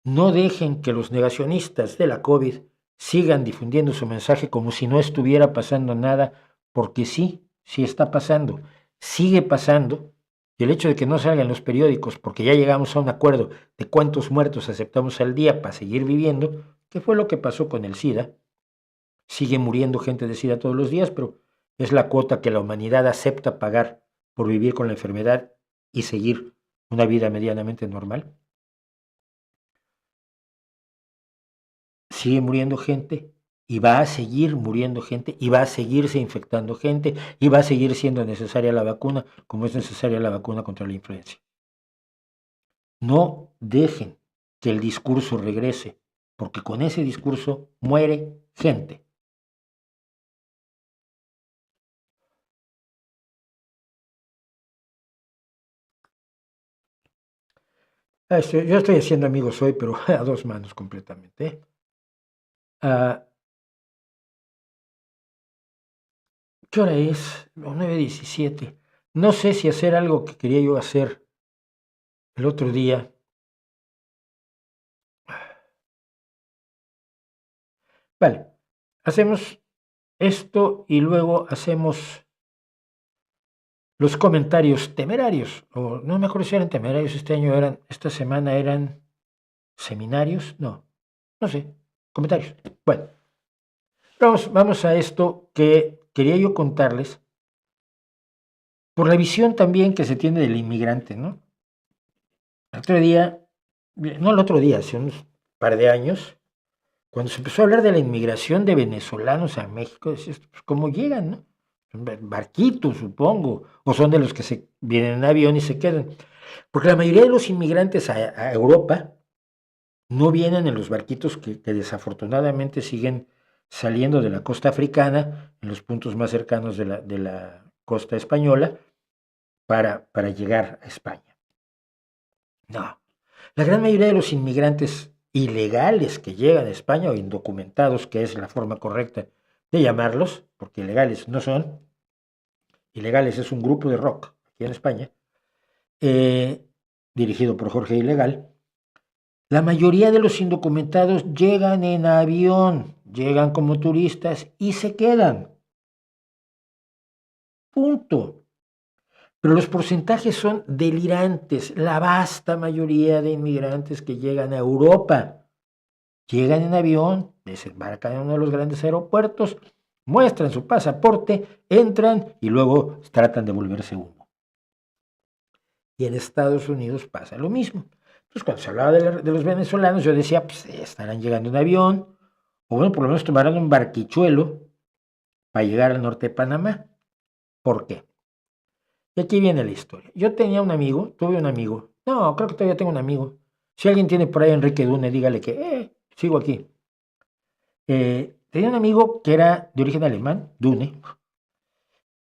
No dejen que los negacionistas de la COVID sigan difundiendo su mensaje como si no estuviera pasando nada, porque sí está pasando, sigue pasando. Y el hecho de que no salgan los periódicos, porque ya llegamos a un acuerdo de cuántos muertos aceptamos al día para seguir viviendo, que fue lo que pasó con el SIDA. Sigue muriendo gente de SIDA todos los días, pero es la cuota que la humanidad acepta pagar por vivir con la enfermedad y seguir una vida medianamente normal. Sigue muriendo gente y va a seguir muriendo gente y va a seguirse infectando gente y va a seguir siendo necesaria la vacuna como es necesaria la vacuna contra la influenza. No dejen que el discurso regrese, porque con ese discurso muere gente. Yo estoy haciendo amigos hoy, pero a dos manos completamente. ¿Qué hora es? 9:17. No sé si hacer algo que quería yo hacer el otro día. Vale, hacemos esto y luego hacemos los comentarios temerarios. O no me acuerdo si eran temerarios este año, esta semana eran seminarios. No sé, comentarios. Bueno, vamos a esto que quería yo contarles por la visión también que se tiene del inmigrante, ¿no? El otro día, no el otro día, hace unos par de años, cuando se empezó a hablar de la inmigración de venezolanos a México, decías, pues, ¿cómo llegan, no? Barquitos, supongo, o son de los que se vienen en avión y se quedan. Porque la mayoría de los inmigrantes a Europa no vienen en los barquitos que desafortunadamente siguen saliendo de la costa africana, en los puntos más cercanos de la costa española, para llegar a España. No, la gran mayoría de los inmigrantes ilegales que llegan a España o indocumentados, que es la forma correcta de llamarlos, porque ilegales no son, ilegales es un grupo de rock aquí en España, dirigido por Jorge Ilegal. La mayoría de los indocumentados llegan en avión, llegan como turistas y se quedan. Punto. Pero los porcentajes son delirantes. La vasta mayoría de inmigrantes que llegan a Europa llegan en avión, desembarcan en uno de los grandes aeropuertos, muestran su pasaporte, entran y luego tratan de volverse humo. Y en Estados Unidos pasa lo mismo. Entonces, cuando se hablaba de los venezolanos, yo decía, pues estarán llegando en avión, o bueno, por lo menos tomarán un barquichuelo para llegar al norte de Panamá. ¿Por qué? Y aquí viene la historia. Yo tuve un amigo, no, creo que todavía tengo un amigo. Si alguien tiene por ahí a Enrique Dune, dígale que, sigo aquí. Tenía un amigo que era de origen alemán, Dune,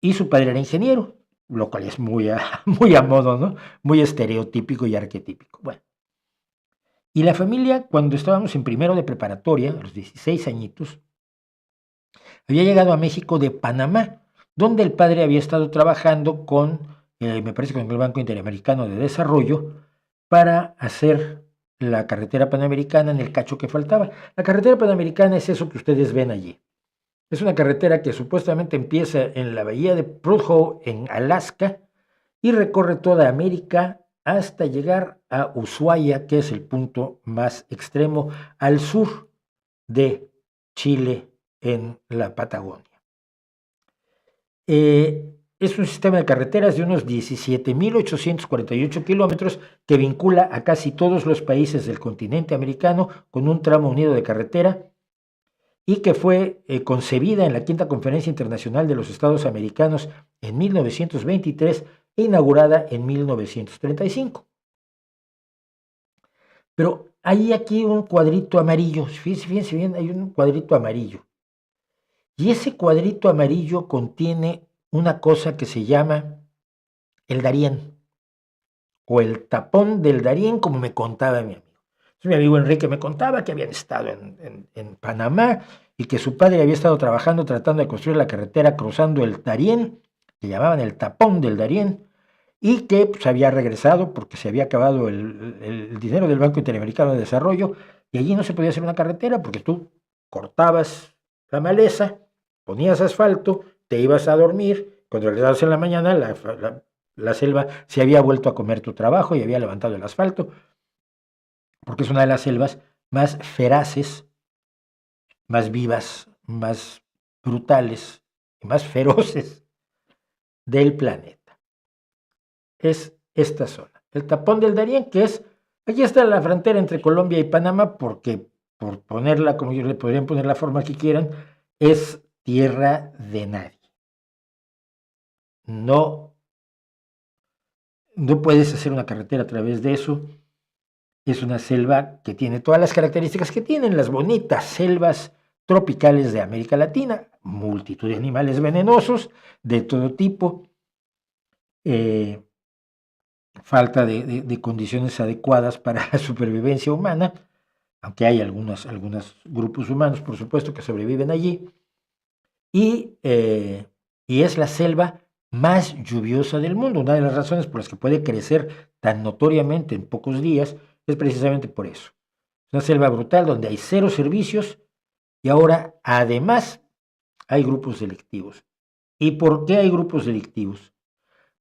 y su padre era ingeniero, lo cual es muy a modo, ¿no? Muy estereotípico y arquetípico. Bueno. Y la familia, cuando estábamos en primero de preparatoria, a los 16 añitos, había llegado a México de Panamá, donde el padre había estado trabajando me parece que con el Banco Interamericano de Desarrollo, para hacer la carretera panamericana en el cacho que faltaba. La carretera panamericana es eso que ustedes ven allí. Es una carretera que supuestamente empieza en la bahía de Prudhoe, en Alaska, y recorre toda América hasta llegar a Ushuaia, que es el punto más extremo al sur de Chile, en la Patagonia. es un sistema de carreteras de unos 17.848 kilómetros que vincula a casi todos los países del continente americano con un tramo unido de carretera y que fue concebida en la Quinta Conferencia Internacional de los Estados Americanos en 1923 e inaugurada en 1935. Pero hay aquí un cuadrito amarillo, fíjense bien, hay un cuadrito amarillo. Y ese cuadrito amarillo contiene una cosa que se llama el Darién, o el tapón del Darién, como me contaba mi amigo. Entonces, mi amigo Enrique me contaba que habían estado en Panamá y que su padre había estado trabajando tratando de construir la carretera cruzando el Darién, que llamaban el tapón del Darién, y que pues, había regresado porque se había acabado el dinero del Banco Interamericano de Desarrollo y allí no se podía hacer una carretera porque tú cortabas la maleza, ponías asfalto, te ibas a dormir, cuando regresabas en la mañana la selva se había vuelto a comer tu trabajo y había levantado el asfalto, porque es una de las selvas más feraces, más vivas, más brutales y más feroces del planeta. Es esta zona, el tapón del Darién, que es, aquí está la frontera entre Colombia y Panamá, porque por ponerla, como yo le podrían poner la forma que quieran, es tierra de nadie. No puedes hacer una carretera a través de eso. Es una selva que tiene todas las características que tienen las bonitas selvas tropicales de América Latina, multitud de animales venenosos de todo tipo, falta de condiciones adecuadas para la supervivencia humana, aunque hay algunos grupos humanos, por supuesto, que sobreviven allí, y es la selva más lluviosa del mundo. Una de las razones por las que puede crecer tan notoriamente en pocos días es precisamente por eso. Es una selva brutal donde hay cero servicios y ahora además hay grupos delictivos. ¿Y por qué hay grupos delictivos?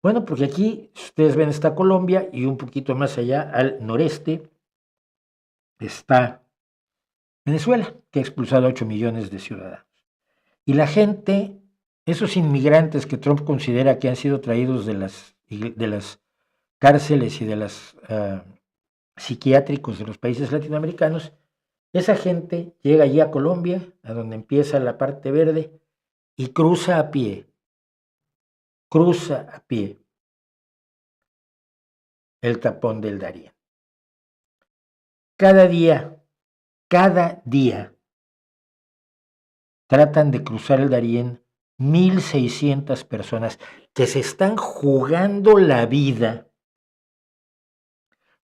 Bueno, porque aquí, ustedes ven, está Colombia y un poquito más allá al noreste está Venezuela, que ha expulsado a 8 millones de ciudadanos. Y la gente, esos inmigrantes que Trump considera que han sido traídos de las cárceles y de los psiquiátricos de los países latinoamericanos, esa gente llega allí a Colombia, a donde empieza la parte verde, y cruza a pie el tapón del Darién. Cada día, tratan de cruzar el Darién 1,600 personas que se están jugando la vida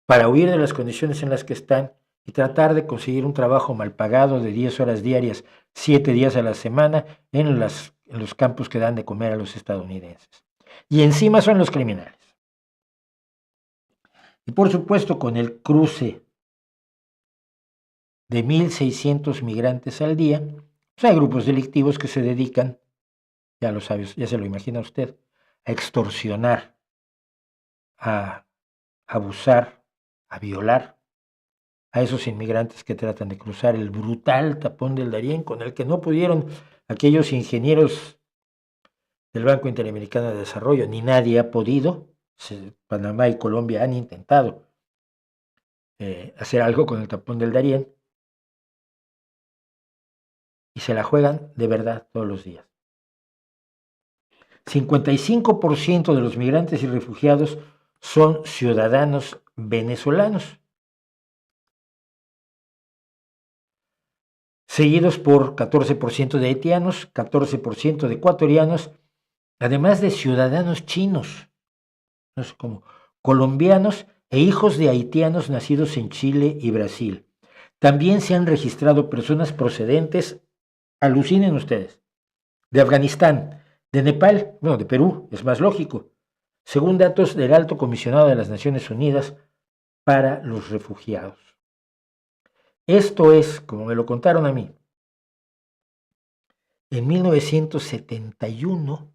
para huir de las condiciones en las que están y tratar de conseguir un trabajo mal pagado de 10 horas diarias, 7 días a la semana, en los campos que dan de comer a los estadounidenses. Y encima son los criminales. Y por supuesto, con el cruce de 1,600 migrantes al día, pues hay grupos delictivos que se dedican, ya lo sabe, ya se lo imagina usted, a extorsionar, a abusar, a violar a esos inmigrantes que tratan de cruzar el brutal tapón del Darién con el que no pudieron aquellos ingenieros del Banco Interamericano de Desarrollo, ni nadie ha podido. Panamá y Colombia han intentado hacer algo con el tapón del Darién y se la juegan de verdad todos los días. 55% de los migrantes y refugiados son ciudadanos venezolanos, seguidos por 14% de haitianos, 14% de ecuatorianos, además de ciudadanos chinos, no sé cómo, colombianos e hijos de haitianos nacidos en Chile y Brasil. También se han registrado personas procedentes, alucinen ustedes, de Afganistán, de Nepal, bueno, de Perú, es más lógico, según datos del Alto Comisionado de las Naciones Unidas para los Refugiados. Esto es, como me lo contaron a mí, en 1971,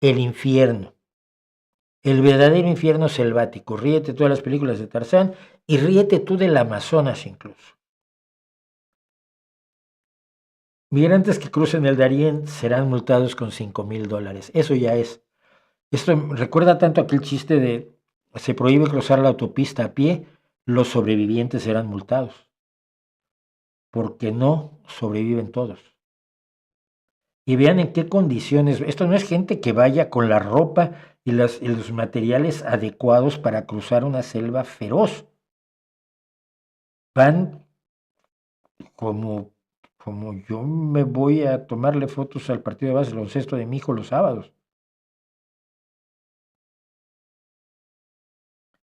el infierno, el verdadero infierno selvático. Ríete tú de las películas de Tarzán y ríete tú del Amazonas incluso. Migrantes que crucen el Darién serán multados con $5,000. Eso ya es. Esto recuerda tanto aquel chiste de se prohíbe cruzar la autopista a pie, los sobrevivientes serán multados, porque no sobreviven todos. Y vean en qué condiciones. Esto no es gente que vaya con la ropa y los materiales adecuados para cruzar una selva feroz. Van como yo me voy a tomarle fotos al partido de base del baloncesto de mi hijo los sábados.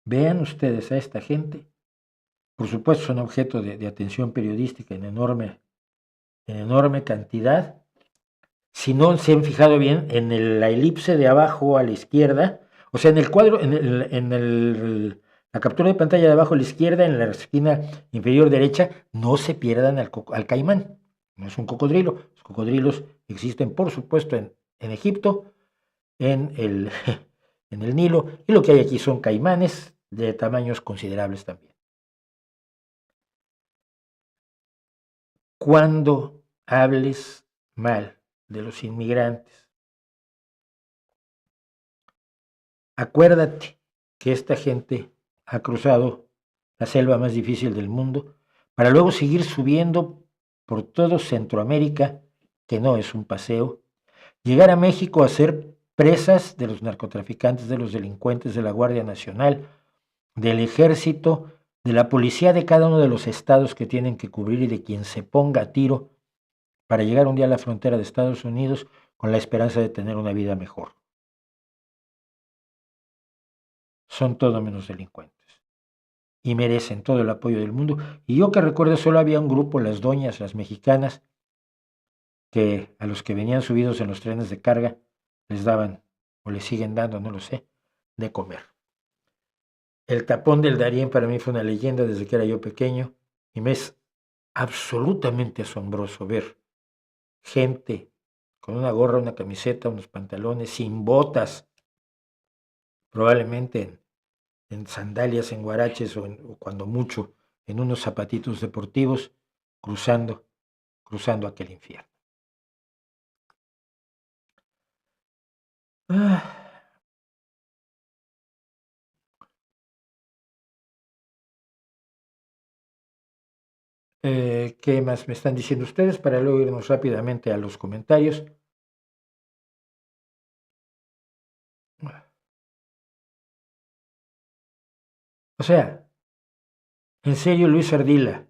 Vean ustedes a esta gente. Por supuesto son objeto de atención periodística en enorme cantidad. Si no se han fijado bien, en la elipse de abajo a la izquierda, o sea, en el cuadro, la captura de pantalla de abajo a la izquierda, en la esquina inferior derecha, no se pierdan al caimán. No es un cocodrilo. Los cocodrilos existen, por supuesto, en Egipto, en el, en el Nilo, y lo que hay aquí son caimanes de tamaños considerables también. Cuando hables mal de los inmigrantes, acuérdate que esta gente ha cruzado la selva más difícil del mundo para luego seguir subiendo por todo Centroamérica, que no es un paseo, llegar a México a ser presas de los narcotraficantes, de los delincuentes, de la Guardia Nacional, del Ejército, de la policía de cada uno de los estados que tienen que cubrir y de quien se ponga a tiro para llegar un día a la frontera de Estados Unidos con la esperanza de tener una vida mejor. Son todo menos delincuentes y merecen todo el apoyo del mundo. Y yo que recuerdo solo había un grupo, las doñas, las mexicanas, que a los que venían subidos en los trenes de carga les daban, o les siguen dando, no lo sé, de comer. El tapón del Darién para mí fue una leyenda desde que era yo pequeño y me es absolutamente asombroso ver gente con una gorra, una camiseta, unos pantalones, sin botas, probablemente en sandalias, en guaraches o cuando mucho en unos zapatitos deportivos, cruzando aquel infierno. ¿Qué más me están diciendo ustedes para luego irnos rápidamente a los comentarios? O sea, en serio, Luis Ardila,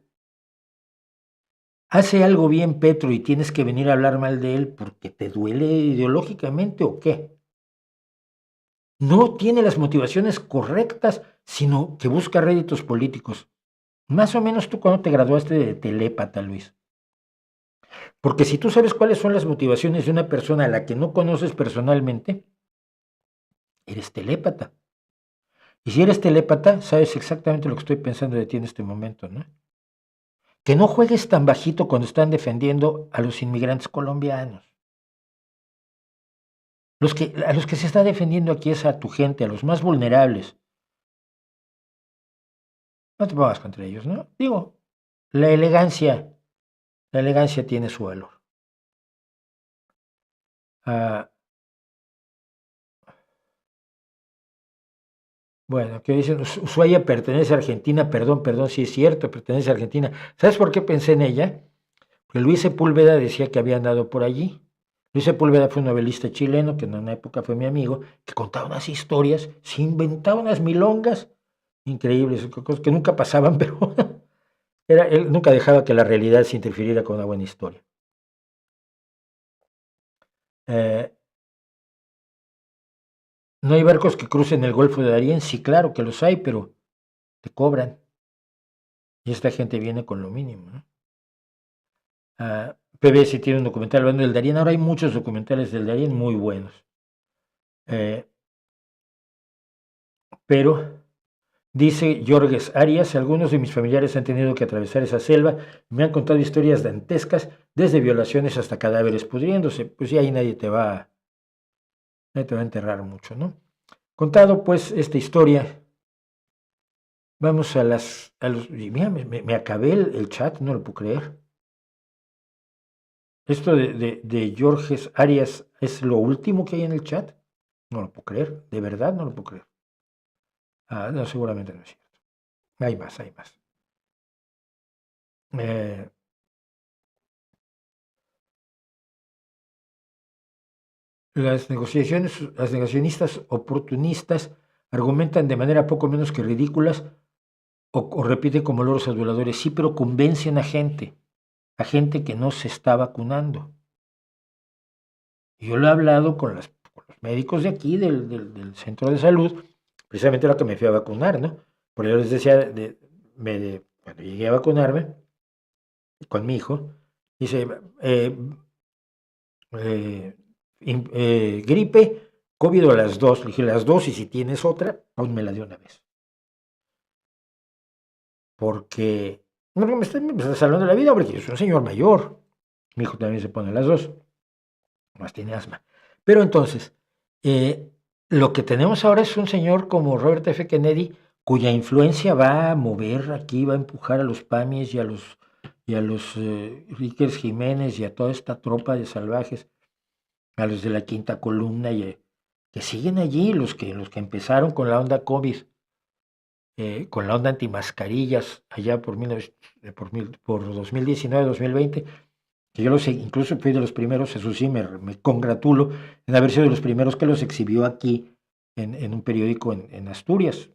¿hace algo bien Petro y tienes que venir a hablar mal de él porque te duele ideológicamente o qué? No tiene las motivaciones correctas, sino que busca réditos políticos. Más o menos tú cuando te graduaste de telépata, Luis. Porque si tú sabes cuáles son las motivaciones de una persona a la que no conoces personalmente, eres telépata. Y si eres telépata, sabes exactamente lo que estoy pensando de ti en este momento, ¿no? Que no juegues tan bajito cuando están defendiendo a los inmigrantes colombianos. A los que se está defendiendo aquí es a tu gente, a los más vulnerables. No te pongas contra ellos, ¿no? Digo, la elegancia tiene su valor. Bueno, que dicen, Ushuaia pertenece a Argentina, perdón, sí es cierto, pertenece a Argentina. ¿Sabes por qué pensé en ella? Porque Luis Sepúlveda decía que había andado por allí. Luis Sepúlveda fue un novelista chileno, que en una época fue mi amigo, que contaba unas historias, se inventaba unas milongas increíbles, cosas que nunca pasaban, pero él nunca dejaba que la realidad se interfiriera con una buena historia. ¿No hay barcos que crucen el Golfo de Darién? Sí, claro que los hay, pero te cobran. Y esta gente viene con lo mínimo, ¿no? PBS tiene un documental hablando del Darién. Ahora hay muchos documentales del Darién muy buenos. Pero, dice Jorges Arias, algunos de mis familiares han tenido que atravesar esa selva. Me han contado historias dantescas, desde violaciones hasta cadáveres pudriéndose. Pues ya ahí nadie te va a enterrar mucho, ¿no? Contado pues esta historia, vamos a los... Mira, me acabé el chat, no lo puedo creer. Esto de Jorge Arias es lo último que hay en el chat. No lo puedo creer, de verdad no lo puedo creer. No, seguramente no es cierto. Hay más, hay más. Las negacionistas oportunistas argumentan de manera poco menos que ridículas o repiten como loros aduladores. Sí, pero convencen a gente que no se está vacunando. Yo lo he hablado con los médicos de aquí, del centro de salud, precisamente la que me fui a vacunar, ¿no? Porque yo les decía, cuando llegué a vacunarme con mi hijo, dice, gripe, COVID a las 2. Le dije, las 2, y si tienes otra, aún me la dio una vez. Porque, no, me está salvando la vida, porque yo soy un señor mayor. Mi hijo también se pone las 2, más tiene asma. Pero entonces, lo que tenemos ahora es un señor como Robert F. Kennedy, cuya influencia va a mover aquí, va a empujar a los PAMIs y a los Ríquez Jiménez y a toda esta tropa de salvajes, a los de la quinta columna, que siguen allí, los que empezaron con la onda COVID, con la onda antimascarillas, allá por 2019-2020, que yo incluso fui de los primeros, eso sí, me congratulo en haber sido de los primeros que los exhibió aquí en un periódico en Asturias.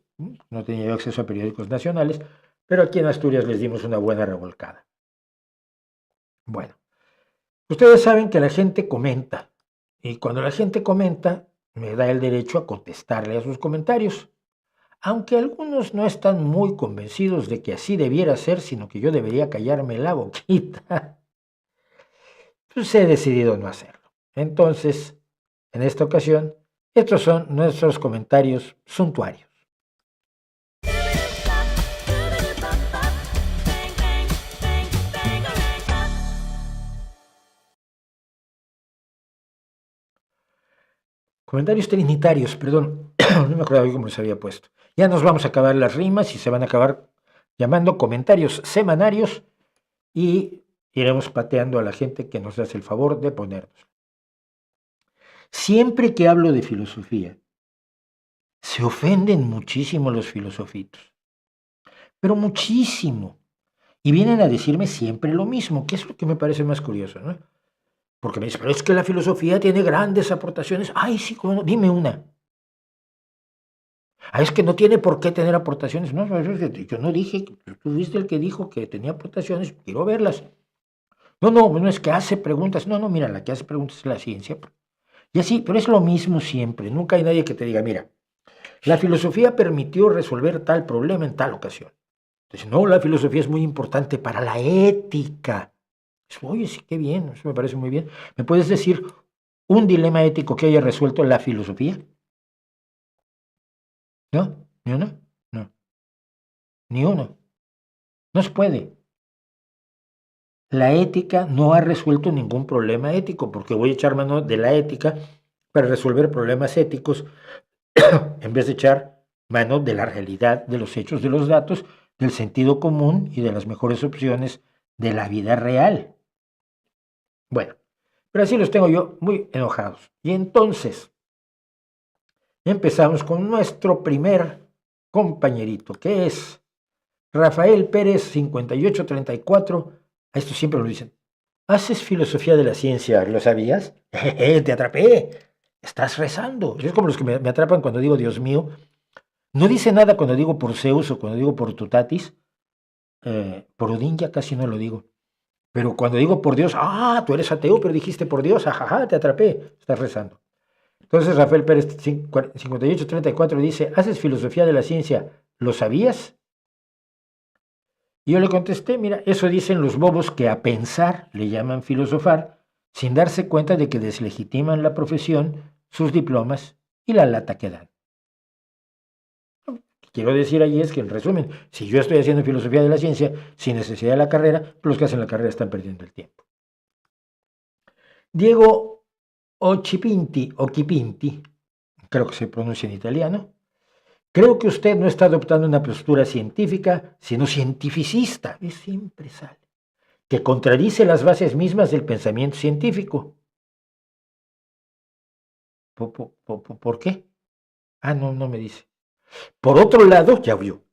No tenía yo acceso a periódicos nacionales, pero aquí en Asturias les dimos una buena revolcada. Bueno, ustedes saben que la gente comenta, y cuando la gente comenta, me da el derecho a contestarle a sus comentarios, aunque algunos no están muy convencidos de que así debiera ser, sino que yo debería callarme la boquita. Pues he decidido no hacerlo. Entonces, en esta ocasión, estos son nuestros comentarios suntuarios. Comentarios trinitarios, perdón, no me acordaba cómo les había puesto. Ya nos vamos a acabar las rimas y se van a acabar llamando comentarios semanarios y iremos pateando a la gente que nos hace el favor de ponernos. Siempre que hablo de filosofía, se ofenden muchísimo los filosofitos, pero muchísimo. Y vienen a decirme siempre lo mismo, que es lo que me parece más curioso, ¿no? Porque me dicen, pero es que la filosofía tiene grandes aportaciones. Ay, sí, ¿cómo no? Dime una. Es que no tiene por qué tener aportaciones. No, yo no dije, tú fuiste el que dijo que tenía aportaciones, quiero verlas. No es que hace preguntas. No, mira, la que hace preguntas es la ciencia. Y así, pero es lo mismo siempre. Nunca hay nadie que te diga, mira, la filosofía permitió resolver tal problema en tal ocasión. Entonces, no, la filosofía es muy importante para la ética. Oye, sí, qué bien, eso me parece muy bien. ¿Me puedes decir un dilema ético que haya resuelto la filosofía? ¿No? ¿Ni uno? No. Ni uno. No se puede. La ética no ha resuelto ningún problema ético, porque voy a echar mano de la ética para resolver problemas éticos en vez de echar mano de la realidad, de los hechos, de los datos, del sentido común y de las mejores opciones de la vida real. Bueno, pero así los tengo yo muy enojados. Y entonces, empezamos con nuestro primer compañerito, que es Rafael Pérez 5834. A esto siempre lo dicen. ¿Haces filosofía de la ciencia? ¿Lo sabías? Te atrapé. Estás rezando. Es como los que me atrapan cuando digo Dios mío. No dice nada cuando digo por Zeus o cuando digo por Tutatis. Por Odín ya casi no lo digo. Pero cuando digo por Dios, tú eres ateo, pero dijiste por Dios, ajaja, te atrapé. Estás rezando. Entonces Rafael Pérez 5834 dice, ¿haces filosofía de la ciencia? ¿Lo sabías? Y yo le contesté, mira, eso dicen los bobos que a pensar le llaman filosofar, sin darse cuenta de que deslegitiman la profesión, sus diplomas y la lata que dan. Lo que quiero decir allí es que, en resumen, si yo estoy haciendo filosofía de la ciencia sin necesidad de la carrera, los que hacen la carrera están perdiendo el tiempo. Diego Occhipinti, creo que se pronuncia en italiano. Creo que usted no está adoptando una postura científica, sino cientificista. Y siempre sale. que contradice las bases mismas del pensamiento científico. ¿Por qué? No me dice. Por otro lado, ya vio,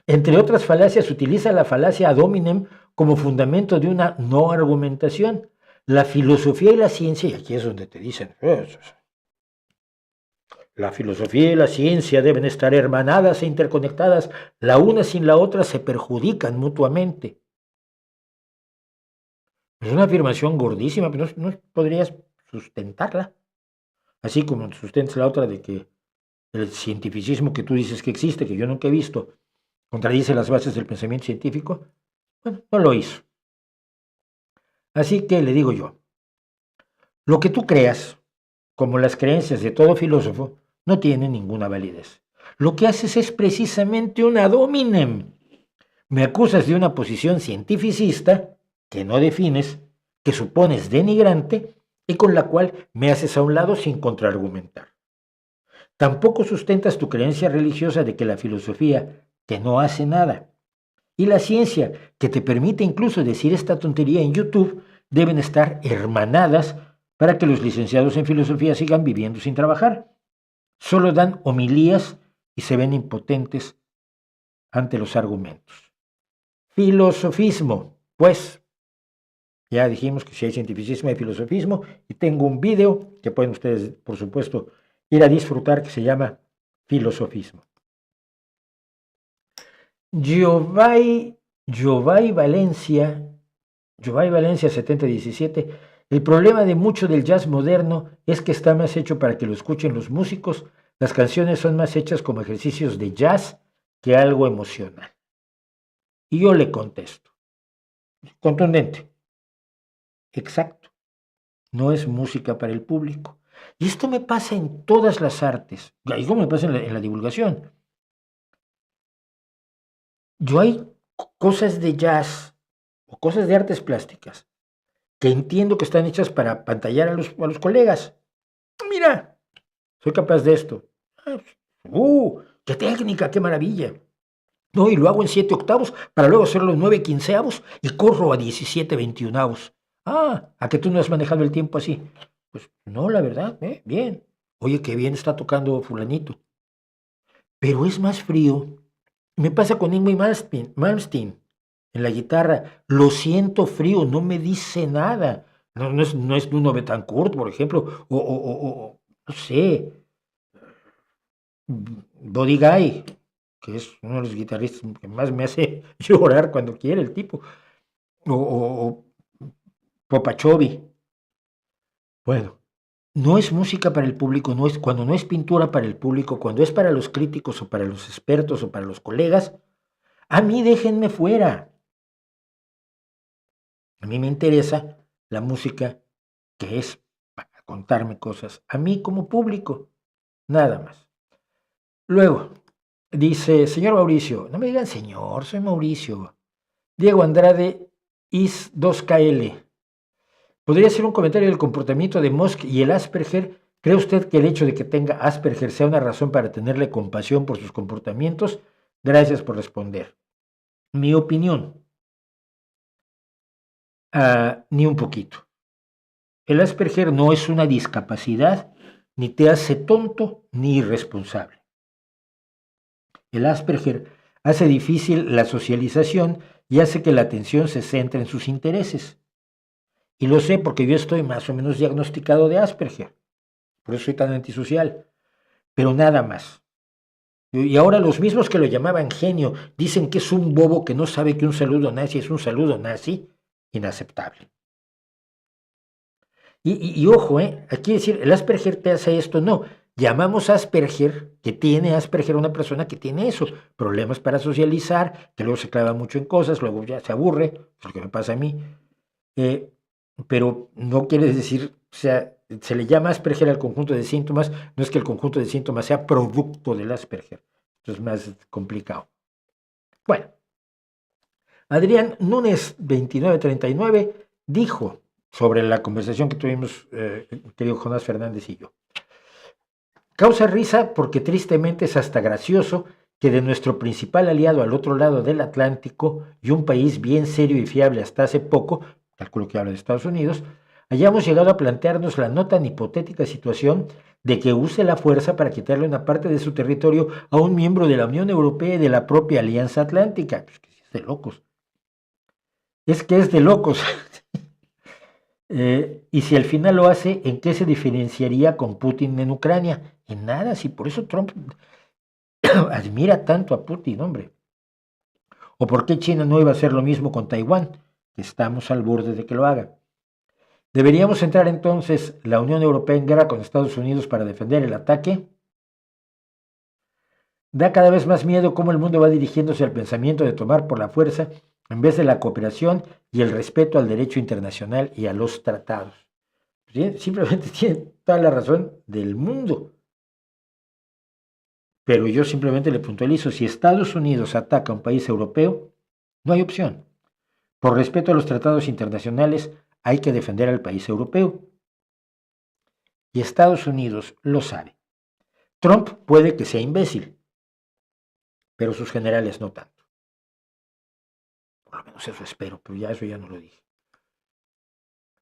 entre otras falacias, utiliza la falacia ad hominem como fundamento de una no argumentación. La filosofía y la ciencia, y aquí es donde te dicen, la filosofía y la ciencia deben estar hermanadas e interconectadas, la una sin la otra se perjudican mutuamente. Es una afirmación gordísima, pero no podrías sustentarla. Así como sustentas la otra de que el cientificismo que tú dices que existe, que yo nunca he visto, contradice las bases del pensamiento científico. Bueno, no lo hizo. Así que le digo yo, lo que tú creas, como las creencias de todo filósofo, no tienen ninguna validez. Lo que haces es precisamente un ad hominem. Me acusas de una posición cientificista que no defines, que supones denigrante y con la cual me haces a un lado sin contraargumentar. Tampoco sustentas tu creencia religiosa de que la filosofía, que no hace nada, y la ciencia, que te permite incluso decir esta tontería en YouTube, deben estar hermanadas para que los licenciados en filosofía sigan viviendo sin trabajar. Solo dan homilías y se ven impotentes ante los argumentos. Filosofismo, pues, ya dijimos que si hay cientificismo hay filosofismo, y tengo un video que pueden ustedes, por supuesto, ir a disfrutar, que se llama Filosofismo. Giovanni Valencia 7017, el problema de mucho del jazz moderno es que está más hecho para que lo escuchen los músicos, las canciones son más hechas como ejercicios de jazz que algo emocional. Y yo le contesto, contundente, exacto, no es música para el público. Y esto me pasa en todas las artes, y como me pasa en la divulgación. Yo hay cosas de jazz o cosas de artes plásticas que entiendo que están hechas para pantallar a los colegas. Mira, soy capaz de esto. ¡Qué técnica, qué maravilla! No, y lo hago en 7 octavos para luego hacerlo en 9 quinceavos y corro a 17 veintiunavos. ¿A que tú no has manejado el tiempo así? Pues no, la verdad, bien. Oye, qué bien está tocando fulanito. Pero es más frío. Me pasa con Ingrid Malmsteen en la guitarra. Lo siento frío, no me dice nada. No es Nuno Betancourt, por ejemplo, o no sé, Buddy Guy, que es uno de los guitarristas que más me hace llorar cuando quiere el tipo, o Popachovi. Bueno, no es música para el público, cuando no es pintura para el público, cuando es para los críticos o para los expertos o para los colegas, a mí déjenme fuera. A mí me interesa la música que es para contarme cosas, a mí como público, nada más. Luego, dice, señor Mauricio, no me digan señor, soy Mauricio. Diego Andrade, IS 2KL. ¿Podría ser un comentario del comportamiento de Musk y el Asperger? ¿Cree usted que el hecho de que tenga Asperger sea una razón para tenerle compasión por sus comportamientos? Gracias por responder. Mi opinión, ni un poquito. El Asperger no es una discapacidad, ni te hace tonto ni irresponsable. El Asperger hace difícil la socialización y hace que la atención se centre en sus intereses. Y lo sé porque yo estoy más o menos diagnosticado de Asperger. Por eso soy tan antisocial. Pero nada más. Y ahora los mismos que lo llamaban genio dicen que es un bobo que no sabe que un saludo nazi es un saludo nazi. Inaceptable. Y ojo, aquí decir, el Asperger te hace esto, no. Llamamos Asperger, que tiene Asperger a una persona que tiene eso, problemas para socializar, que luego se clava mucho en cosas, luego ya se aburre, es lo que me pasa a mí. Pero no quiere decir, o sea, se le llama Asperger al conjunto de síntomas, no es que el conjunto de síntomas sea producto del Asperger, esto es más complicado. Bueno, Adrián Núñez 2939 dijo sobre la conversación que tuvimos, querido Jonás Fernández y yo. Causa risa porque tristemente es hasta gracioso que de nuestro principal aliado al otro lado del Atlántico y un país bien serio y fiable hasta hace poco, calculo que habla de Estados Unidos, hayamos llegado a plantearnos la no tan hipotética situación de que use la fuerza para quitarle una parte de su territorio a un miembro de la Unión Europea y de la propia Alianza Atlántica. Pues que es de locos. Es que es de locos. Y si al final lo hace, ¿en qué se diferenciaría con Putin en Ucrania? En nada, si por eso Trump admira tanto a Putin, hombre. ¿O por qué China no iba a hacer lo mismo con Taiwán? Que estamos al borde de que lo haga. ¿Deberíamos entrar entonces la Unión Europea en guerra con Estados Unidos para defender el ataque? Da cada vez más miedo cómo el mundo va dirigiéndose al pensamiento de tomar por la fuerza en vez de la cooperación y el respeto al derecho internacional y a los tratados. Simplemente tiene toda la razón del mundo. Pero yo simplemente le puntualizo, si Estados Unidos ataca a un país europeo, no hay opción. Por respeto a los tratados internacionales, hay que defender al país europeo. Y Estados Unidos lo sabe. Trump puede que sea imbécil, pero sus generales no tanto. Por lo menos eso espero, pero ya eso ya no lo dije.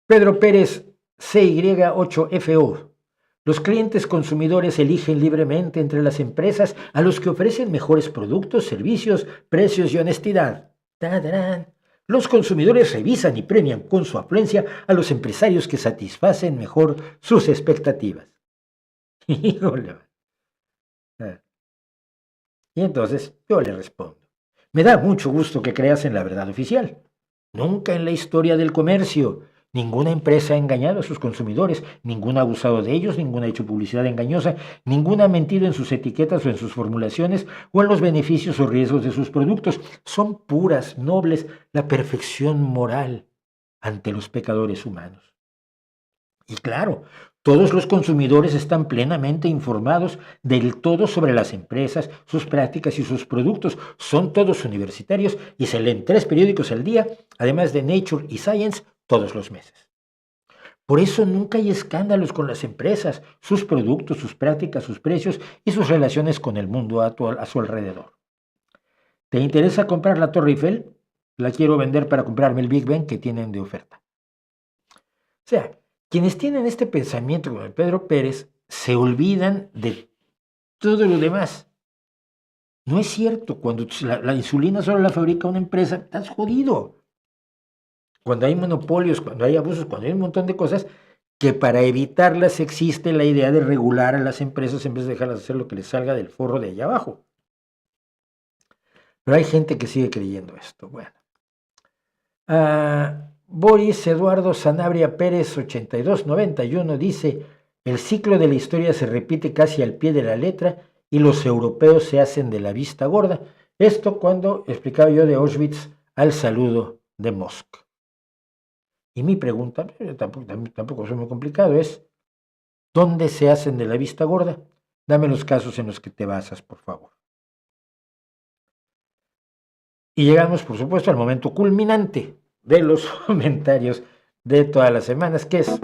Pedro Pérez, CY8FO. Los clientes consumidores eligen libremente entre las empresas a los que ofrecen mejores productos, servicios, precios y honestidad. ¡Tadarán! Los consumidores revisan y premian con su afluencia a los empresarios que satisfacen mejor sus expectativas. Híjole. Y entonces yo le respondo, me da mucho gusto que creas en la verdad oficial. Nunca en la historia del comercio ninguna empresa ha engañado a sus consumidores, ninguna ha abusado de ellos, ninguna ha hecho publicidad engañosa, ninguna ha mentido en sus etiquetas o en sus formulaciones o en los beneficios o riesgos de sus productos. Son puras, nobles, la perfección moral ante los pecadores humanos. Y claro, todos los consumidores están plenamente informados del todo sobre las empresas, sus prácticas y sus productos. Son todos universitarios y se leen 3 periódicos al día, además de Nature y Science, todos los meses. Por eso nunca hay escándalos con las empresas, sus productos, sus prácticas, sus precios y sus relaciones con el mundo a su alrededor. ¿Te interesa comprar la Torre Eiffel? La quiero vender para comprarme el Big Ben que tienen de oferta. O sea, quienes tienen este pensamiento como el Pedro Pérez se olvidan de todo lo demás. No es cierto, cuando la insulina solo la fabrica una empresa, estás jodido. Cuando hay monopolios, cuando hay abusos, cuando hay un montón de cosas, que para evitarlas existe la idea de regular a las empresas en vez de dejarlas hacer lo que les salga del forro de allá abajo. Pero hay gente que sigue creyendo esto. Bueno. Boris Eduardo Sanabria Pérez 8291 dice, el ciclo de la historia se repite casi al pie de la letra y los europeos se hacen de la vista gorda. Esto cuando explicaba yo de Auschwitz al saludo de Moscú. Y mi pregunta, tampoco es muy complicado, es, ¿dónde se hacen de la vista gorda? Dame los casos en los que te basas, por favor. Y llegamos, por supuesto, al momento culminante de los comentarios de todas las semanas, que es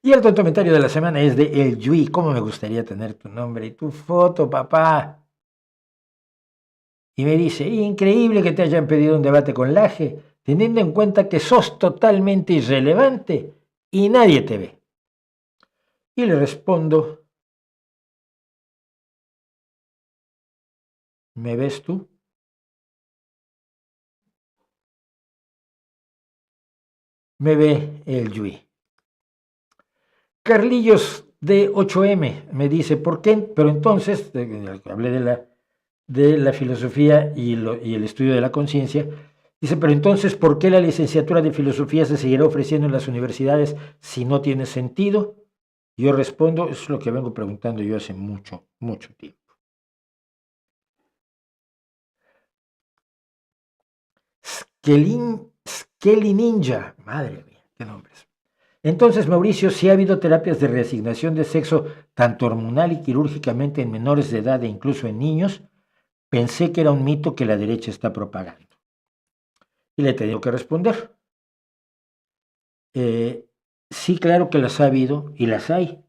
y el tonto comentario de la semana es de El Yui. ¿Cómo me gustaría tener tu nombre y tu foto, papá? Y me dice, increíble que te hayan pedido un debate con Laje, teniendo en cuenta que sos totalmente irrelevante y nadie te ve. Y le respondo, ¿me ves tú? Me ve el Yui. Carlillos de 8M me dice, ¿por qué? Pero entonces, hablé de la filosofía y el estudio de la conciencia, dice, pero entonces, ¿por qué la licenciatura de filosofía se seguirá ofreciendo en las universidades si no tiene sentido? Yo respondo, es lo que vengo preguntando yo hace mucho, mucho tiempo. Skelly Ninja, madre mía, qué nombres. Entonces, Mauricio, sí ha habido terapias de reasignación de sexo, tanto hormonal y quirúrgicamente en menores de edad e incluso en niños. Pensé que era un mito que la derecha está propagando. Y le he tenido que responder. Sí, claro que las ha habido y las hay.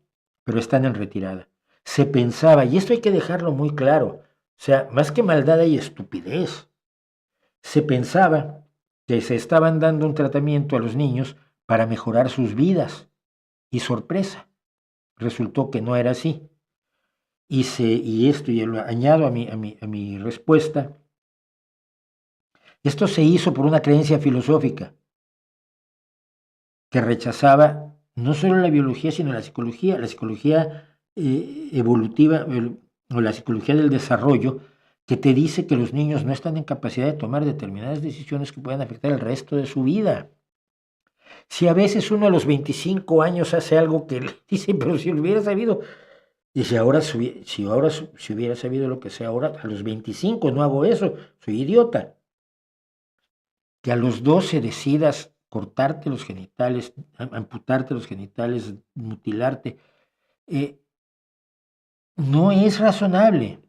pero están en retirada. Se pensaba, y esto hay que dejarlo muy claro, o sea, más que maldad hay estupidez. Se pensaba que se estaban dando un tratamiento a los niños para mejorar sus vidas. Y sorpresa, resultó que no era así. Y esto, y lo añado a mi respuesta, esto se hizo por una creencia filosófica que rechazaba no solo la biología, sino la psicología evolutiva o la psicología del desarrollo, que te dice que los niños no están en capacidad de tomar determinadas decisiones que puedan afectar el resto de su vida. Si a veces uno a los 25 años hace algo que le dice, pero si lo hubiera sabido, y si ahora si hubiera sabido lo que sé ahora, a los 25 no hago eso, soy idiota. Que a los 12 decidas cortarte los genitales, amputarte los genitales, mutilarte, no es razonable.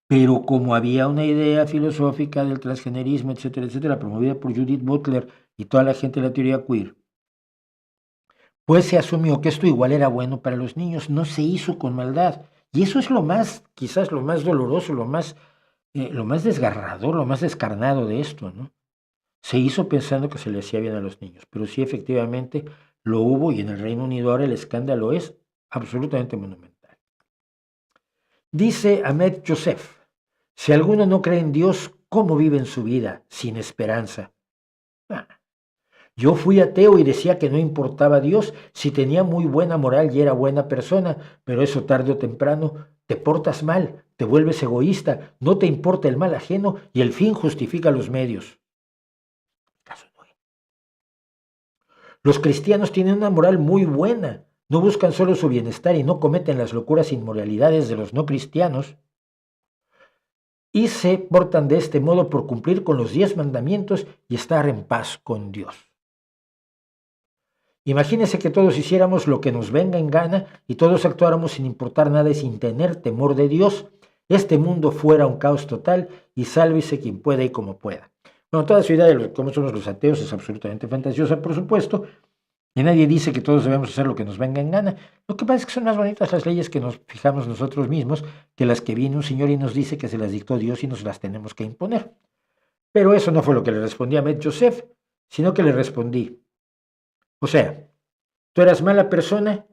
Pero como había una idea filosófica del transgenerismo, etcétera, promovida por Judith Butler y toda la gente de la teoría queer, pues se asumió que esto igual era bueno para los niños, no se hizo con maldad. Y eso es lo más, quizás lo más doloroso, lo más desgarrador, lo más descarnado de esto, ¿no? Se hizo pensando que se le hacía bien a los niños, pero sí efectivamente lo hubo y en el Reino Unido ahora el escándalo es absolutamente monumental. Dice Ahmed Joseph, si alguno no cree en Dios, ¿cómo vive en su vida sin esperanza? Yo fui ateo y decía que no importaba Dios si tenía muy buena moral y era buena persona, pero eso tarde o temprano te portas mal, te vuelves egoísta, no te importa el mal ajeno y el fin justifica los medios. Los cristianos tienen una moral muy buena, no buscan solo su bienestar y no cometen las locuras e inmoralidades de los no cristianos, y se portan de este modo por cumplir con los 10 mandamientos y estar en paz con Dios. Imagínese que todos hiciéramos lo que nos venga en gana y todos actuáramos sin importar nada y sin tener temor de Dios. Este mundo fuera un caos total y sálvese quien pueda y como pueda. Bueno, toda su idea de cómo somos los ateos es absolutamente fantasiosa, por supuesto, y nadie dice que todos debemos hacer lo que nos venga en gana. Lo que pasa es que son más bonitas las leyes que nos fijamos nosotros mismos que las que viene un señor y nos dice que se las dictó Dios y nos las tenemos que imponer. Pero eso no fue lo que le respondí a Ahmed Joseph, sino que le respondí, o sea, tú eras mala persona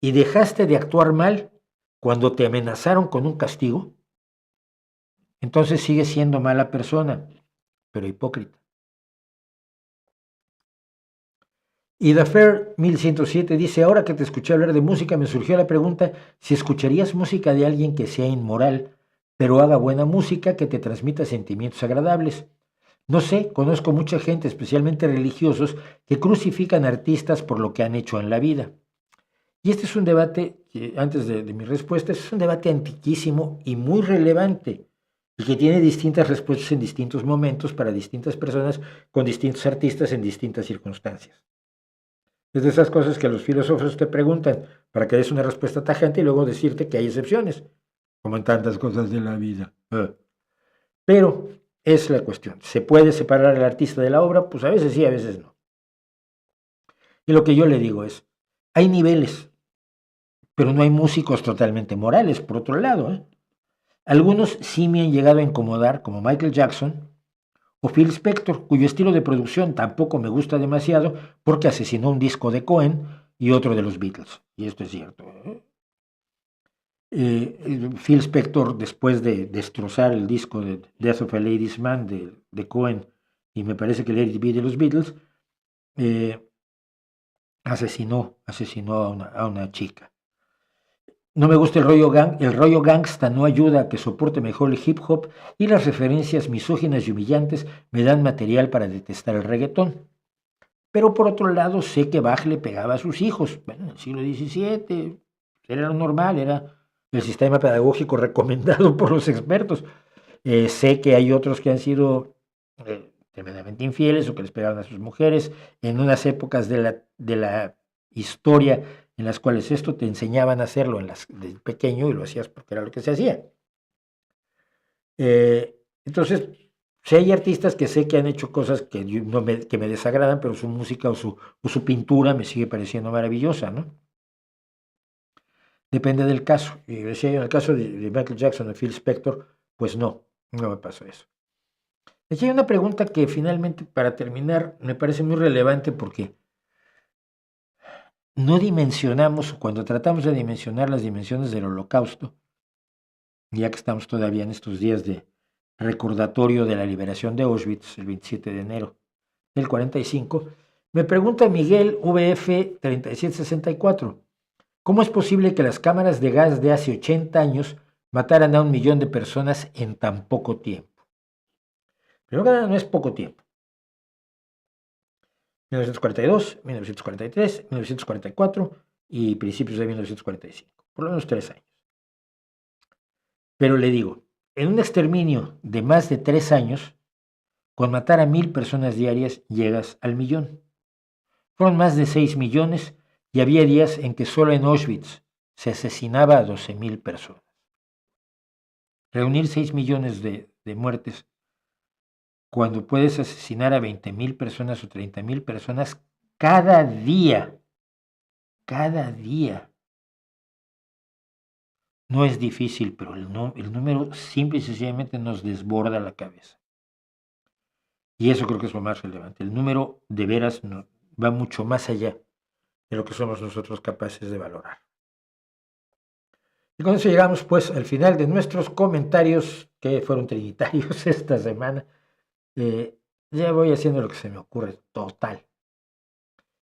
y dejaste de actuar mal cuando te amenazaron con un castigo. Entonces sigues siendo mala persona, pero hipócrita. Y Dafer 1107 dice, ahora que te escuché hablar de música, me surgió la pregunta si escucharías música de alguien que sea inmoral, pero haga buena música que te transmita sentimientos agradables. No sé, conozco mucha gente, especialmente religiosos, que crucifican artistas por lo que han hecho en la vida. Y este es un debate, antes de mi respuesta, es un debate antiquísimo y muy relevante, y que tiene distintas respuestas en distintos momentos para distintas personas con distintos artistas en distintas circunstancias. Es de esas cosas que los filósofos te preguntan para que des una respuesta tajante y luego decirte que hay excepciones, como en tantas cosas de la vida. Pero es la cuestión. ¿Se puede separar al artista de la obra? Pues a veces sí, a veces no. Y lo que yo le digo es, hay niveles, pero no hay músicos totalmente morales, por otro lado. Algunos sí me han llegado a incomodar, como Michael Jackson o Phil Spector, cuyo estilo de producción tampoco me gusta demasiado porque asesinó un disco de Cohen y otro de los Beatles. Y esto es cierto. Phil Spector, después de destrozar el disco de Death of a Ladies Man de Cohen y me parece que Let It Be de los Beatles, asesinó a una chica. No me gusta el rollo gangsta no ayuda a que soporte mejor el hip hop y las referencias misóginas y humillantes me dan material para detestar el reggaetón. Pero por otro lado sé que Bach le pegaba a sus hijos. Bueno, en el siglo XVII era lo normal, era el sistema pedagógico recomendado por los expertos. Sé que hay otros que han sido tremendamente infieles o que les pegaban a sus mujeres en unas épocas de la historia en las cuales esto te enseñaban a hacerlo de pequeño y lo hacías porque era lo que se hacía. Entonces, sí hay artistas que sé que han hecho cosas que me desagradan, pero su música o su pintura me sigue pareciendo maravillosa, ¿no? Depende del caso. Y decía yo, en el caso de Michael Jackson o Phil Spector, pues no me pasó eso. Aquí hay una pregunta que finalmente, para terminar, me parece muy relevante porque no dimensionamos, cuando tratamos de dimensionar las dimensiones del Holocausto, ya que estamos todavía en estos días de recordatorio de la liberación de Auschwitz, el 27 de enero del 45, me pregunta Miguel VF 3764, ¿cómo es posible que las cámaras de gas de hace 80 años mataran a 1 millón de personas en tan poco tiempo? Primero que nada, no es poco tiempo. 1942, 1943, 1944 y principios de 1945, por lo menos 3 años. Pero le digo, en un exterminio de más de 3 años, con matar a 1,000 personas diarias, llegas al millón. Fueron más de 6 millones y había días en que solo en Auschwitz se asesinaba a 12,000 personas. Reunir 6 millones de muertes cuando puedes asesinar a 20,000 personas o 30,000 personas cada día, no es difícil, pero el número simple y sencillamente nos desborda la cabeza. Y eso creo que es lo más relevante. El número de veras va mucho más allá de lo que somos nosotros capaces de valorar. Y con eso llegamos pues al final de nuestros comentarios, que fueron trinitarios esta semana. Ya voy haciendo lo que se me ocurre, total.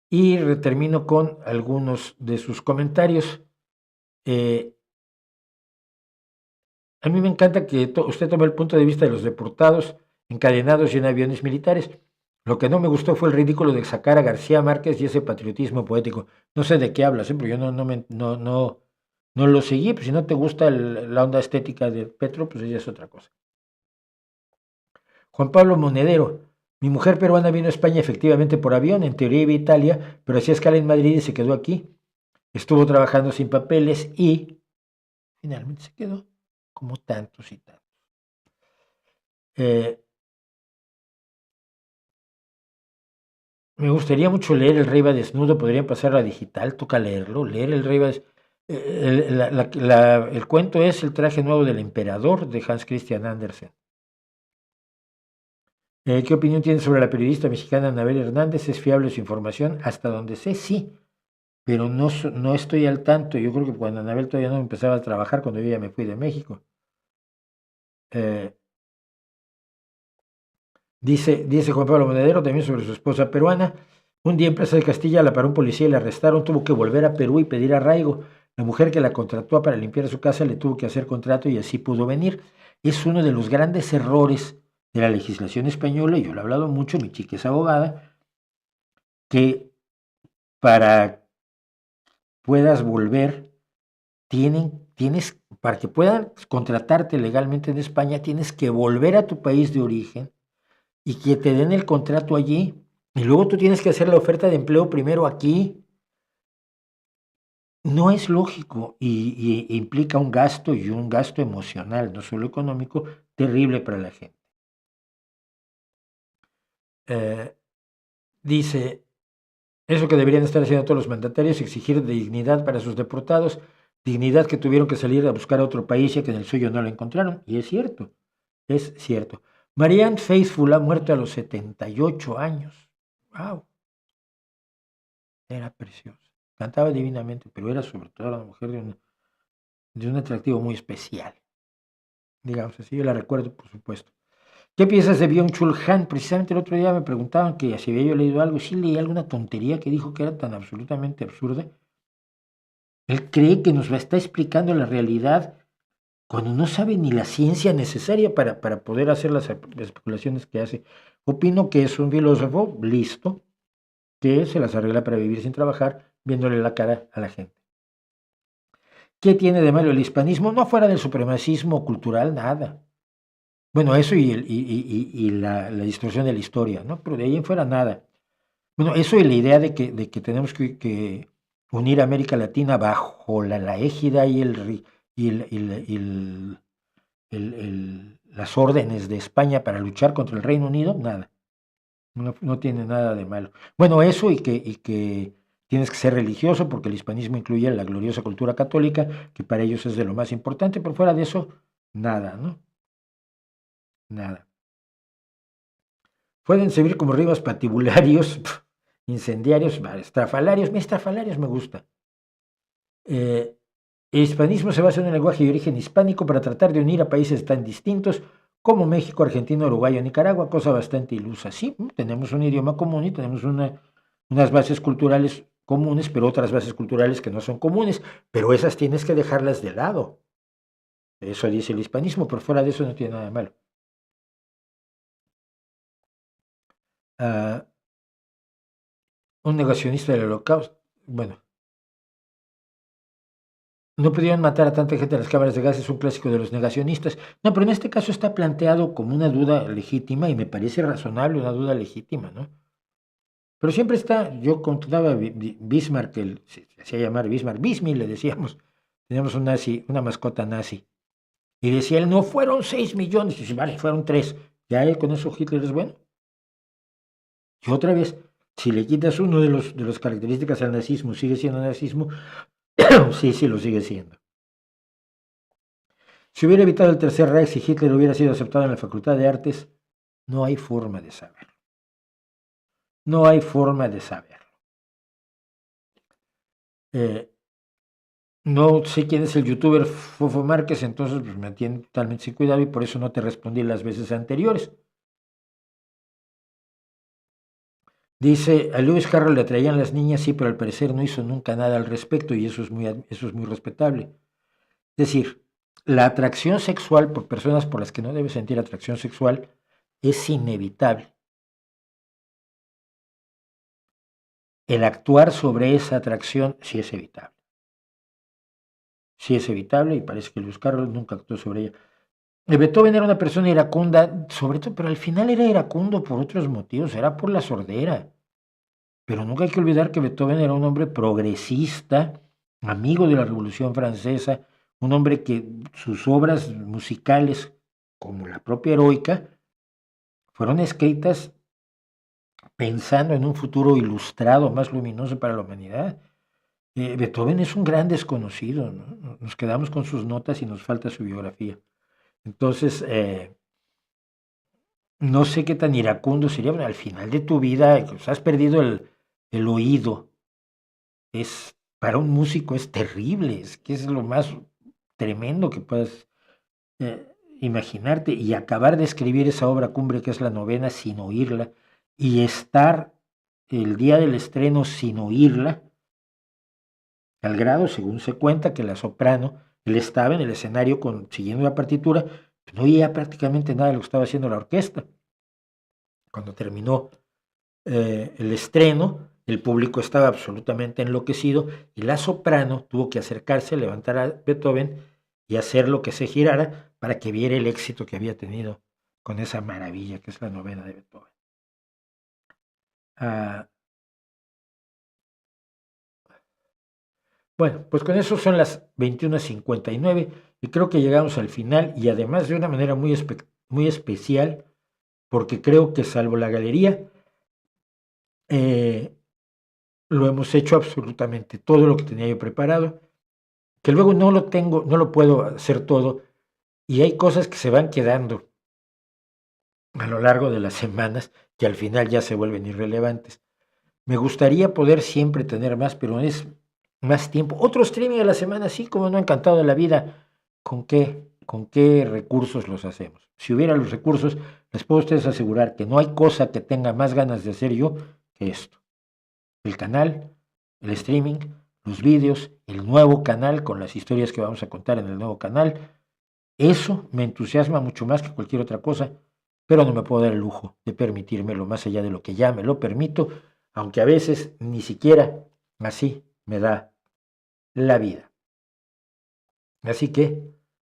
Y termino con algunos de sus comentarios. A mí me encanta que usted tome el punto de vista de los deportados encadenados y en aviones militares. Lo que no me gustó fue el ridículo de sacar a García Márquez y ese patriotismo poético. No sé de qué hablas, pero yo no lo seguí. Pues si no te gusta la onda estética de Petro, pues ella es otra cosa. Juan Pablo Monedero. Mi mujer peruana vino a España efectivamente por avión, en teoría iba a Italia, pero hacía escala en Madrid y se quedó aquí. Estuvo trabajando sin papeles y finalmente se quedó, como tantos y tantos. Me gustaría mucho leer El Rey va desnudo, podrían pasar a digital, toca leerlo, leer El Rey va el cuento es El traje nuevo del emperador de Hans Christian Andersen. ¿Qué opinión tiene sobre la periodista mexicana Anabel Hernández? ¿Es fiable su información? Hasta donde sé, sí, pero no estoy al tanto. Yo creo que cuando Anabel todavía no empezaba a trabajar, cuando yo ya me fui de México. Dice Juan Pablo Monedero también sobre su esposa peruana. Un día en Plaza de Castilla la paró un policía y la arrestaron. Tuvo que volver a Perú y pedir arraigo. La mujer que la contrató para limpiar su casa le tuvo que hacer contrato y así pudo venir. Es uno de los grandes errores de la legislación española, y yo lo he hablado mucho, mi chica es abogada, que para puedas volver, para que puedan contratarte legalmente en España, tienes que volver a tu país de origen y que te den el contrato allí, y luego tú tienes que hacer la oferta de empleo primero aquí. No es lógico y implica un gasto y un gasto emocional, no solo económico, terrible para la gente. Dice, eso que deberían estar haciendo todos los mandatarios, exigir dignidad para sus deportados, dignidad que tuvieron que salir a buscar a otro país ya que en el suyo no la encontraron, y es cierto, es cierto. Marianne Faithfull ha muerto a los 78 años. ¡Wow! Era preciosa. Cantaba divinamente, pero era sobre todo una mujer de un atractivo muy especial. Digamos así, yo la recuerdo, por supuesto. ¿Qué piensas de Byung-Chul Han? Precisamente el otro día me preguntaban que si había yo leído algo, sí leí alguna tontería que dijo que era tan absolutamente absurda. Él cree que nos está explicando la realidad cuando no sabe ni la ciencia necesaria para poder hacer las especulaciones que hace. Opino que es un filósofo listo, que se las arregla para vivir sin trabajar, viéndole la cara a la gente. ¿Qué tiene de malo el hispanismo? No fuera del supremacismo cultural, nada. Bueno, eso y la distorsión de la historia, ¿no? Pero de ahí en fuera nada. Bueno, eso y la idea de que tenemos que unir a América Latina bajo la égida y las órdenes de España para luchar contra el Reino Unido, nada. No tiene nada de malo. Bueno, eso y que tienes que ser religioso porque el hispanismo incluye la gloriosa cultura católica, que para ellos es de lo más importante, pero fuera de eso, nada, ¿no? Nada. Pueden servir como rimas patibularios, incendiarios, estrafalarios. Estrafalarios me gusta. El hispanismo se basa en un lenguaje de origen hispánico para tratar de unir a países tan distintos como México, Argentina, Uruguay o Nicaragua, cosa bastante ilusa. Sí, tenemos un idioma común y tenemos unas bases culturales comunes, pero otras bases culturales que no son comunes, pero esas tienes que dejarlas de lado. Eso dice el hispanismo, pero fuera de eso no tiene nada de malo. Un negacionista del holocausto, bueno, no pudieron matar a tanta gente en las cámaras de gas, es un clásico de los negacionistas. No, pero en este caso está planteado como una duda legítima y me parece razonable una duda legítima, ¿no? Pero siempre está, yo contaba Bismarck, se hacía llamar Bismarck, Bismi le decíamos, teníamos un nazi, una mascota nazi, y decía él, no fueron 6 millones, y dice, vale, fueron 3, ya él con eso Hitler es bueno. Y otra vez, si le quitas uno de las características al nazismo, sigue siendo nazismo, sí, lo sigue siendo. Si hubiera evitado el Tercer Reich, si Hitler hubiera sido aceptado en la Facultad de Artes, no hay forma de saberlo. No hay forma de saberlo. No sé quién es el youtuber Fofo Márquez, entonces pues, me tiene totalmente sin cuidado y por eso no te respondí las veces anteriores. Dice, a Lewis Carroll le atraían las niñas, sí, pero al parecer no hizo nunca nada al respecto y eso es muy respetable. Es decir, la atracción sexual por personas por las que no debes sentir atracción sexual es inevitable. El actuar sobre esa atracción sí es evitable. Sí es evitable y parece que Lewis Carroll nunca actuó sobre ella. Beethoven era una persona iracunda, sobre todo, pero al final era iracundo por otros motivos, era por la sordera. Pero nunca hay que olvidar que Beethoven era un hombre progresista, amigo de la Revolución Francesa, un hombre que sus obras musicales, como la propia Heroica, fueron escritas pensando en un futuro ilustrado, más luminoso para la humanidad. Beethoven es un gran desconocido, ¿no? Nos quedamos con sus notas y nos falta su biografía. Entonces, no sé qué tan iracundo sería. Bueno, al final de tu vida, pues, has perdido el oído. Para un músico es terrible, es que es lo más tremendo que puedas imaginarte. Y acabar de escribir esa obra cumbre que es la novena sin oírla y estar el día del estreno sin oírla, al grado, según se cuenta, que la soprano, él estaba en el escenario siguiendo la partitura, no oía prácticamente nada de lo que estaba haciendo la orquesta. Cuando terminó el estreno, el público estaba absolutamente enloquecido y la soprano tuvo que acercarse, levantar a Beethoven y hacer lo que se girara para que viera el éxito que había tenido con esa maravilla que es la novena de Beethoven. Bueno, pues con eso son las 21:59 y creo que llegamos al final y además de una manera muy especial, porque creo que salvo la galería, lo hemos hecho absolutamente todo lo que tenía yo preparado, que luego no lo puedo hacer todo y hay cosas que se van quedando a lo largo de las semanas que al final ya se vuelven irrelevantes. Me gustaría poder siempre tener más, pero es más tiempo. Otro streaming a la semana, sí, como no, encantado de la vida. ¿Con qué recursos los hacemos? Si hubiera los recursos, les puedo a ustedes asegurar que no hay cosa que tenga más ganas de hacer yo que esto. El canal, el streaming, los vídeos, el nuevo canal con las historias que vamos a contar en el nuevo canal. Eso me entusiasma mucho más que cualquier otra cosa, pero no me puedo dar el lujo de permitírmelo más allá de lo que ya me lo permito, aunque a veces ni siquiera así me da la vida. Así que,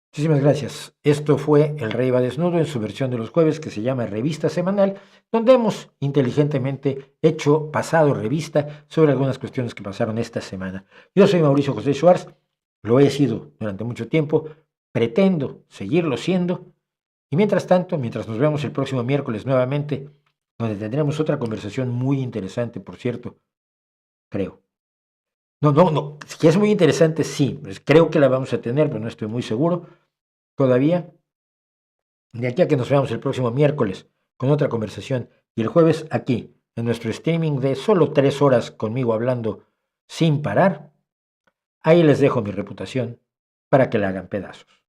muchísimas gracias. Esto fue El Rey va desnudo en su versión de los jueves que se llama Revista Semanal, donde hemos inteligentemente pasado revista sobre algunas cuestiones que pasaron esta semana. Yo soy Mauricio José Schwartz, lo he sido durante mucho tiempo, pretendo seguirlo siendo, y mientras tanto, mientras nos vemos el próximo miércoles nuevamente, donde tendremos otra conversación muy interesante, por cierto, creo. No. Que es muy interesante, sí. Pues creo que la vamos a tener, pero no estoy muy seguro todavía. De aquí a que nos veamos el próximo miércoles con otra conversación y el jueves aquí, en nuestro streaming de solo 3 horas conmigo hablando sin parar, ahí les dejo mi reputación para que la hagan pedazos.